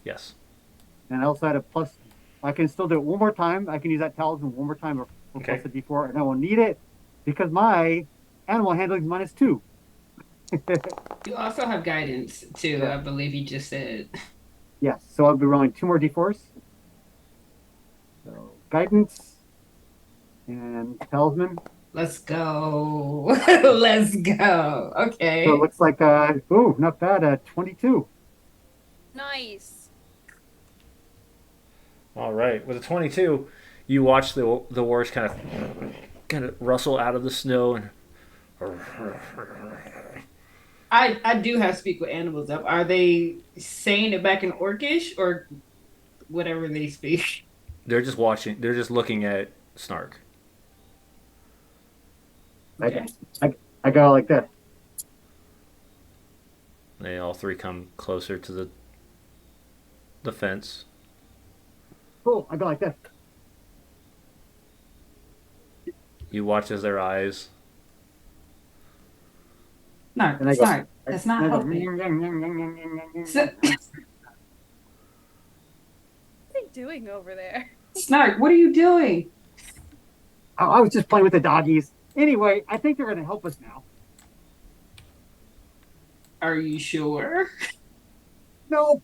Yes. And I also had a plus. I can still do it one more time. I can use that talisman one more time or Okay. plus a d4, and I will need it because my animal handling is -2. You also have guidance too. Yeah. I believe you just said. Yes. So I'll be rolling 2 more d4s. So guidance and talisman. Let's go. Let's go. So it Okay. looks like not bad. 22. Nice. All right, with a 22, you watch the wargs kind of rustle out of the snow and I do have speak with animals up. Are they saying it back in Orcish or whatever they speak? they're just watching. They're just looking at Snark. Okay. I go like this. They all three come closer to the fence. Cool. I go like this. You watch as their eyes. Snark, And I go. Snark. That's not I go, helping. S- What are they doing over there? Snark, what are you doing? I was just playing with the doggies. Anyway, I think they're going to help us now. Are you sure? Nope.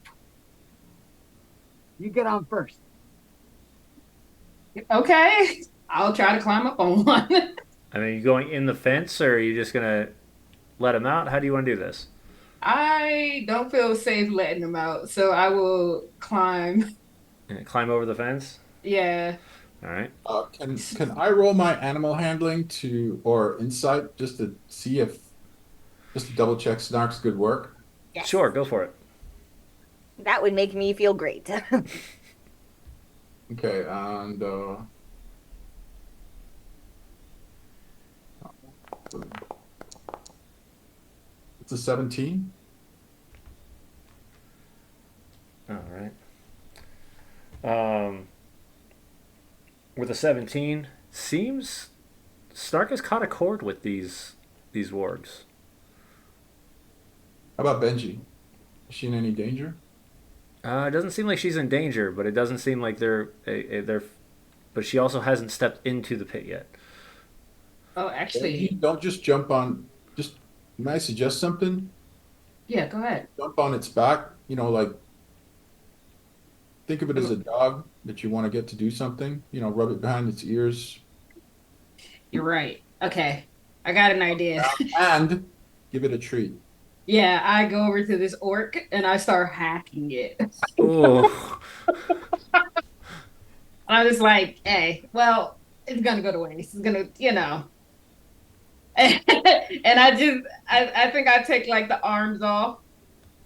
You get on first. Okay. I'll try to climb up on one. I mean, you going in the fence, or are you just gonna let them out? How do you want to do this? I don't feel safe letting them out, so I will climb. Climb over the fence. Yeah. All right. Can I roll my animal handling or insight just to see if just to double check Snark's good work? Yes. Sure, go for it. That would make me feel great. Okay, and it's a 17. All right. With a 17, seems Snark has caught a chord with these wargs. How about Benji? Is she in any danger? It doesn't seem like she's in danger, but it doesn't seem like they're. But she also hasn't stepped into the pit yet. Oh, Benji, actually, don't just jump on. Just Can I suggest something? yeah, go ahead. Jump on its back. Like think of it as a dog that you want to get to do something. Rub it behind its ears You're right. Okay. I got an idea. and give it a treat. Yeah, I go over to this orc and I start hacking it. Oh, I'm just like, hey, well, it's gonna go to waste. It's gonna. And I think I take like the arms off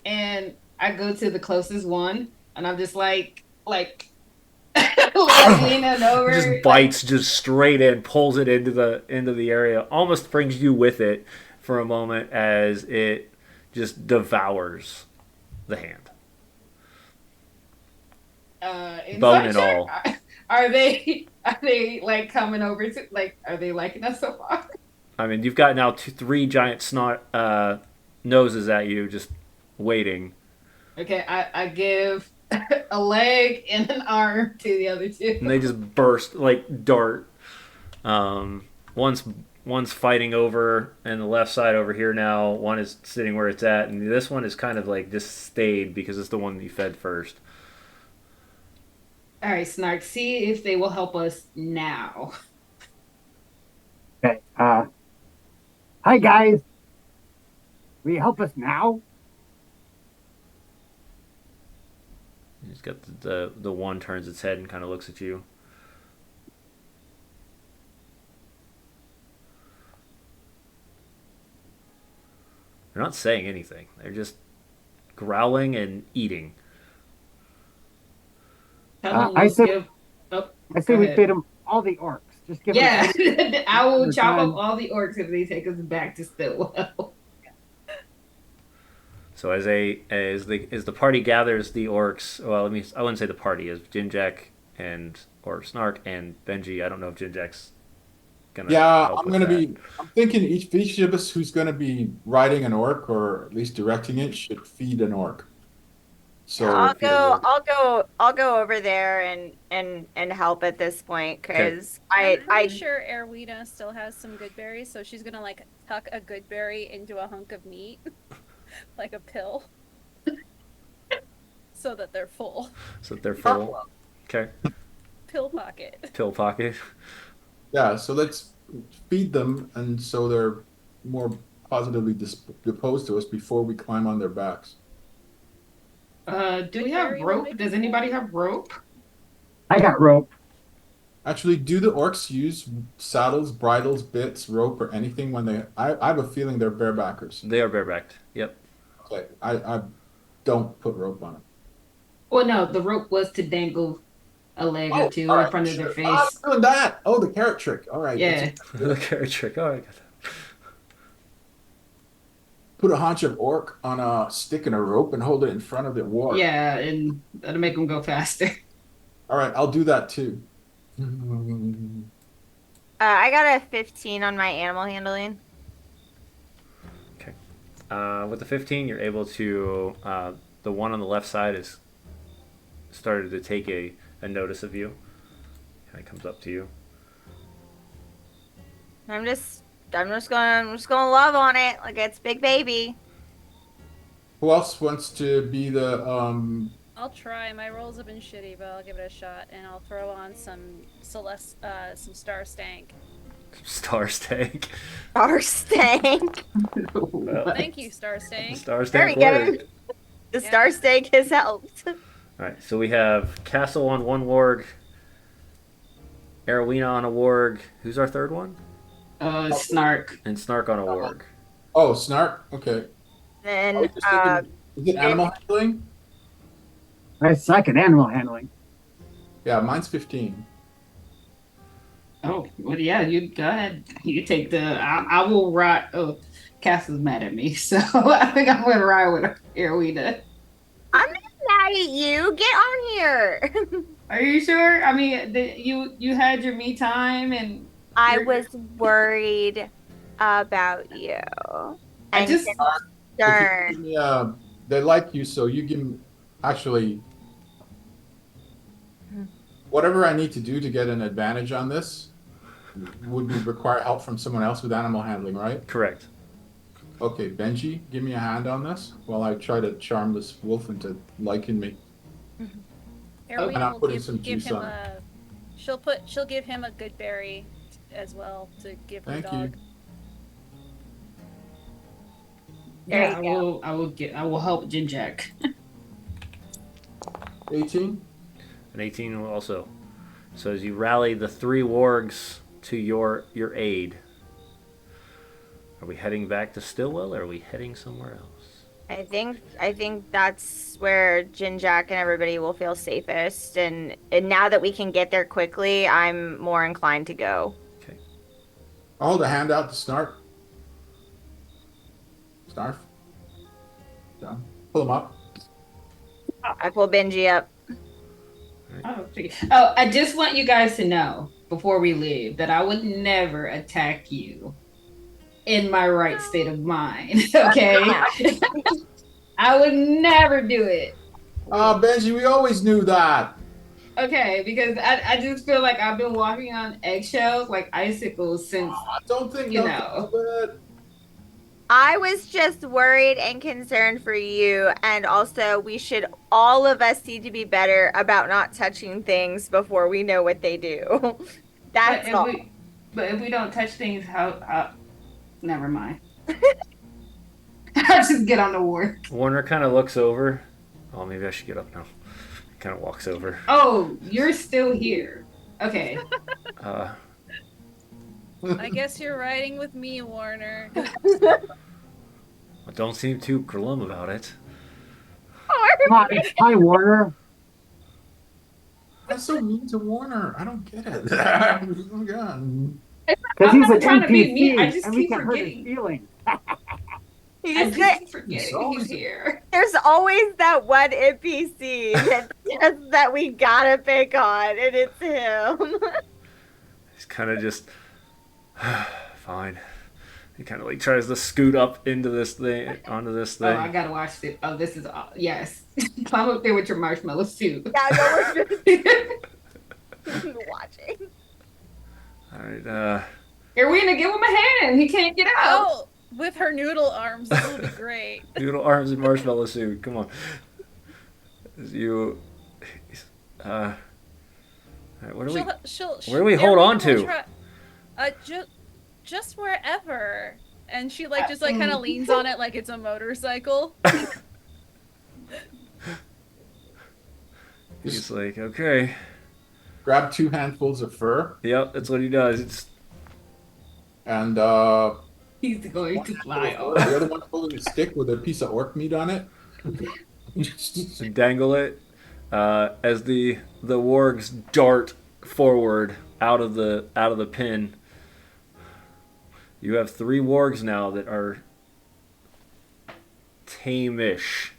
and I go to the closest one and I'm just like leaning over. just bites just straight in, pulls it into the area, almost brings you with it for a moment as it just devours the hand, bone and check. all. Are they like coming over to are they liking us so far? I mean, you've got now three giant snot noses at you, just waiting. Okay, I give a leg and an arm to the other two. And they just burst like dart. One's fighting over in the left side over here now. One is sitting where it's at, and this one is kind of like just stayed because it's the one that you fed first. All right, Snark, see if they will help us now. Okay. Hi guys. Will you help us now? He's got the one turns its head and kind of looks at you. They're not saying anything. They're just growling and eating. Tell them I we'll said- give. Oh, I say go we ahead. feed them all the orcs. Just give Yeah, them. I will chop Done. up all the orcs if they take us back to Stillwell. So as the party gathers the orcs, well, I wouldn't say the party, as Jinjack and or Snark and Benji. I don't know if Jinjack's gonna. Yeah, help I'm with gonna that. be. I'm thinking each of us who's gonna be riding an orc or at least directing it should feed an orc. So I'll go over there and help at this point because I'm pretty I sure Erwina still has some good berries, so she's gonna like tuck a good berry into a hunk of meat, like a pill, so that they're full. So they're full. Okay. Pill pocket. Pill pocket. Yeah, so let's feed them, and so they're more positively disposed to us before we climb on their backs. Do we have Barry, rope? make Does a anybody call? have rope? I got rope. Actually, do the orcs use saddles, bridles, bits, rope, or anything when they? I have a feeling they're barebackers. They are barebacked. Yep. Okay, I don't put rope on them. Well, no, the rope was to dangle a leg or two all in right, front of their sure. face. Oh, I'm doing that. Oh, the carrot trick. All right. Yeah. The carrot trick. Oh, I got that. Put a haunch of orc on a stick and a rope and hold it in front of the war. Yeah, and that'll make them go faster. All right, I'll do that too. I got a 15 on my animal handling. With the 15, you're able to. The one on the left side is started to take a notice of you. Kind of comes up to you. I'm just gonna love on it like it's big baby. Who else wants to be the I'll try. My rolls have been shitty, but I'll give it a shot, and I'll throw on some some Star Stank. Star Stank. Our stank. Well, Thank you, Star Stank. Star There Stank we go. worked. The star stank has helped. All right, so we have Castle on one warg, Arowina on a warg. Who's our third one? Snark. And Snark on a warg. Oh, Snark? Okay. I was And just thinking, is it animal handling? I suck at animal handling. Yeah, mine's 15. Oh, well, yeah, you go ahead. You take the. I will ride. Oh, Cass is mad at me, so I think I'm going to ride with Arowina. I'm not mad at you. Get on here. Are you sure? I mean, you had your me time, and I was worried about you. I And just. concerned. Yeah, they like you, so you give them. Actually, whatever I need to do to get an advantage on this would require help from someone else with animal handling, right? Correct. Okay, Benji, give me a hand on this while I try to charm this wolf into liking me. Arowina And I'm will putting some give juice him on a. She'll give him a good berry as well to give her Thank dog. There Yeah, you I will help Jinjack. 18? An 18 will also. So as you rally the three wargs to your aid, are we heading back to Stillwell or are we heading somewhere else? I think that's where Jinjack and everybody will feel safest. And now that we can get there quickly, I'm more inclined to go. I'll hold a hand out to Snark. Snarf. Down. Pull him up. I pull Benji up. Oh, I just want you guys to know before we leave that I would never attack you in my right state of mind. Okay, I would never do it. Ah, Benji, we always knew that. Okay, because I just feel like I've been walking on eggshells like icicles since. I don't think You nothing know. of it. I was just worried and concerned for you, and also all of us need to be better about not touching things before we know what they do. That's all. But if we don't touch things, how never mind. I'll just get on the war. Warner kind of looks over. Oh, maybe I should get up now. Kind of walks over. Oh, you're still here. Okay. I guess you're riding with me, Warner. Don't seem too glum about it. Hi, Warner. That's so mean to Warner. I don't get it. Oh, God. Because I'm he's not an trying to be mean, I NPC, just and we keep can hurt his forgetting. feelings. I just keep forgetting he's here. There's always that one NPC that we gotta pick on, and it's him. He's kind of just fine. He kind of like tries to scoot up into this thing, onto this thing. Oh, I gotta watch this. Oh, this is yes. Climb up there with your marshmallow suit. Yeah, no, we're just watching. All right. Irwina, give him a hand. He can't get out. Oh, with her noodle arms, this will be great. Noodle arms and marshmallow suit. Come on. As you. All right, what do we? She'll, where do we hold Arowina on will to? try- just wherever. And she like just like kind of leans on it like it's a motorcycle. He's like, okay. Grab 2 handfuls of fur Yep, that's what he does. and He's going to fly the off. other one holding a stick with a piece of orc meat on it. It's dangle it as the wargs dart forward out of the pin. You have 3 wargs now that are tame-ish.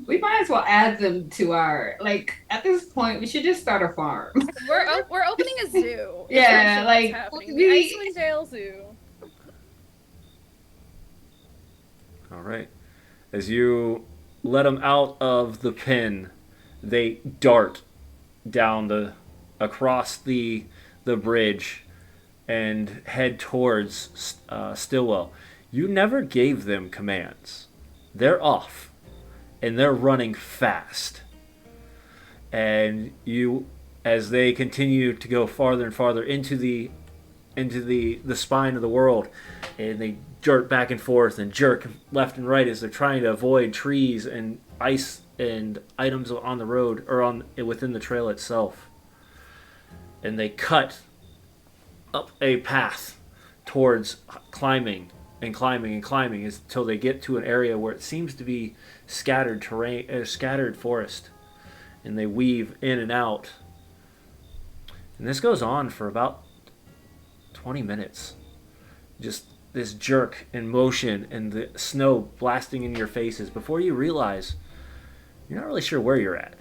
We might as well add them to our, like, at this point, we should just start a farm. We're opening a zoo. Yeah, Essentially like, what's happening. we- The Icewind Dale Zoo. All right. As you let them out of the pen, they dart down across the bridge and head towards Stillwell. You never gave them commands. They're off, and they're running fast. And you, as they continue to go farther and farther into the spine of the world, and they jerk back and forth and jerk left and right as they're trying to avoid trees and ice and items on the road or within the trail itself. And they cut up a path towards climbing and climbing and climbing until they get to an area where it seems to be scattered terrain, scattered forest, and they weave in and out. And this goes on for about 20 minutes. Just this jerk and motion and the snow blasting in your faces before you realize you're not really sure where you're at.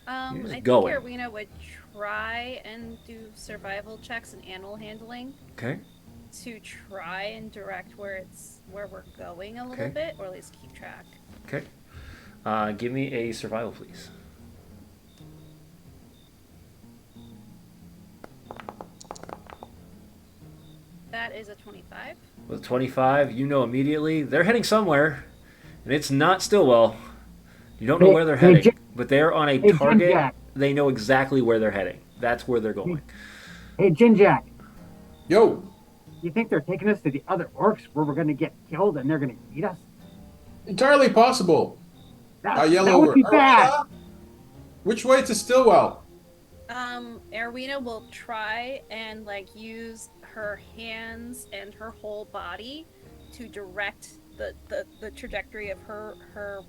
You're just I think going. Erwina would try and do survival checks and animal handling Okay? to try and direct where we're going a little Okay. bit, or at least keep track. Okay. Give me a survival, please. That is a 25. With 25, you know immediately they're heading somewhere, and it's not Stillwell. You don't know where they're Hey, heading, Jim- but they're on a Hey, Jim target. Jack. They know exactly where they're heading. That's where they're going. Hey, Jinjack, Yo, you think they're taking us to the other orcs where we're going to get killed and they're going to eat us? entirely possible. I yell that over. would be bad. "Arena, which way to Stillwell?" Erwina will try and like use her hands and her whole body to direct the trajectory of her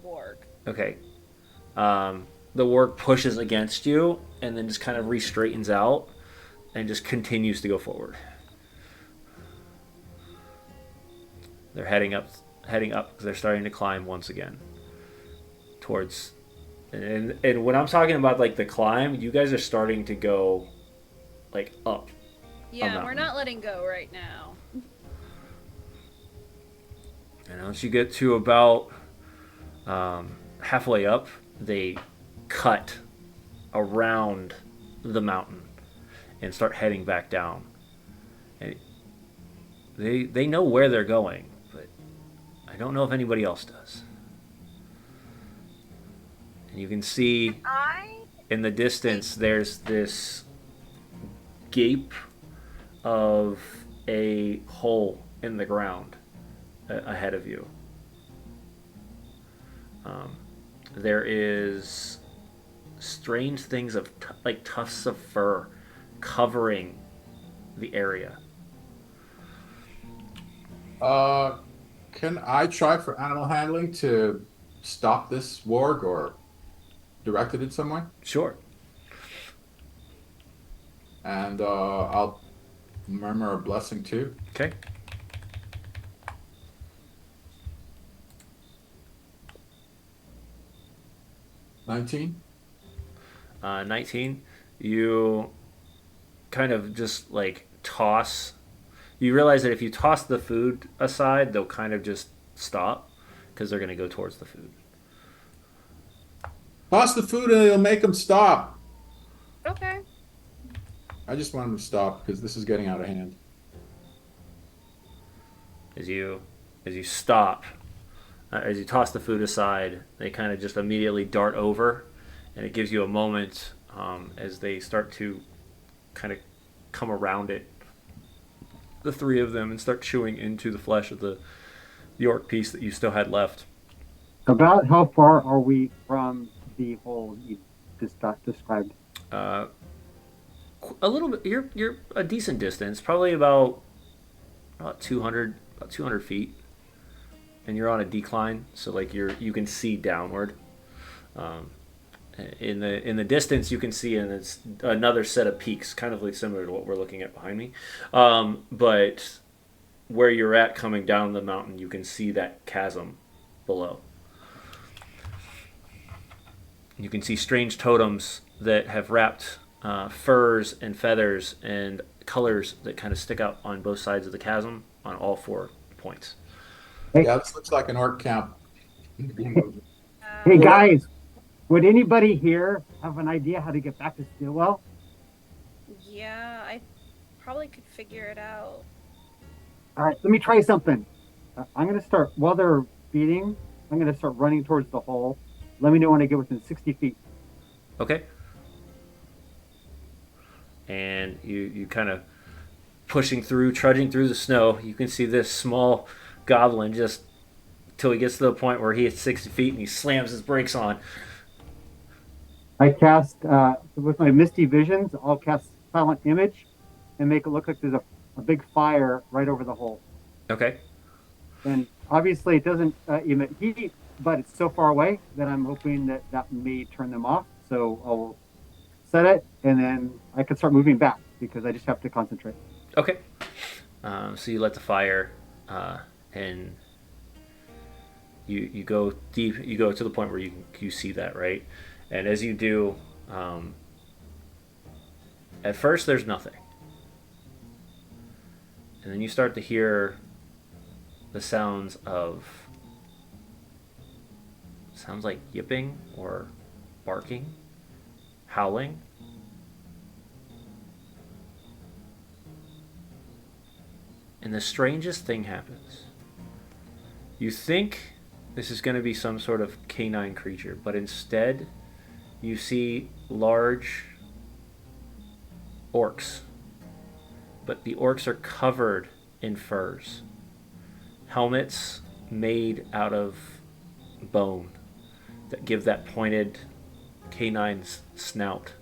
warg. Okay. The work pushes against you and then just kind of re-straightens out and just continues to go forward. They're heading up because they're starting to climb once again towards. And when I'm talking about like the climb, you guys are starting to go like up. Yeah, mountain. we're not letting go right now. And once you get to about halfway up, they cut around the mountain and start heading back down. And they know where they're going, but I don't know if anybody else does. And you can see in the distance there's this gape of a hole in the ground ahead of you. There is strange things of like tufts of fur covering the area. Can I try for animal handling to stop this warg or direct it in some way? Sure. And I'll murmur a blessing too. Okay. $19. 19. You kind of just like toss. You realize that if you toss the food aside, they'll kind of just stop because they're going to go towards the food. Toss the food and it'll make them stop. Okay. I just want them to stop because this is getting out of hand. As you stop, as you toss the food aside, they kind of just immediately dart over, and it gives you a moment as they start to kind of come around it, the three of them, and start chewing into the flesh of the orc piece that you still had left. About how far are we from the hole you described? A little bit. You're a decent distance, probably about 200 feet, and you're on a decline, so like you can see downward. Um, in the distance, you can see, and it's another set of peaks, kind of like similar to what we're looking at behind me. But where you're at, coming down the mountain, you can see that chasm below. You can see strange totems that have wrapped furs and feathers and colors that kind of stick out on both sides of the chasm on all 4 points. Yeah, this looks like an orc camp. Hey guys, would anybody here have an idea how to get back to Stillwell? Yeah, I probably could figure it out. All right, let me try something. I'm going to start, while they're feeding, I'm going to start running towards the hole. Let me know when I get within 60 feet. Okay. And you kind of trudging through the snow. You can see this small goblin just till he gets to the point where he hits 60 feet and he slams his brakes on. I cast, with my Misty Visions, I'll cast Silent Image and make it look like there's a big fire right over the hole. Okay. And obviously it doesn't emit heat, but it's so far away that I'm hoping that may turn them off. So I'll set it, and then I can start moving back because I just have to concentrate. Okay. So you let the fire, and you go deep. You go to the point where you see that, right? And as you do, at first there's nothing, and then you start to hear the sounds like yipping or barking, howling. And the strangest thing happens. You think this is going to be some sort of canine creature, but instead you see large orcs. But the orcs are covered in furs. Helmets made out of bone that give that pointed canine snout.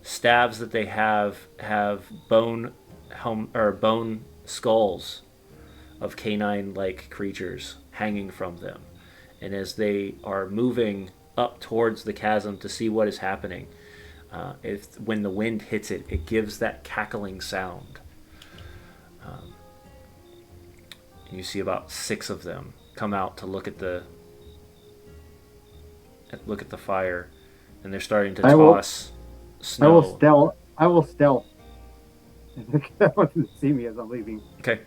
Stabs that they have bone skulls of canine-like creatures hanging from them. And as they are moving up towards the chasm to see what is happening, when the wind hits it, it gives that cackling sound. And you see about 6 of them come out to look at the fire, and they're starting to toss snow. I will stealth. They want to see me as I'm leaving. Okay.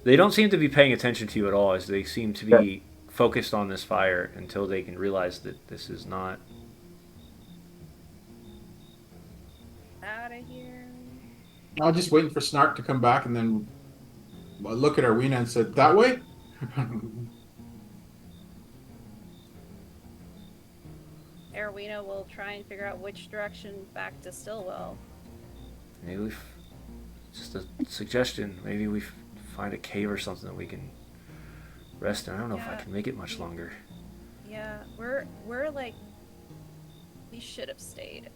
They don't seem to be paying attention to you at all, as they seem to be focused on this fire until they can realize that this is not... Out of here. I was just waiting for Snark to come back, and then I look at Arwina and said, "That way?" Erwina will try and figure out which direction back to Stillwell. Maybe just a suggestion. Maybe we find a cave or something that we can rest in. I don't know if I can make it much longer. Yeah, we're like, we should have stayed.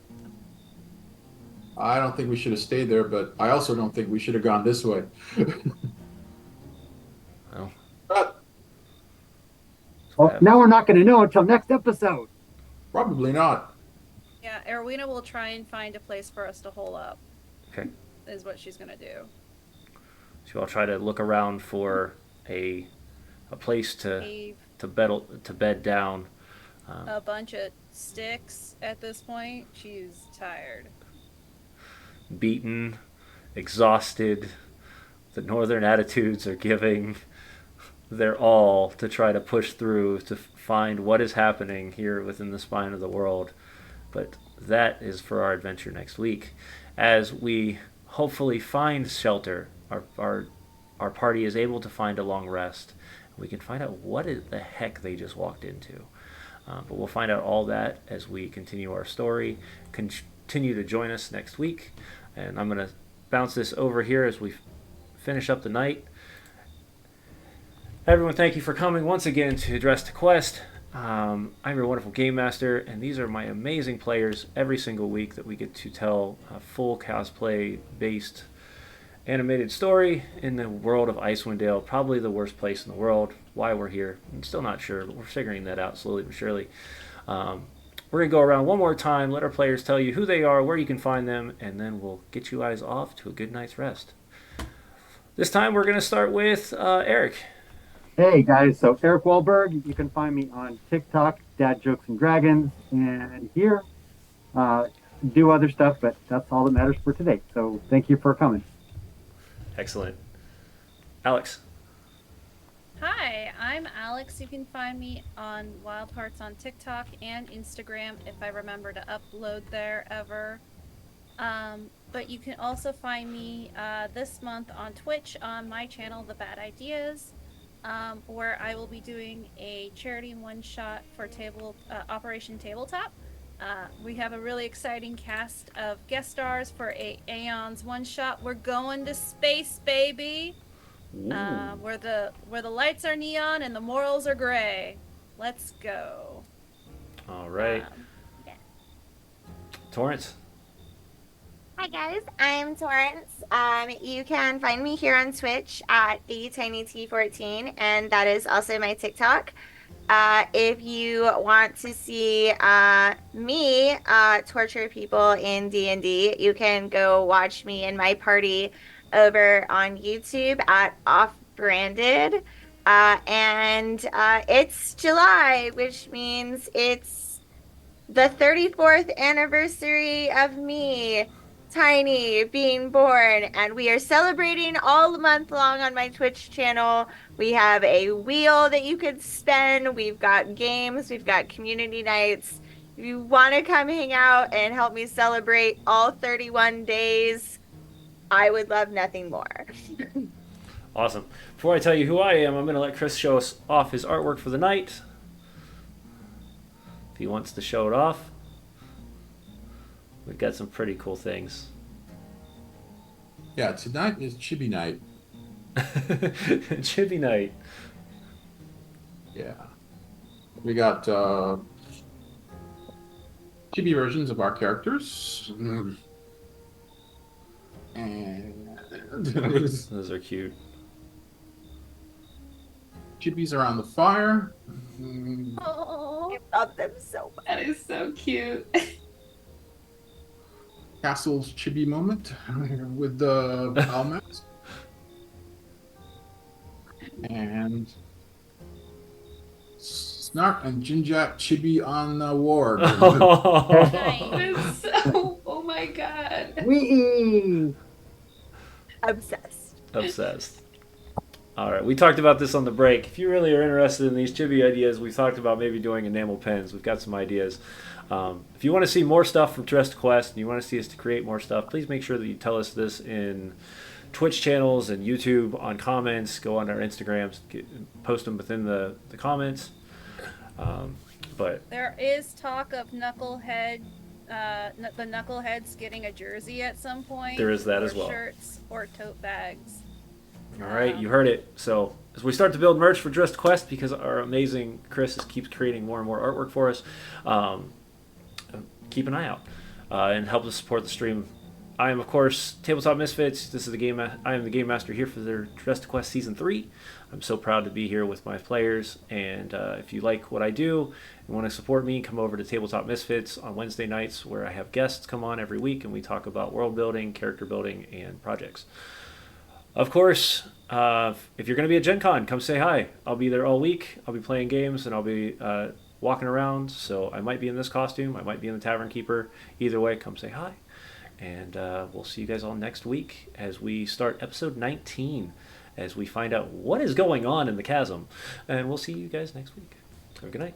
I don't think we should have stayed there, but I also don't think we should have gone this way. Well, But Now we're not going to know until next episode. probably not. Yeah, Erwina will try and find a place for us to hole up. okay. Is what she's gonna do. So I'll try to look around for a place Cave, to bed down. a bunch of sticks at this point. She's tired. Beaten, exhausted. The northern attitudes are giving their all to try to push through to find what is happening here within the spine of the world. But that is for our adventure next week, as we hopefully find shelter. Our party is able to find a long rest. We can find out what the heck they just walked into. But we'll find out all that as we continue our story. Continue to join us next week. And I'm going to bounce this over here as we finish up the night. Everyone, thank you for coming once again to Dress to Quest. I'm your wonderful game master, and these are my amazing players every single week that we get to tell a full cosplay-based animated story in the world of Icewind Dale, probably the worst place in the world. Why we're here, I'm still not sure, but we're figuring that out slowly but surely. We're going to go around one more time, let our players tell you who they are, where you can find them, and then we'll get you guys off to a good night's rest. This time we're going to start with Eric. Hey guys, so Eric Wahlberg, you can find me on TikTok, Dad Jokes and Dragons, and here do other stuff, but that's all that matters for today. So thank you for coming. Excellent. Alex. Hi, I'm Alex. You can find me on Wild Hearts on TikTok and Instagram if I remember to upload there ever. But you can also find me this month on Twitch on my channel, The Bad Ideas, where I will be doing a charity one-shot for Operation Tabletop. We have a really exciting cast of guest stars for Aeon's one-shot. We're going to space, baby! Where the lights are neon and the morals are gray. Let's go. All right. Yeah. Torrance. Hi guys, I'm Torrance. You can find me here on Twitch at TheTinyT14, and that is also my TikTok. If you want to see me torture people in D&D, you can go watch me and my party over on YouTube at Off-Branded. And it's July, which means it's the 34th anniversary of me, Tiny, being born, and we are celebrating all month long on my Twitch channel. We have a wheel that you could spin, we've got games, we've got community nights. If you want to come hang out and help me celebrate all 31 days, I would love nothing more. Awesome. Before I tell you who I am, I'm going to let Chris show us off his artwork for the night. If he wants to show it off. We've got some pretty cool things. Yeah, tonight is Chibi night. Chibi night. Yeah. We got chibi versions of our characters. And Those are cute. chibis around the fire. Oh, I love them so much. That is so cute. Castle's chibi moment with the Almax. And Snark and Jinjat chibi on the ward. Nice. Oh my god. Wee! Obsessed. Obsessed. All right, we talked about this on the break. If you really are interested in these chibi ideas, we've talked about maybe doing enamel pens. We've got some ideas. If you want to see more stuff from Dress to Quest and you want to see us to create more stuff, please make sure that you tell us this in Twitch channels and YouTube on comments. Go on our Instagrams, post them within the comments. But There is talk of Knucklehead, the Knuckleheads getting a jersey at some point. There is that or as well. Shirts or tote bags. all right, you heard it. So as we start to build merch for Dress to Quest, because our amazing Chris keeps creating more and more artwork for us, keep an eye out and help us support the stream. I am, of course, Tabletop Misfits. This is the game. I am the game master here for their Dress to Quest Season 3. I'm so proud to be here with my players. And if you like what I do and want to support me, come over to Tabletop Misfits on Wednesday nights, where I have guests come on every week and we talk about world building, character building, and projects. Of course, if you're going to be at Gen Con, come say hi. I'll be there all week. I'll be playing games and I'll be walking around. So I might be in this costume. I might be in the Tavern Keeper. Either way, come say hi. And we'll see you guys all next week as we start episode 19, as we find out what is going on in the chasm. And we'll see you guys next week. Have a good night.